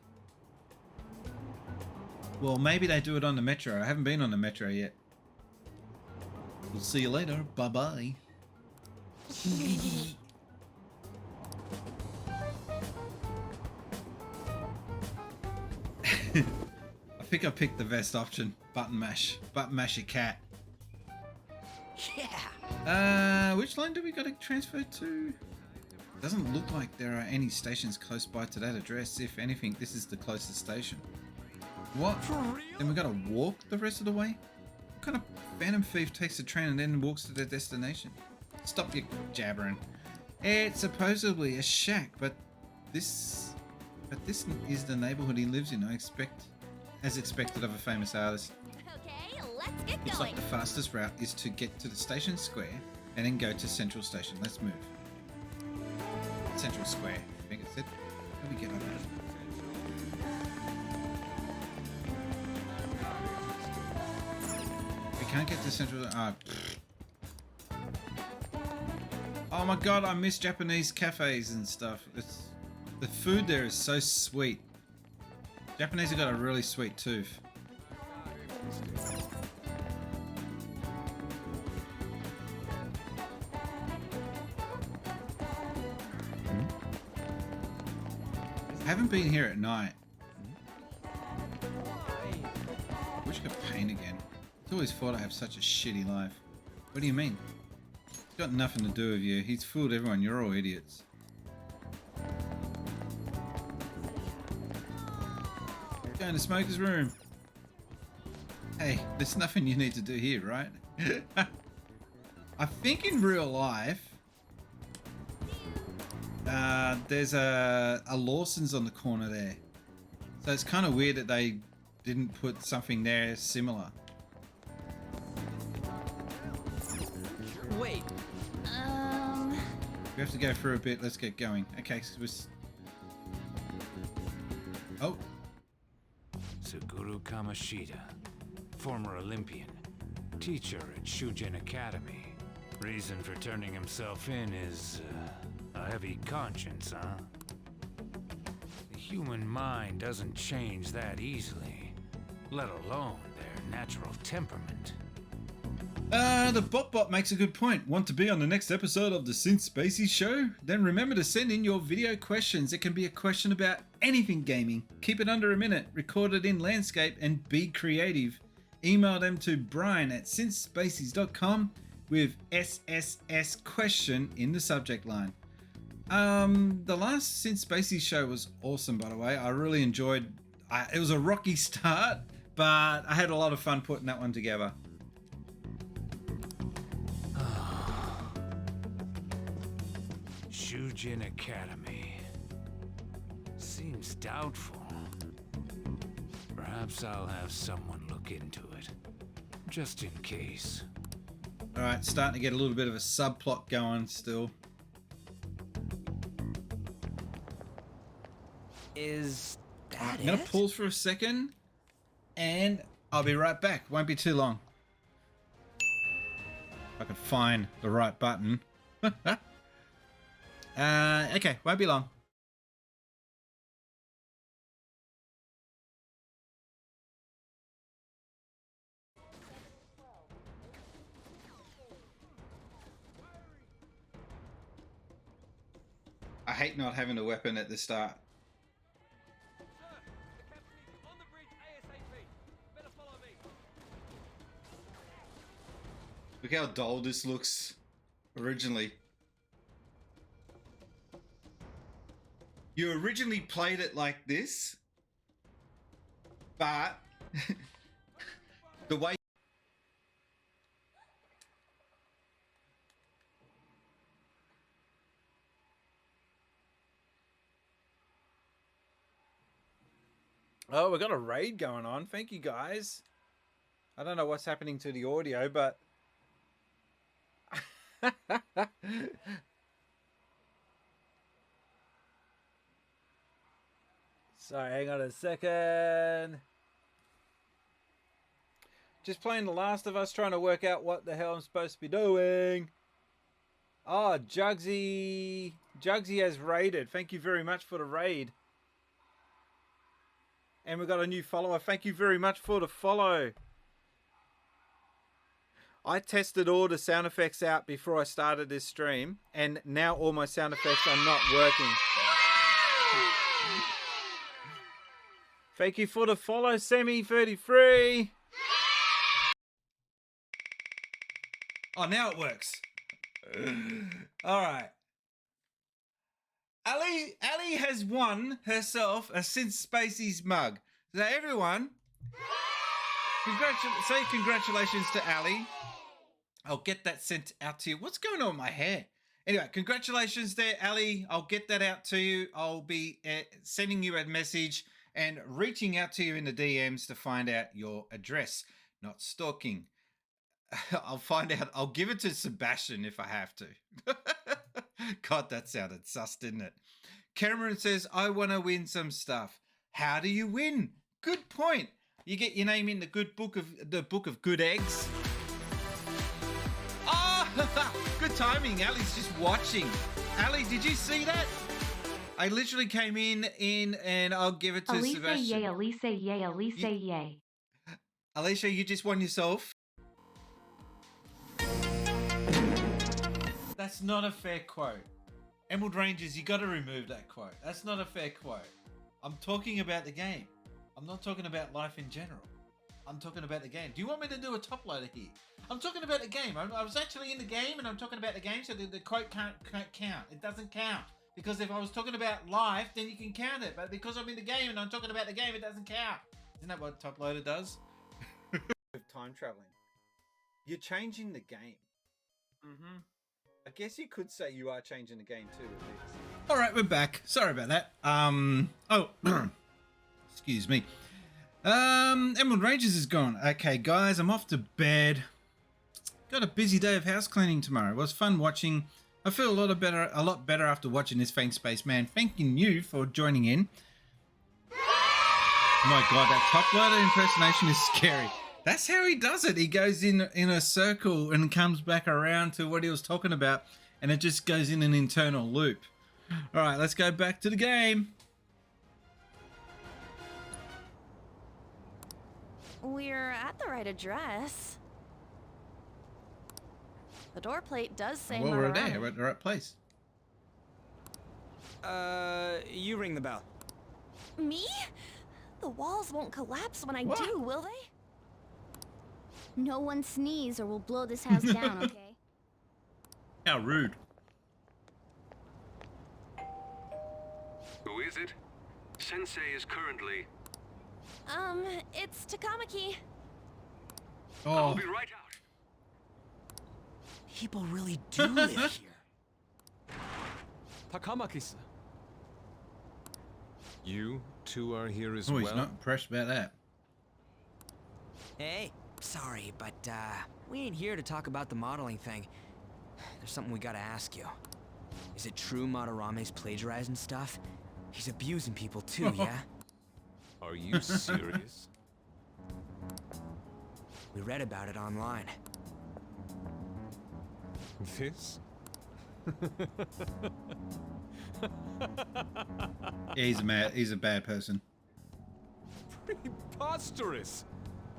Well, maybe they do it on the metro. I haven't been on the metro yet. We'll see you later. Bye-bye. I think I picked the best option. Button mash. Button mash your cat. Yeah. Which line do we got to transfer to? Doesn't look like there are any stations close by to that address. If anything, this is the closest station. What? Then we got to walk the rest of the way? What kind of phantom thief takes the train and then walks to their destination? Stop your jabbering. It's supposedly a shack, but this is the neighborhood he lives in. As expected of a famous artist. Okay, let's get Looks going. like the fastest route is to get to the station square and then go to Central Station. Let's move. Central Square. I think it's it. How do we get over there? We can't get to Central. Oh my god, I miss Japanese cafes and stuff. The food there is so sweet. Japanese have got a really sweet tooth. I haven't been here at night. I wish I could paint again. It's always thought I have such a shitty life. What do you mean? It's got nothing to do with you. He's fooled everyone. You're all idiots. Go in the smoker's room. Hey, there's nothing you need to do here, right? I think in real life, there's a Lawson's on the corner there. So it's kind of weird that they didn't put something there similar. Wait. We have to go through a bit. Let's get going. Okay, so oh. Suguru Kamashita, former Olympian, teacher at Shujin Academy. Reason for turning himself in is a heavy conscience, huh? The human mind doesn't change that easily, let alone their natural temperament. The Bot makes a good point. Want to be on the next episode of the Synth Spacey Show? Then remember to send in your video questions. It can be a question about anything gaming. Keep it under a minute, record it in landscape, and be creative. Email them to brian@synthspaceys.com with SSS question in the subject line. The last Synth Spacey show was awesome, by the way. I really enjoyed it. Was a rocky start, but I had a lot of fun putting that one together. Shujin Academy. Seems doubtful. Perhaps I'll have someone look into it, just in case. All right, starting to get a little bit of a subplot going still. Is that I'm gonna it? pause for a second, and I'll be right back. Won't be too long. If I can find the right button. Okay, won't be long. I hate not having a weapon at the start. Look how dull this looks originally. You originally played it like this, but the way Oh, we've got a raid going on. Thank you, guys. I don't know what's happening to the audio, but... Sorry, hang on a second. Just playing The Last of Us, trying to work out what the hell I'm supposed to be doing. Oh, Jugsy. Jugsy has raided. Thank you very much for the raid. And we've got a new follower. Thank you very much for the follow. I tested all the sound effects out before I started this stream, and now all my sound effects are not working. Thank you for the follow, Semi33. Oh, now it works. All right. Ali has won herself a Since Spacey's mug. So everyone, say congratulations to Ali. I'll get that sent out to you. What's going on with my hair? Anyway, congratulations there, Ali. I'll get that out to you. I'll be sending you a message and reaching out to you in the DMs to find out your address. Not stalking. I'll find out. I'll give it to Sebastian if I have to. God, that sounded sus, didn't it? Cameron says, I want to win some stuff. How do you win? Good point. You get your name in the book of good eggs. Oh, good timing. Ali's just watching. Ali, did you see that? I literally came in and I'll give it to Alicia, Sebastian. yay, Alicia, yay, Alicia, yay. Alicia, you just won yourself. That's not a fair quote. Emerald Rangers, you got to remove that quote. That's not a fair quote. I'm talking about the game. I'm not talking about life in general. I'm talking about the game. Do you want me to do a top loader here? I'm talking about the game. I was actually in the game and I'm talking about the game, so the quote can't count. It doesn't count. Because if I was talking about life, then you can count it. But because I'm in the game and I'm talking about the game, it doesn't count. Isn't that what top loader does? Time traveling. You're changing the game. Mm-hmm. I guess you could say you are changing the game too with this. All right, we're back. Sorry about that. Oh, excuse me. Emerald Rangers is gone. Okay, guys, I'm off to bed. Got a busy day of house cleaning tomorrow. It was fun watching. I feel a lot better after watching this Fang Space Man. Thanking you for joining in. Oh my God, that top loader impersonation is scary. That's how he does it. He goes in a circle and comes back around to what he was talking about, and it just goes in an internal loop. All right, let's go back to the game. We're at the right address. The door plate does say Well, we're Madarame. there. We're at the right place. You ring the bell. Me? The walls won't collapse when I do, will they? No one sneeze or we'll blow this house down, okay? How rude. Who is it? Sensei is currently... It's Takamaki. Oh. I'll be right out. People really do live here. Takamaki-san. You two are here as Oh, well? he's not impressed about that. Hey, sorry, but we ain't here to talk about the modeling thing. There's something we gotta ask you. Is it true Madarame's plagiarizing stuff? He's abusing people too, yeah? Are you serious? We read about it online. This? Yeah, he's a bad person. Preposterous!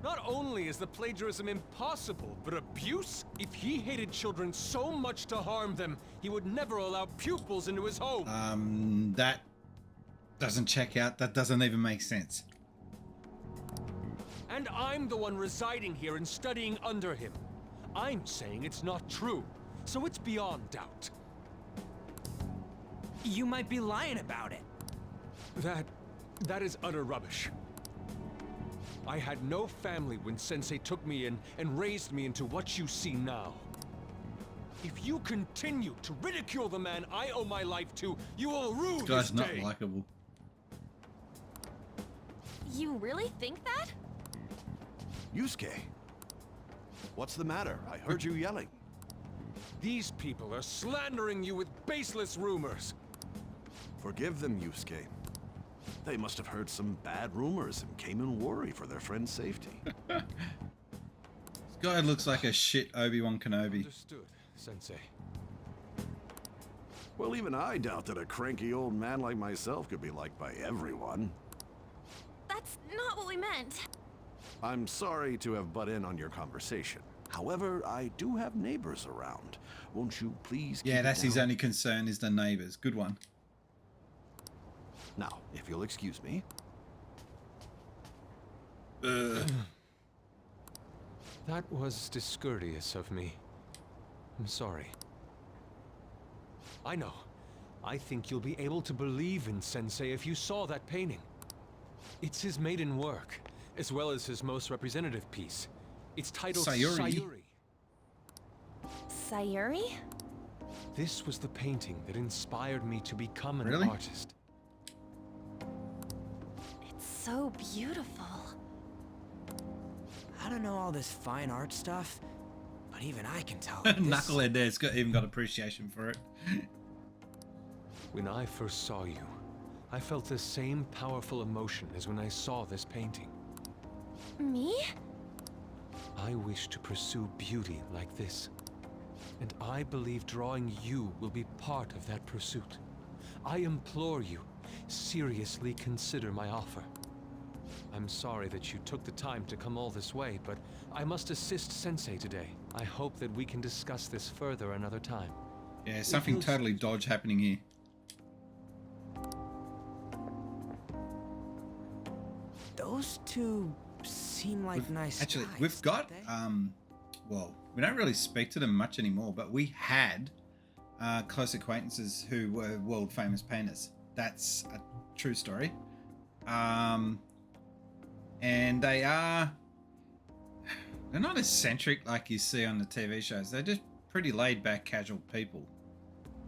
Not only is the plagiarism impossible, but abuse? If he hated children so much to harm them, he would never allow pupils into his home. That doesn't check out. That doesn't even make sense. And I'm the one residing here and studying under him. I'm saying it's not true, so it's beyond doubt. You might be lying about it. That is utter rubbish. I had no family when Sensei took me in and raised me into what you see now. If you continue to ridicule the man I owe my life to, you will rue this Guy's day. not likable. You really think that? Yusuke, what's the matter? I heard you yelling. These people are slandering you with baseless rumors. Forgive them, Yusuke. They must have heard some bad rumors and came in worry for their friend's safety. This guy looks like a shit Obi-Wan Kenobi. Understood, Sensei. Well, even I doubt that a cranky old man like myself could be liked by everyone. That's not what we meant. I'm sorry to have butt in on your conversation. However, I do have neighbors around. Won't you please keep Yeah, it that's his down? only concern is the neighbors. Good one. Now, if you'll excuse me. That was discourteous of me. I'm sorry. I know. I think you'll be able to believe in Sensei if you saw that painting. It's his maiden work, as well as his most representative piece. It's titled Sayuri. Sayuri? This was the painting that inspired me to become an Really? artist. It's so beautiful. I don't know all this fine art stuff, but even I can tell that this... Knucklehead there's even got appreciation for it. When I first saw you, I felt the same powerful emotion as when I saw this painting. Me? I wish to pursue beauty like this. And I believe drawing you will be part of that pursuit. I implore you, seriously consider my offer. I'm sorry that you took the time to come all this way, but I must assist Sensei today. I hope that we can discuss this further another time. Yeah, something totally dodge happening here. Those two seem like nice Actually, guys, we've got, don't well, we don't really speak to them much anymore, but we had close acquaintances who were world famous painters. That's a true story. And they're not eccentric like you see on the TV shows. They're just pretty laid back, casual people.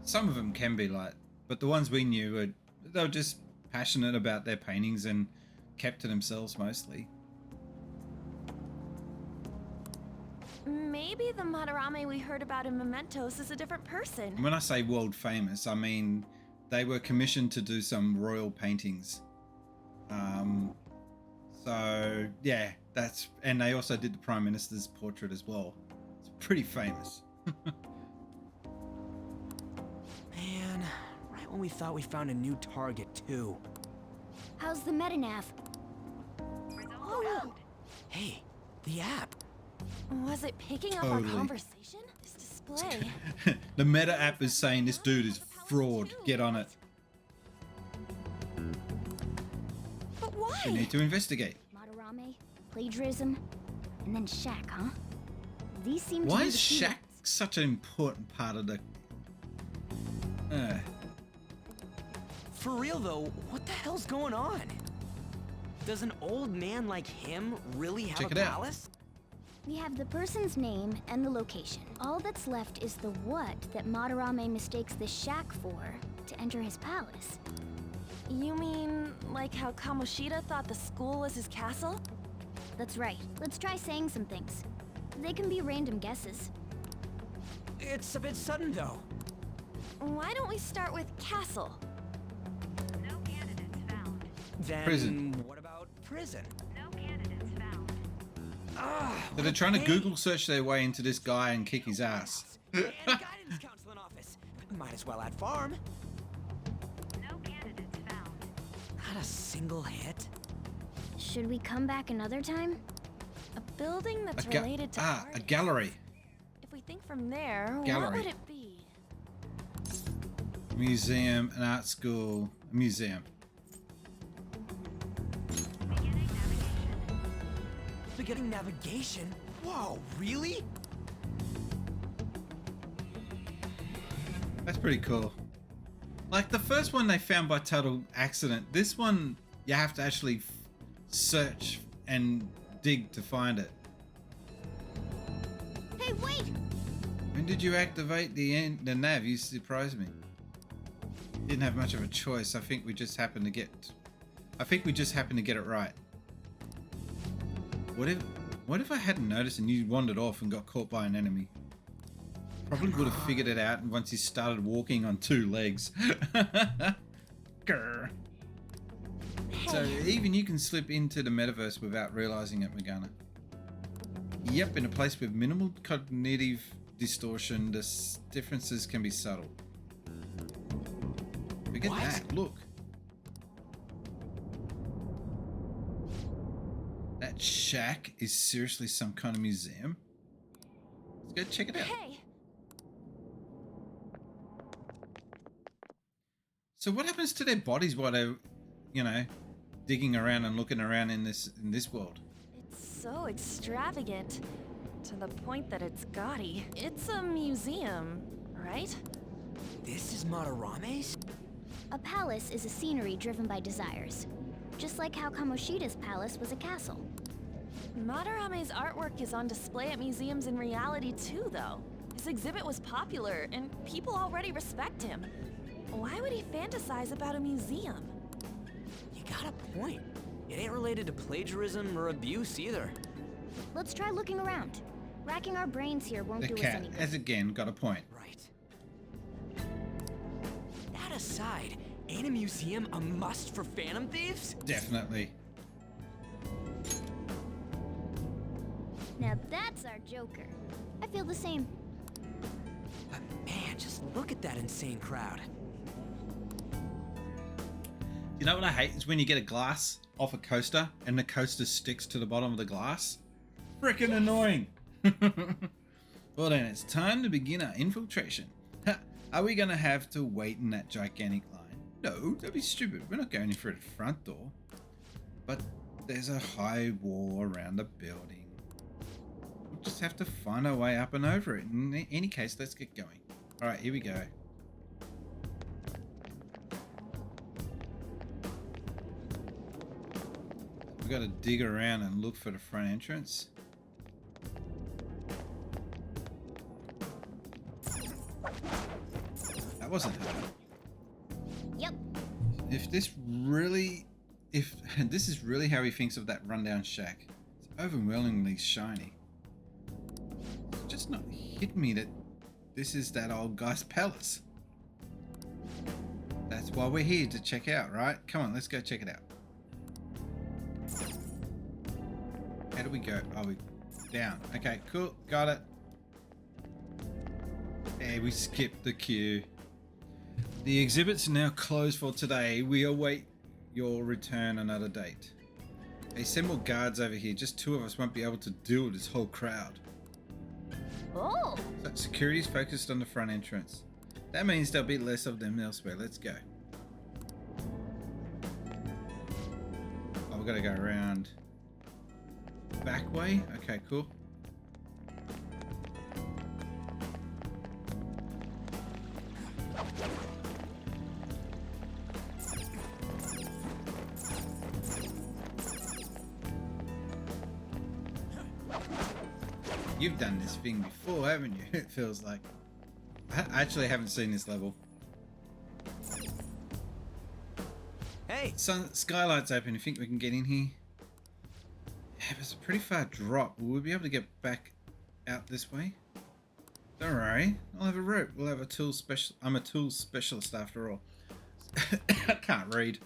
Some of them can be like, but the ones we knew they were just passionate about their paintings and kept to themselves mostly. Maybe the Madarame we heard about in Mementos is a different person. When I say world famous, I mean they were commissioned to do some royal paintings. So yeah, and they also did the Prime Minister's portrait as well. It's pretty famous. Man, right when we thought we found a new target too. How's the metanav? Oh, Hey, the app. was it picking up our Totally. conversation? This display. The Meta app is saying this dude is fraud. Get on it. But why? We need to investigate. Madarame, plagiarism, and then Shaq, huh? These seem to Why be is the key Shaq such an important part of the... For real though, what the hell's going on? Does an old man like him really have Check a it out. palace? We have the person's name and the location. All that's left is the what that Madarame mistakes the shack for to enter his palace. You mean like how Kamoshida thought the school was his castle? That's right. Let's try saying some things. They can be random guesses. It's a bit sudden, though. Why don't we start with castle? No candidates found. Then Prison. what about prison? No candidates found. So they're trying to Google search their way into this guy and kick his ass. And guidance counseling office. Might as well add farm. No candidates found. Not a single hit. Should we come back another time? A building that's related to art. A gallery. If we think from there, Gallery. what would it be? Museum, an art school, a museum. Beginning navigation? Whoa, really? That's pretty cool. Like the first one they found by total accident. This one you have to actually search and dig to find it. Hey, wait! When did you activate the nav? You surprised me. Didn't have much of a choice. I think we just happened to get it right. What if I hadn't noticed and you wandered off and got caught by an enemy? Probably would have figured it out once you started walking on two legs. Grr. So even you can slip into the metaverse without realizing it, Morgana. Yep, in a place with minimal cognitive distortion, the differences can be subtle. Look at that, look. That shack is seriously some kind of museum. Let's go check it out. Hey. So what happens to their bodies while they're, you know, digging around and looking around in this world? It's so extravagant, to the point that it's gaudy. It's a museum, right? This is Madarame's? A palace is a scenery driven by desires. Just like how Kamoshida's palace was a castle. Madarame's artwork is on display at museums in reality too, though. His exhibit was popular, and people already respect him. Why would he fantasize about a museum? You got a point. It ain't related to plagiarism or abuse either. Let's try looking around. Racking our brains here won't The do us cat any good. has again got a point. Right. That aside, ain't a museum a must for Phantom Thieves? Definitely. Now that's our Joker. I feel the same. Man, just look at that insane crowd. You know what I hate is when you get a glass off a coaster and the coaster sticks to the bottom of the glass. Frickin' annoying. Well then, it's time to begin our infiltration. Are we gonna have to wait in that gigantic line? No, don't be stupid. We're not going in through the front door. But there's a high wall around the building. We'll just have to find our way up and over it. In any case, let's get going. Alright, here we go. We've got to dig around and look for the front entrance. That wasn't hard. Yep. If this is really how he thinks of that rundown shack, it's overwhelmingly shiny. It's just not hit me that this is that old guy's palace. That's why we're here, to check out, right? Come on, let's go check it out. How do we go? Oh, we down. Okay, cool. Got it. Hey, we skipped the queue. The exhibit's now closed for today. We await your return another date. Hey, send more guards over here. Just two of us won't be able to deal with this whole crowd. Oh! So security's focused on the front entrance. That means there'll be less of them elsewhere. Let's go. Oh, we've got to go around back way. Okay, cool. You've done this thing before, haven't you? It feels like. I actually haven't seen this level. Hey. Skylight's open. You think we can get in here? Yeah, but it's a pretty far drop. Will we be able to get back out this way? Don't worry. I'll have a rope. We'll have a tool special. I'm a tool specialist after all. I can't read.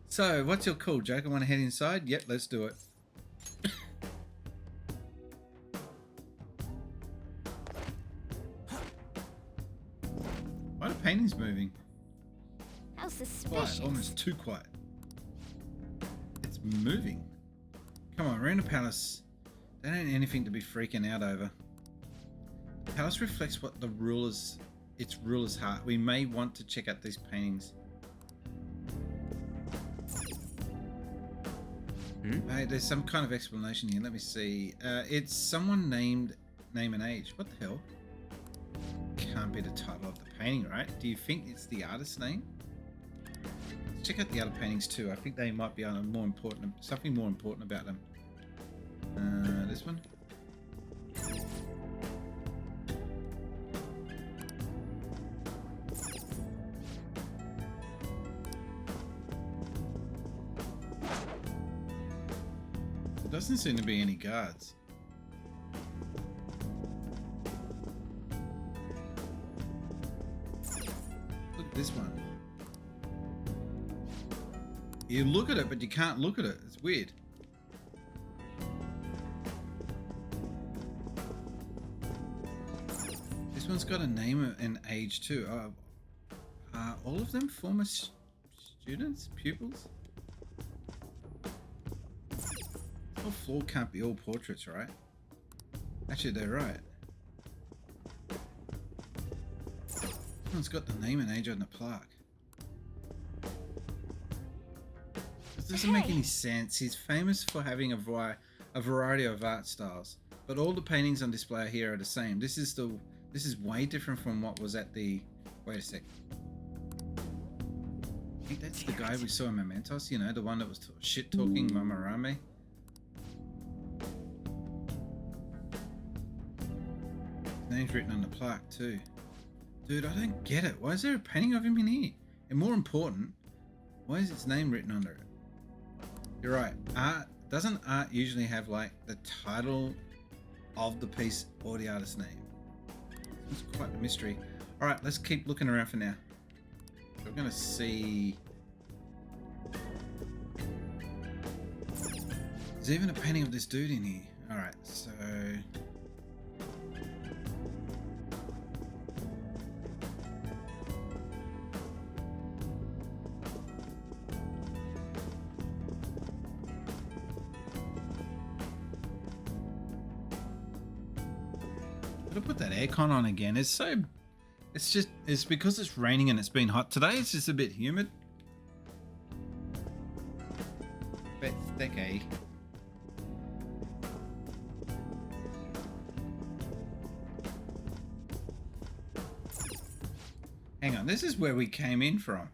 So, what's your call, Joker? Want to head inside? Yep, let's do it. Why are the paintings moving? How suspicious. Quiet, almost too quiet. It's moving. Come on, we're in a palace. That ain't anything to be freaking out over. The palace reflects what the its ruler's heart. We may want to check out these paintings. Hey, there's some kind of explanation here. Let me see. It's someone named name and age. What the hell? Can't be the title of the painting, right? Do you think it's the artist's name? Let's check out the other paintings too. I think they might be on more important, something more important about them. This one. There doesn't seem to be any guards. Look at this one. You look at it, but you can't look at it. It's weird. This one's got a name and age too. Are all of them former students? Pupils? The whole floor can't be all portraits, right? Actually, they're right. This one's got the name and age on the plaque. This doesn't make any sense. He's famous for having a variety of art styles, but all the paintings on display here are the same. This is way different from what was at the... Wait a sec. I think that's the guy we saw in Mementos, you know, the one that was shit-talking Mama Rame. His name's written on the plaque too. Dude, I don't get it. Why is there a painting of him in here? And more important, why is his name written under it? You're right. Doesn't art usually have like the title of the piece or the artist's name? It's quite a mystery. All right, let's keep looking around for now. We're gonna see. There's even a painting of this dude in here. All right, so. Put that aircon on again. It's because it's raining and it's been hot today. It's just a bit humid. Okay. Hang on, this is where we came in from.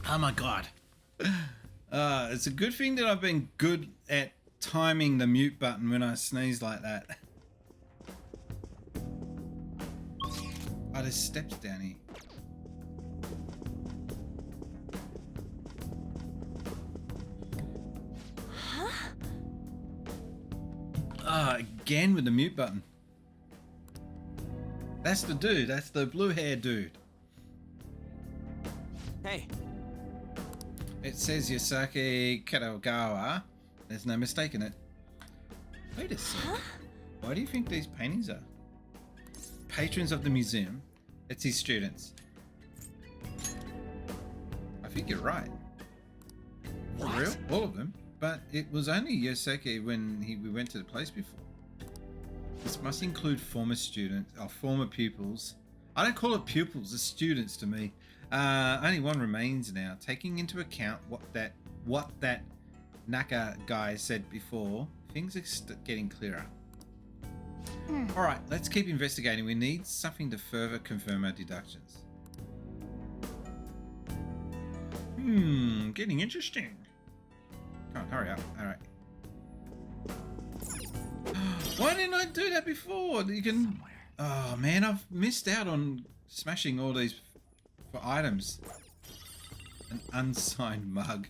Oh my god. It's a good thing that I've been good at timing the mute button when I sneeze like that. Oh, there's steps down here. Huh? Again with the mute button. That's the dude. That's the blue hair dude. Hey. It says Yosaki Kadogawa. There's no mistaking it. Wait a second. Huh? Why do you think these paintings are? Patrons of the museum. It's his students. I think you're right. For real? All of them. But it was only Yosaki when we went to the place before. This must include former students, or former pupils. I don't call it pupils, it's students to me. Only one remains now, taking into account what that Naka guy said before. Things are getting clearer. All right, let's keep investigating. We need something to further confirm our deductions. Getting interesting. Come on, hurry up. All right. Why didn't I do that before? You can... Oh, man, I've missed out on smashing all these for items. An unsigned mug.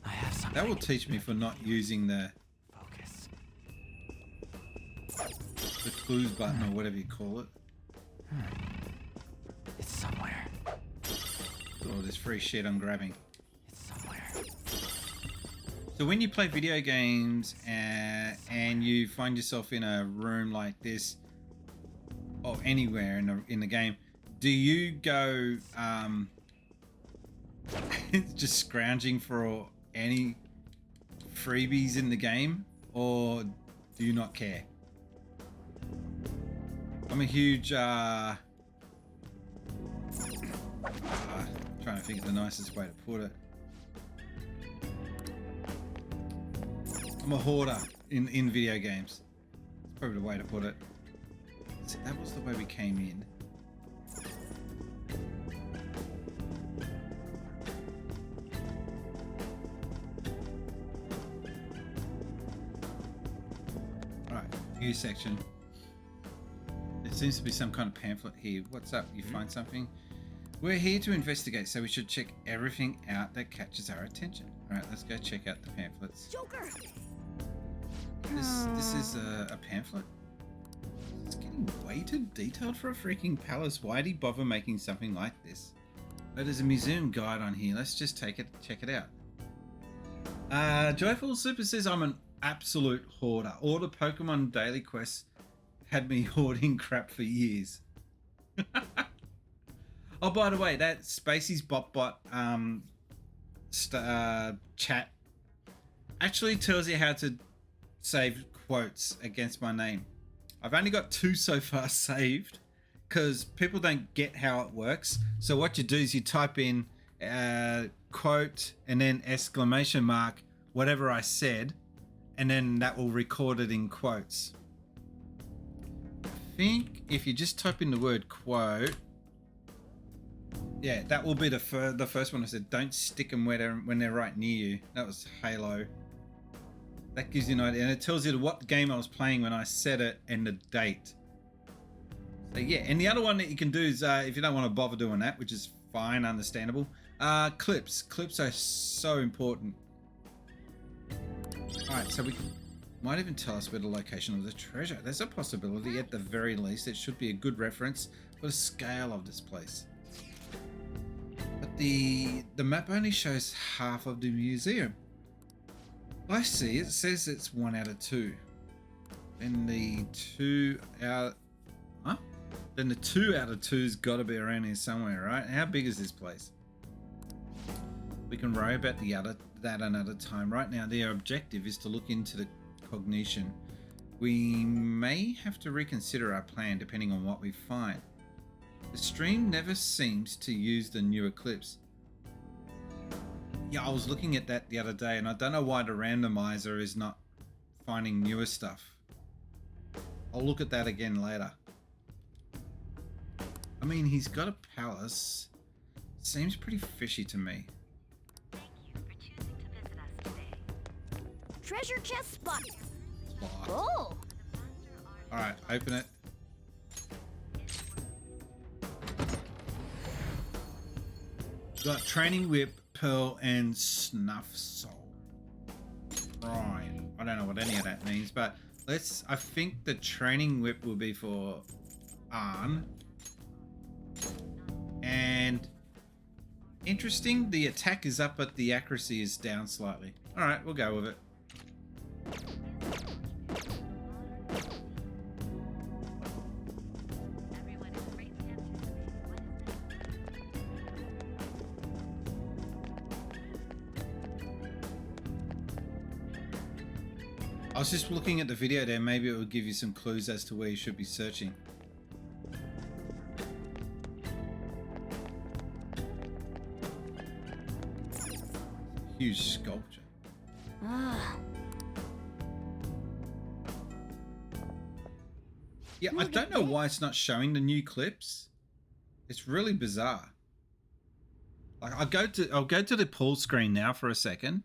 I have something. That will teach me for not using the... Focus. The clues button or whatever you call it. It's somewhere. Oh, there's free shit I'm grabbing. It's somewhere. So when you play video games and you find yourself in a room like this, or anywhere in the game, do you go just scrounging for any freebies in the game, or do you not care? I'm a huge trying to think of the nicest way to put it. I'm a hoarder in video games. That's probably the way to put it. So that was the way we came in. Alright, new section. There seems to be some kind of pamphlet here. What's up? You find something? We're here to investigate, so we should check everything out that catches our attention. Alright, let's go check out the pamphlets. Joker! This is a pamphlet. It's getting way too detailed for a freaking palace. Why'd he bother making something like this? Oh, there's a museum guide on here. Let's just check it out. Joyful Super says I'm an absolute hoarder. All the Pokemon daily quests had me hoarding crap for years. Oh, by the way, that Spacey's Bot chat actually tells you how to save quotes against my name. I've only got 2 so far saved because people don't get how it works. So what you do is you type in quote and then exclamation mark, whatever I said, and then that will record it in quotes. I think if you just type in the word quote, yeah, that will be the first one I said. Don't stick them when they're right near you. That was Halo. That gives you an idea, and it tells you what game I was playing when I said it and the date. So yeah, and the other one that you can do is, if you don't want to bother doing that, which is fine, understandable, clips. Clips are so important. Alright, so we might even tell us where the location of the treasure. There's a possibility, at the very least. It should be a good reference for the scale of this place. But the map only shows half of the museum. I see, it says it's 1 out of 2. And the 2 out... Huh? Then the 2 out of 2's got to be around here somewhere, right? How big is this place? We can worry about that another time. Right now, the objective is to look into the cognition. We may have to reconsider our plan depending on what we find. The stream never seems to use the new eclipse. Yeah, I was looking at that the other day, and I don't know why the randomizer is not finding newer stuff. I'll look at that again later. I mean, he's got a palace. Seems pretty fishy to me. Thank you for choosing to visit us today. Treasure chest spot. Oh! Alright, open it. Got Training Whip, Pearl, and Snuff Soul. Right. I don't know what any of that means, but I think the Training Whip will be for Arn. And interesting, the attack is up, but the accuracy is down slightly. Alright, we'll go with it. I was just looking at the video there, maybe it would give you some clues as to where you should be searching. Huge sculpture. Yeah, I don't know why it's not showing the new clips. It's really bizarre. Like I'll go to the pull screen now for a second.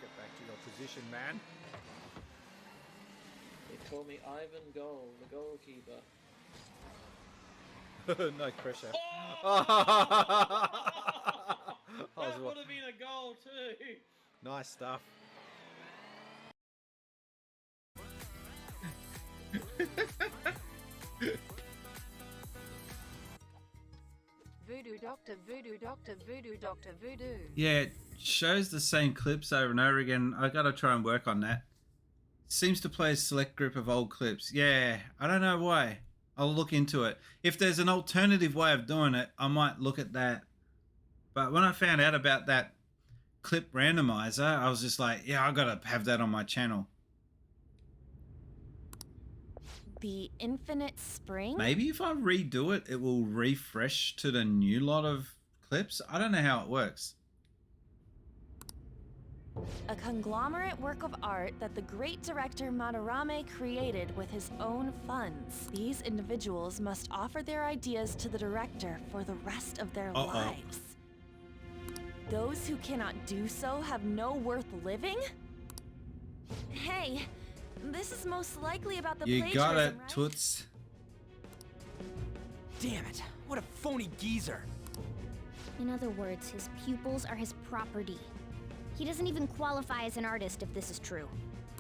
Get back to your position, man. They call me Ivan Goal, the goalkeeper. No pressure. Oh! That would have been a goal too. Nice stuff. Voodoo Doctor, Voodoo Doctor, Voodoo Doctor, Voodoo. Yeah, it shows the same clips over and over again. I gotta try and work on that. Seems to play a select group of old clips. Yeah, I don't know why. I'll look into it. If there's an alternative way of doing it, I might look at that. But when I found out about that clip randomizer, I was just like, yeah, I gotta have that on my channel. The Infinite Spring? Maybe if I redo it, it will refresh to the new lot of clips. I don't know how it works. A conglomerate work of art that the great director Madarame created with his own funds. These individuals must offer their ideas to the director for the rest of their lives. Those who cannot do so have no worth living? Hey, this is most likely about the You plagiarism, got it, right? Toots. Damn it! What a phony geezer! In other words, his pupils are his property. He doesn't even qualify as an artist if this is true.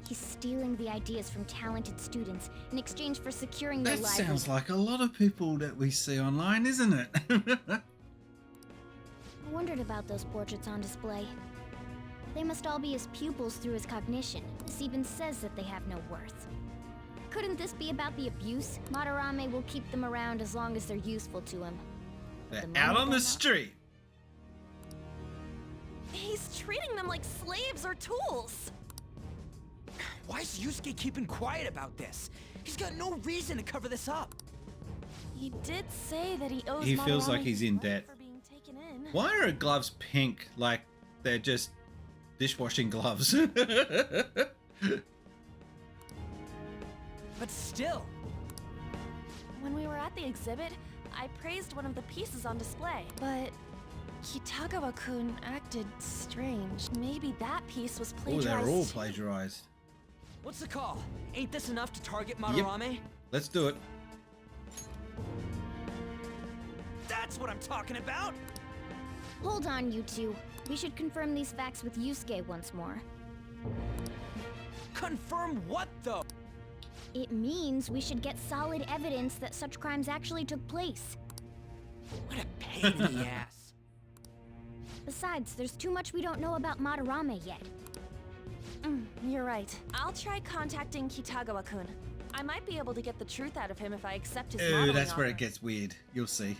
He's stealing the ideas from talented students in exchange for securing their That livelihood. sounds like a lot of people that we see online, isn't it? I wondered about those portraits on display. They must all be his pupils through his cognition. This even says that they have no worth. Couldn't this be about the abuse? Madarame will keep them around as long as they're useful to him. They're out on the street. He's treating them like slaves or tools. Why is Yusuke keeping quiet about this? He's got no reason to cover this up. He did say that he owes He feels like Madarame he's in debt. for being taken in. Why are her gloves pink like they're just dishwashing gloves? But still. When we were at the exhibit, I praised one of the pieces on display, but Kitagawa-kun acted strange. Maybe that piece was Oh, plagiarized. they're all too. plagiarized. What's the call? Ain't this enough to target Madarame? Yep. Let's do it. That's what I'm talking about! Hold on, you two. We should confirm these facts with Yusuke once more. Confirm what, though? It means we should get solid evidence that such crimes actually took place. What a pain in the ass. Besides, there's too much we don't know about Madarame yet. You're right. I'll try contacting Kitagawa-kun. I might be able to get the truth out of him if I accept his Ooh, modeling that's where offer. it gets weird. You'll see.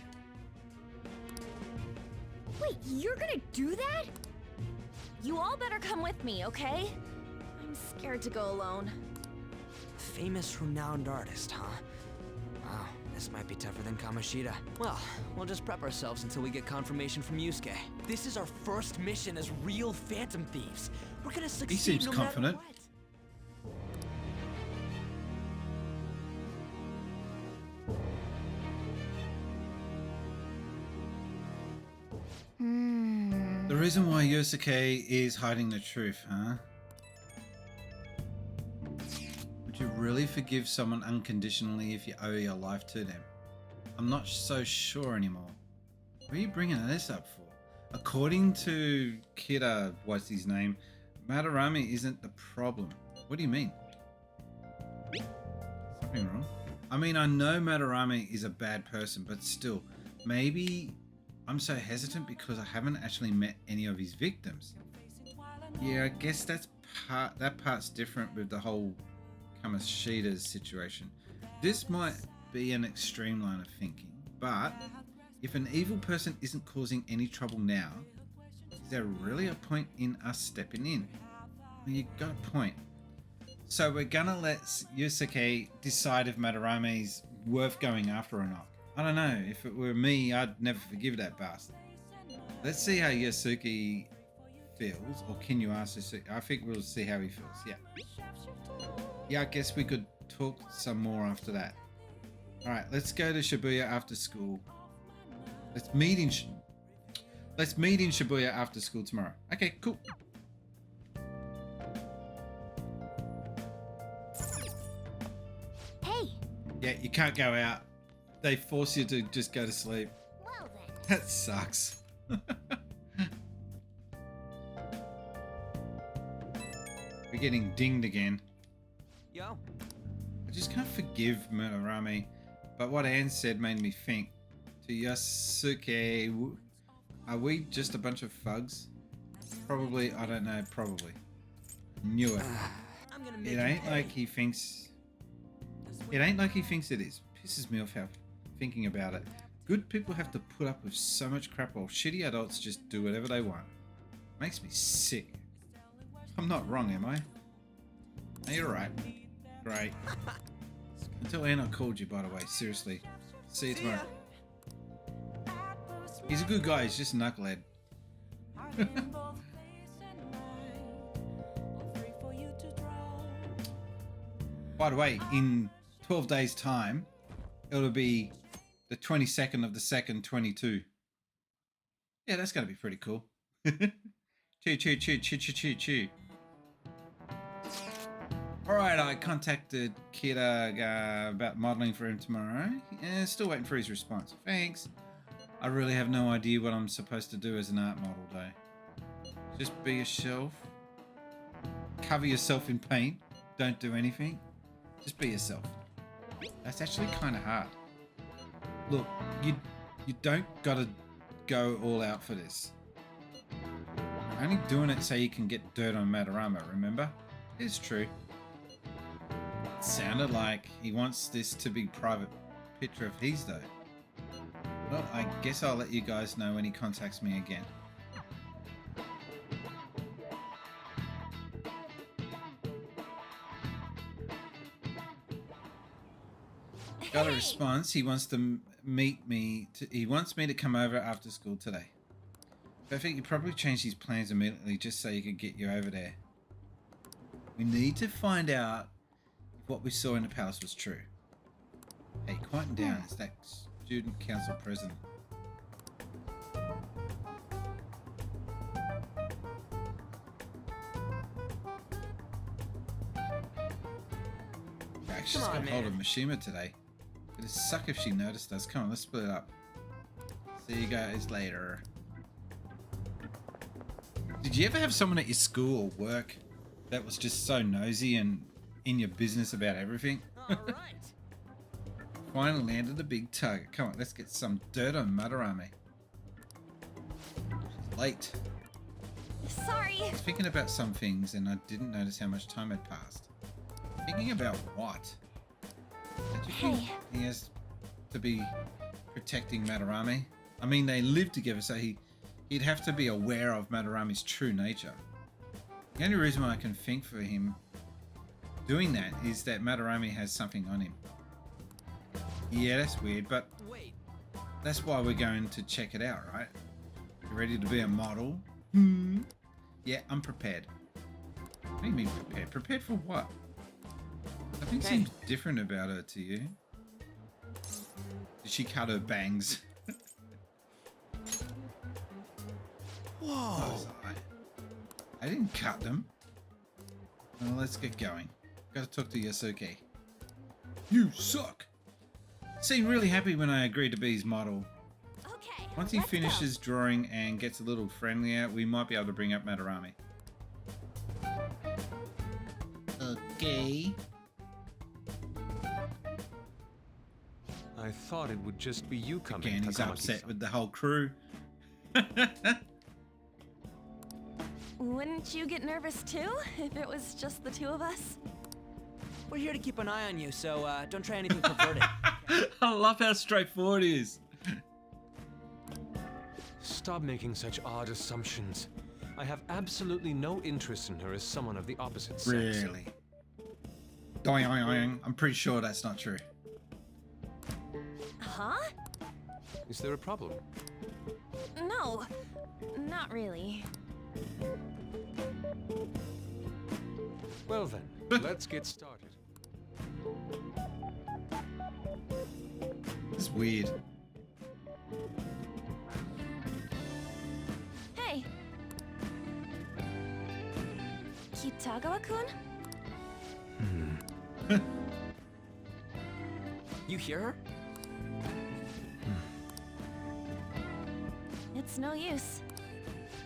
Wait, you're gonna do that? You all better come with me, okay? I'm scared to go alone. Famous, renowned artist, huh? Wow, this might be tougher than Kamoshida. Well, we'll just prep ourselves until we get confirmation from Yusuke. This is our first mission as real Phantom Thieves. We're gonna succeed. He seems no confident. matter what. The reason why Yosuke is hiding the truth, huh? Would you really forgive someone unconditionally if you owe your life to them? I'm not so sure anymore. What are you bringing this up for? According to Kira, what's his name, Madarame isn't the problem. What do you mean? Something wrong? I mean, I know Madarame is a bad person, but still, maybe I'm so hesitant because I haven't actually met any of his victims. Yeah, I guess that part's different with the whole Kamoshida's situation. This might be an extreme line of thinking, but if an evil person isn't causing any trouble now, is there really a point in us stepping in? Well, you got a point. So we're gonna let Yusuke decide if Madarame's worth going after or not. I don't know. If it were me, I'd never forgive that bastard. Let's see how Yusuke feels, or can you ask Yusuke? I think we'll see how he feels. Yeah. Yeah, I guess we could talk some more after that. All right, let's go to Shibuya after school. Let's meet in Shibuya after school tomorrow. Okay, cool. Hey. Yeah, you can't go out. They force you to just go to sleep. Well then. That sucks. We're getting dinged again. Yo. I just can't forgive Murarame, but what Anne said made me think. To Yasuke, are we just a bunch of thugs? Probably, I don't know, probably. Knew it. It ain't like he thinks. It ain't like he thinks it is. Pisses me off how thinking about it. Good people have to put up with so much crap while shitty adults just do whatever they want. Makes me sick. I'm not wrong, am I? No, you're right. Great. Until Anna called you, by the way. Seriously. See you tomorrow. He's a good guy. He's just a knucklehead. By the way, in 12 days' time, it'll be the 22nd of the 2nd, 22. Yeah, that's going to be pretty cool. Chew. Alright, I contacted Kira about modeling for him tomorrow. Still waiting for his response. Thanks. I really have no idea what I'm supposed to do as an art model, though. Just be yourself. Cover yourself in paint. Don't do anything. Just be yourself. That's actually kind of hard. Look, you don't gotta go all out for this. You're only doing it so you can get dirt on Madarama, remember? It's true. It sounded like he wants this to be private picture of his, though. Well, I guess I'll let you guys know when he contacts me again. Got a response. He wants to meet me. He wants me to come over after school today. I think he probably changed his plans immediately just so he could get you over there. We need to find out if what we saw in the palace was true. Hey, quieten down. It's that student council president. I actually just got hold of Mishima today. It'd suck if she noticed us. Come on, let's split it up. See you guys later. Did you ever have someone at your school or work that was just so nosy and in your business about everything? Alright. Finally landed a big target. Come on, let's get some dirt on Madarame. She's late. Sorry. I was thinking about some things and I didn't notice how much time had passed. Thinking about what? Don't you think he has to be protecting Madarame? I mean, they live together, so he'd have to be aware of Madarame's true nature. The only reason why I can think for him doing that is that Madarame has something on him. Yeah, that's weird, but that's why we're going to check it out, right? You ready to be a model? Yeah, I'm prepared. What do you mean prepared? Prepared for what? Something seems different about her to you. Did she cut her bangs? Whoa! I didn't cut them. Well, let's get going. Gotta talk to Yasuke. You suck! Seemed really happy when I agreed to be his model. Okay. Once he finishes drawing and gets a little friendlier, we might be able to bring up Madarame. Okay. I thought it would just be you coming. Again, he's upset with the whole crew. Wouldn't you get nervous too, if it was just the two of us? We're here to keep an eye on you, so don't try anything perverted. I love how straightforward he is. Stop making such odd assumptions. I have absolutely no interest in her as someone of the opposite sex. Really? I'm pretty sure that's not true. Huh? Is there a problem? No, not really. Well then, let's get started. weird. Hey. Kitagawa-kun? You hear her? It's no use.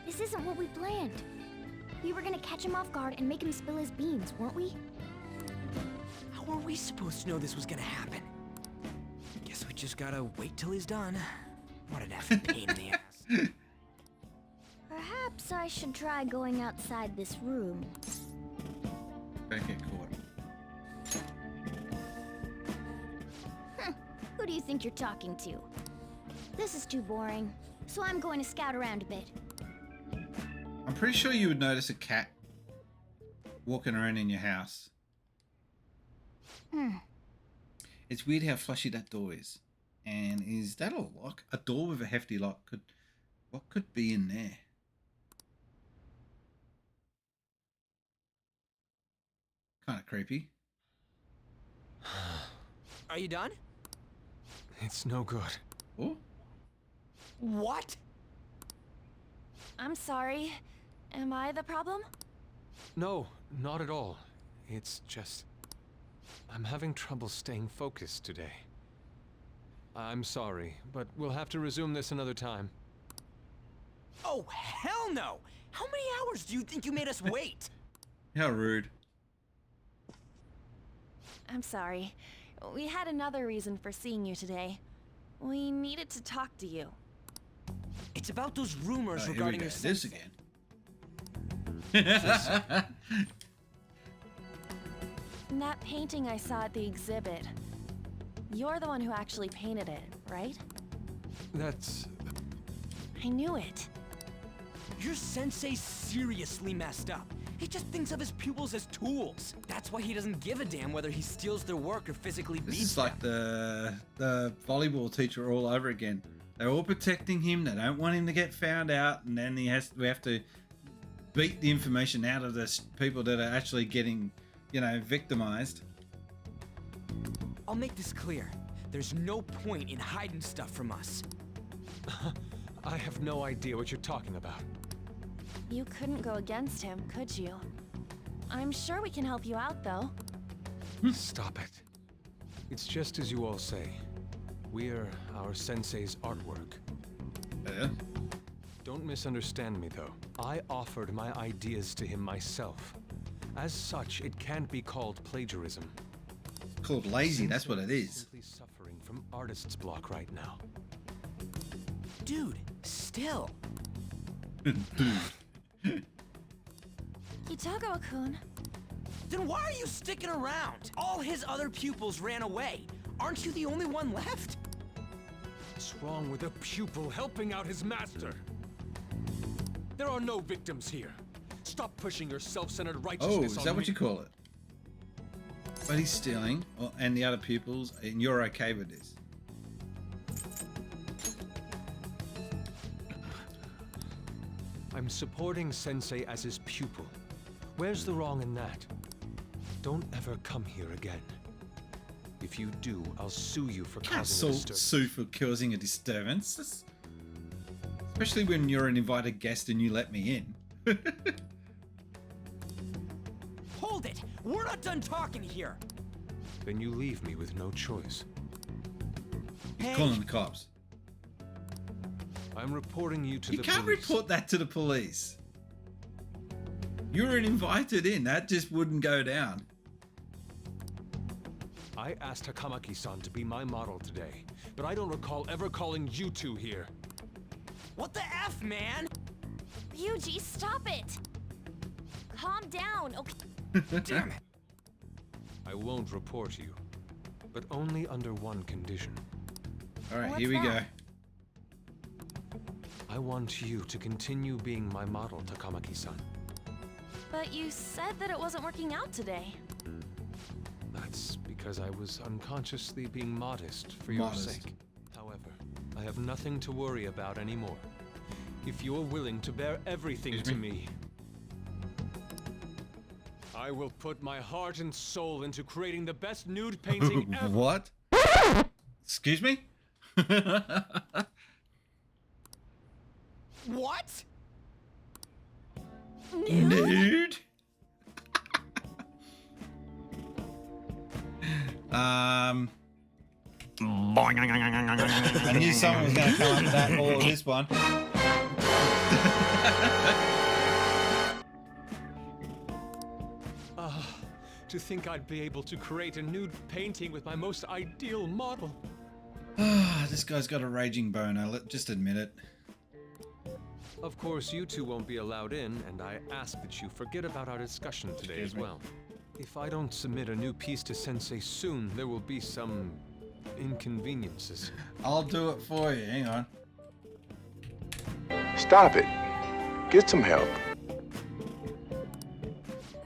This isn't what we planned. We were gonna catch him off guard and make him spill his beans, weren't we? How were we supposed to know this was gonna happen? Guess we just gotta wait till he's done. What an effing pain in the ass. Perhaps I should try going outside this room. Don't get caught. Who do you think you're talking to? This is too boring, so I'm going to scout around a bit. I'm pretty sure you would notice a cat walking around in your house. It's weird how flushy that door is. And is that a lock? A door with a hefty lock. What could be in there? Kind of creepy. Are you done? It's no good. Oh? What? I'm sorry. Am I the problem? No, not at all. It's just... I'm having trouble staying focused today. I'm sorry, but we'll have to resume this another time. Oh, hell no! How many hours do you think you made us wait? How rude. I'm sorry. We had another reason for seeing you today. We needed to talk to you. It's about those rumors regarding your this sensei. again. That painting I saw at the exhibit. You're the one who actually painted it, right? That's... I knew it. Your sensei seriously messed up. He just thinks of his pupils as tools. That's why he doesn't give a damn whether he steals their work or physically beats them. This is like the volleyball teacher all over again. They're all protecting him. They don't want him to get found out, and then we have to beat the information out of the people that are actually getting, you know, victimized. I'll make this clear. There's no point in hiding stuff from us. I have no idea what you're talking about. You couldn't go against him, could you? I'm sure we can help you out, though. Stop it. It's just as you all say. We're our sensei's artwork. Don't misunderstand me, though. I offered my ideas to him myself. As such, it can't be called plagiarism. It's called lazy, that's what it is. Simply suffering from artist's block right now. Dude, still. Kitagawa-kun. Then why are you sticking around? All his other pupils ran away. Aren't you the only one left? What's wrong with a pupil helping out his master? There are no victims here. Stop pushing your self-centered righteousness on me. Oh, is that what you call it? But he's stealing, and the other pupils, and you're okay with this? I'm supporting Sensei as his pupil. Where's the wrong in that? Don't ever come here again. If you do, I'll sue you for causing a disturbance. Sue for causing a disturbance? Especially when you're an invited guest and you let me in. Hold it! We're not done talking here! Then you leave me with no choice. He's calling the cops. I'm reporting you to the police. You can't report that to the police. You were invited in. That just wouldn't go down. I asked Hakamaki-san to be my model today, but I don't recall ever calling you two here. What the F, man? Yuji, stop it! Calm down, okay? Damn it. I won't report you, but only under one condition. All right, here we go. I want you to continue being my model, Takamaki-san. But you said that it wasn't working out today. That's because I was unconsciously being modest for your sake. However, I have nothing to worry about anymore. If you're willing to bear everything to me, I will put my heart and soul into creating the best nude painting ever. What? Excuse me? What? Nude? I knew someone was going to come up with that or this one. To think I'd be able to create a nude painting with my most ideal model. This guy's got a raging boner. Just admit it. Of course, you two won't be allowed in, and I ask that you forget about our discussion today as well. If I don't submit a new piece to Sensei soon, there will be some inconveniences. I'll do it for you. Hang on. Stop it. Get some help.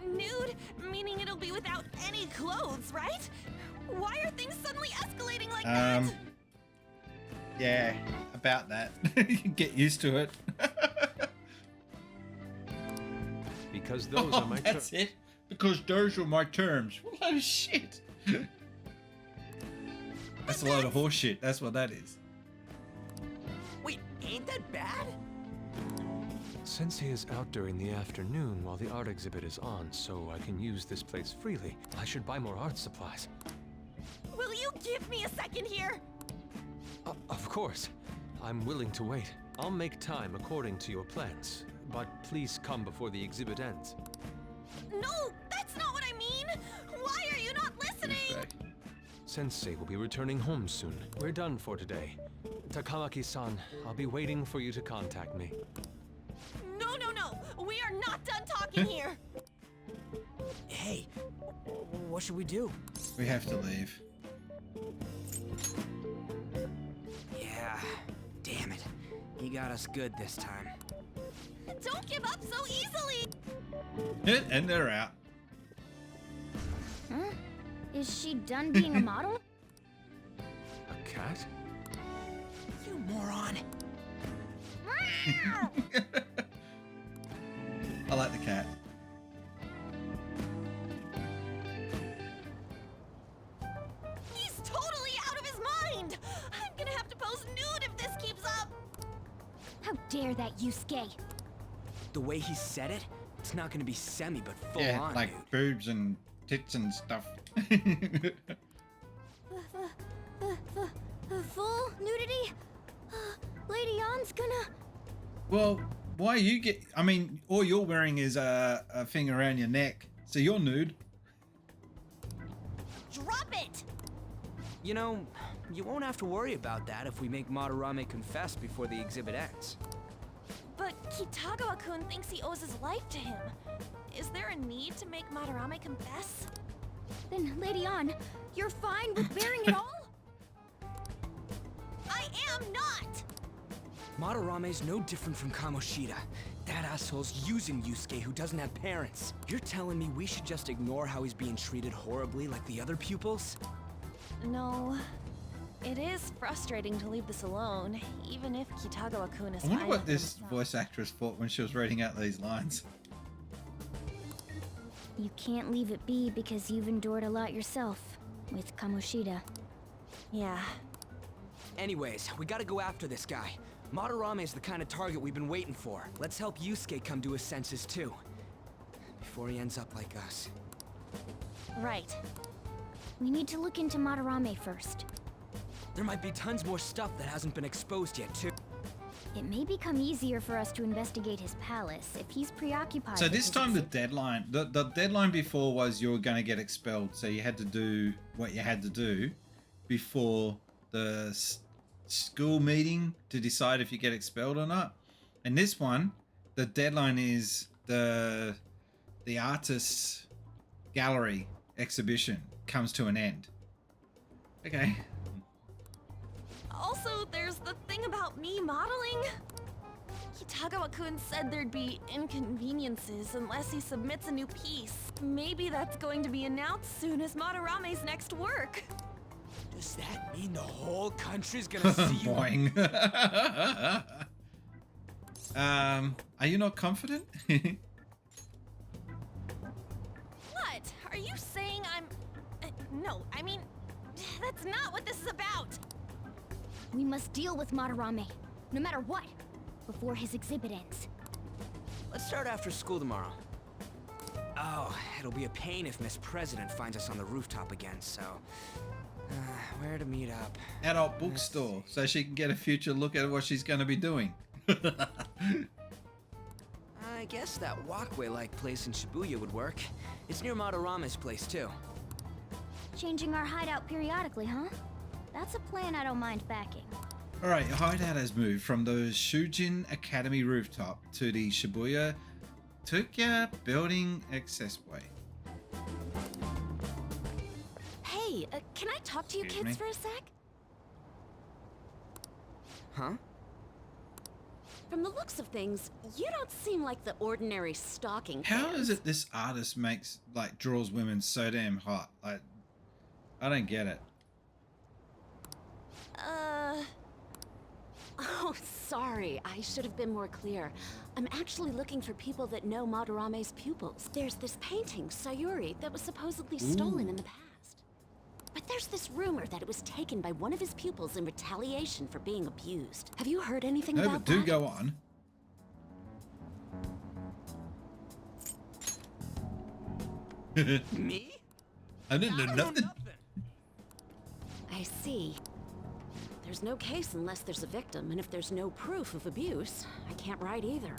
Nude? Meaning it'll be without any clothes, right? Why are things suddenly escalating like that? Yeah, about that. Get used to it. Because those are my terms. That's it. Because those are my terms. What a load of shit. That's a load of horse shit. That's what that is. Wait, ain't that bad? Sensei is out during the afternoon while the art exhibit is on, so I can use this place freely. I should buy more art supplies. Will you give me a second here? Of course. I'm willing to wait. I'll make time according to your plans, but please come before the exhibit ends. No, that's not what I mean! Why are you not listening? Sensei will be returning home soon. We're done for today. Takamaki-san, I'll be waiting for you to contact me. No! We are not done talking here! Hey, what should we do? We have to leave. Yeah, damn it. He got us good this time. Don't give up so easily! And they're out. Huh? Is she done being a model? A cat? You moron. I like the cat. He's totally out of his mind! I'm gonna have to pose nude if this keeps up! How dare that, Yusuke? The way he said it, it's not gonna be semi, but full Yeah, on, like dude. boobs and tits and stuff. Full nudity? Lady Yon's gonna... Well, why you get... I mean, all you're wearing is a thing around your neck, so you're nude. Drop it! You know, you won't have to worry about that if we make Madarame confess before the exhibit ends. But Kitagawa-kun thinks he owes his life to him. Is there a need to make Madarame confess? Then, Lady Yon, you're fine with bearing it all? I am not! Madarame's no different from Kamoshida. That asshole's using Yusuke who doesn't have parents. You're telling me we should just ignore how he's being treated horribly like the other pupils? No. It is frustrating to leave this alone, even if Kitagawa-kun is I wonder fine what with this himself. voice actress thought when she was reading out these lines. You can't leave it be because you've endured a lot yourself with Kamoshida. Yeah. Anyways, we gotta go after this guy. Madarame's the kind of target we've been waiting for. Let's help Yusuke come to his senses too. Before he ends up like us. Right. We need to look into Madarame first. There might be tons more stuff that hasn't been exposed yet too. It may become easier for us to investigate his palace if he's preoccupied. So with this his time the deadline, the deadline before was you were going to get expelled, so you had to do what you had to do before the school meeting to decide if you get expelled or not. And this one, the deadline is the artist's gallery exhibition comes to an end. Okay. Also, there's the thing about me modeling. Kitagawa-kun said there'd be inconveniences unless he submits a new piece. Maybe that's going to be announced soon as Madarame's next work. Does that mean the whole country's gonna see you? Boing. Are you not confident? What? Are you saying I'm... no, I mean, that's not what this is about. We must deal with Madarame, no matter what, before his exhibit ends. Let's start after school tomorrow. Oh, it'll be a pain if Miss President finds us on the rooftop again, so... where to meet up? Adult bookstore, so she can get a future look at what she's going to be doing. I guess that walkway-like place in Shibuya would work. It's near Madarame's place, too. Changing our hideout periodically, huh? That's a plan I don't mind backing. Alright, your hideout has moved from the Shujin Academy rooftop to the Shibuya Tokyo Building Accessway. Hey, can I talk to you Excuse kids me? for a sec? Huh? From the looks of things, you don't seem like the ordinary stalking How fans. is it this artist draws women so damn hot? Like, I don't get it. Oh, sorry. I should have been more clear. I'm actually looking for people that know Madarame's pupils. There's this painting, Sayuri, that was supposedly stolen in the past. But there's this rumor that it was taken by one of his pupils in retaliation for being abused. Have you heard anything No, about but do that? go on. Me? I didn't know nothing. I see. There's no case unless there's a victim, and if there's no proof of abuse, I can't write either.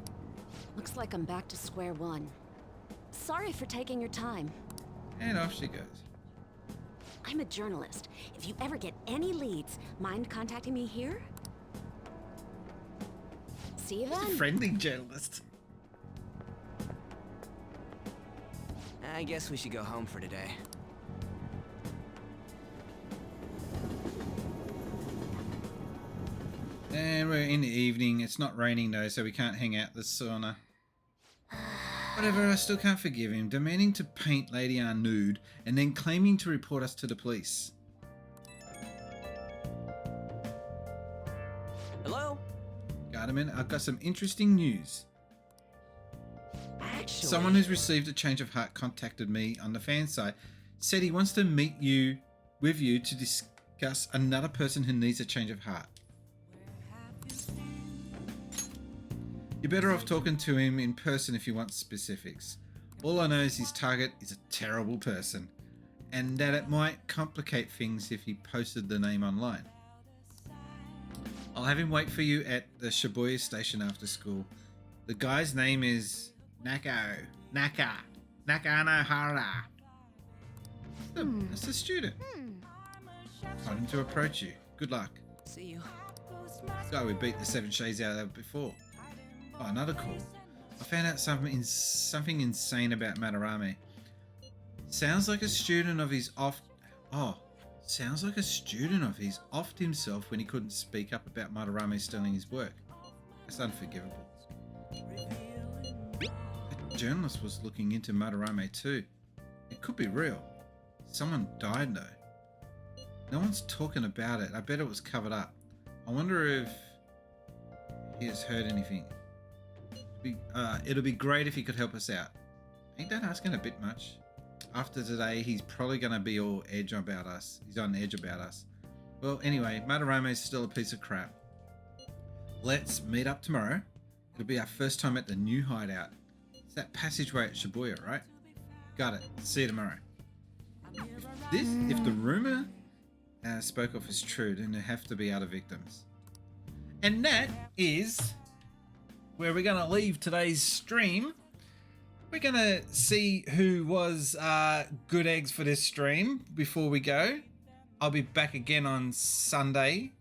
Looks like I'm back to square one. Sorry for taking your time. And off she goes. I'm a journalist. If you ever get any leads, mind contacting me here? See you She's a then. friendly journalist. I guess we should go home for today. And we're in the evening. It's not raining though, so we can't hang out the sauna. Whatever, I still can't forgive him, demanding to paint Lady R nude and then claiming to report us to the police. Hello? Got a minute? I've got some interesting news. Actually... Someone who's received a change of heart contacted me on the fan site, said he wants to meet with you to discuss another person who needs a change of heart. You're better off talking to him in person if you want specifics. All I know is his target is a terrible person, and that it might complicate things if he posted the name online. I'll have him wait for you at the Shibuya station after school. The guy's name is Nakanohara. That's the student. Told him to approach you. Good luck. See you. Guy we beat the 7 shades out of before. Oh, another call. I found out something insane about Madarame. Sounds like a student of his offed himself when he couldn't speak up about Madarame stealing his work. That's unforgivable. A journalist was looking into Madarame too. It could be real. Someone died though. No one's talking about it. I bet it was covered up. I wonder if he has heard anything. It'll be great if he could help us out. Ain't that asking a bit much? After today, he's probably going to be all edge about us. He's on edge about us. Well, anyway, Madarame is still a piece of crap. Let's meet up tomorrow. It'll be our first time at the new hideout. It's that passageway at Shibuya, right? Got it. See you tomorrow. If the rumor spoke of is true, then there have to be other victims. And that is where we're going to leave today's stream. We're going to see who was good eggs for this stream before we go. I'll be back again on Sunday,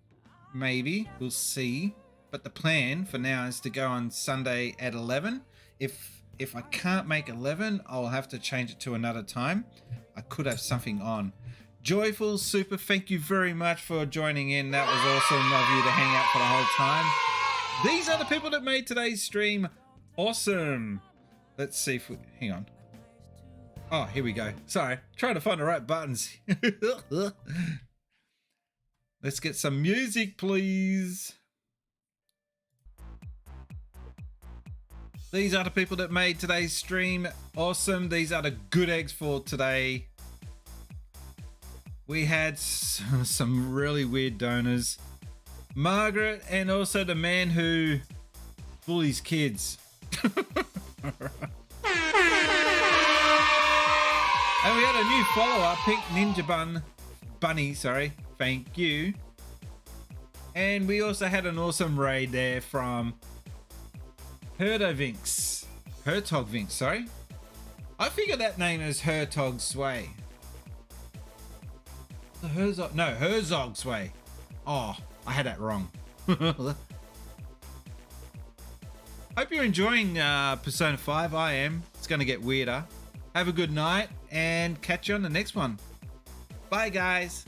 maybe. We'll see. But the plan for now is to go on Sunday at 11. If I can't make 11, I'll have to change it to another time. I could have something on. Joyful Super, thank you very much for joining in. That was awesome of you to hang out for the whole time. These are the people that made today's stream awesome. Let's see if we... Hang on. Oh, here we go. Sorry. Trying to find the right buttons. Let's get some music, please. These are the people that made today's stream awesome. These are the good eggs for today. We had some really weird donors. Margaret, and also the man who bullies kids. And we had a new follower, Pink Ninja Bunny, sorry. Thank you. And we also had an awesome raid there from Hertogvinks, sorry. I figured that name is Hertog Sway. Herzog Sway. Oh, I had that wrong. Hope you're enjoying Persona 5. I am. It's going to get weirder. Have a good night and catch you on the next one. Bye, guys.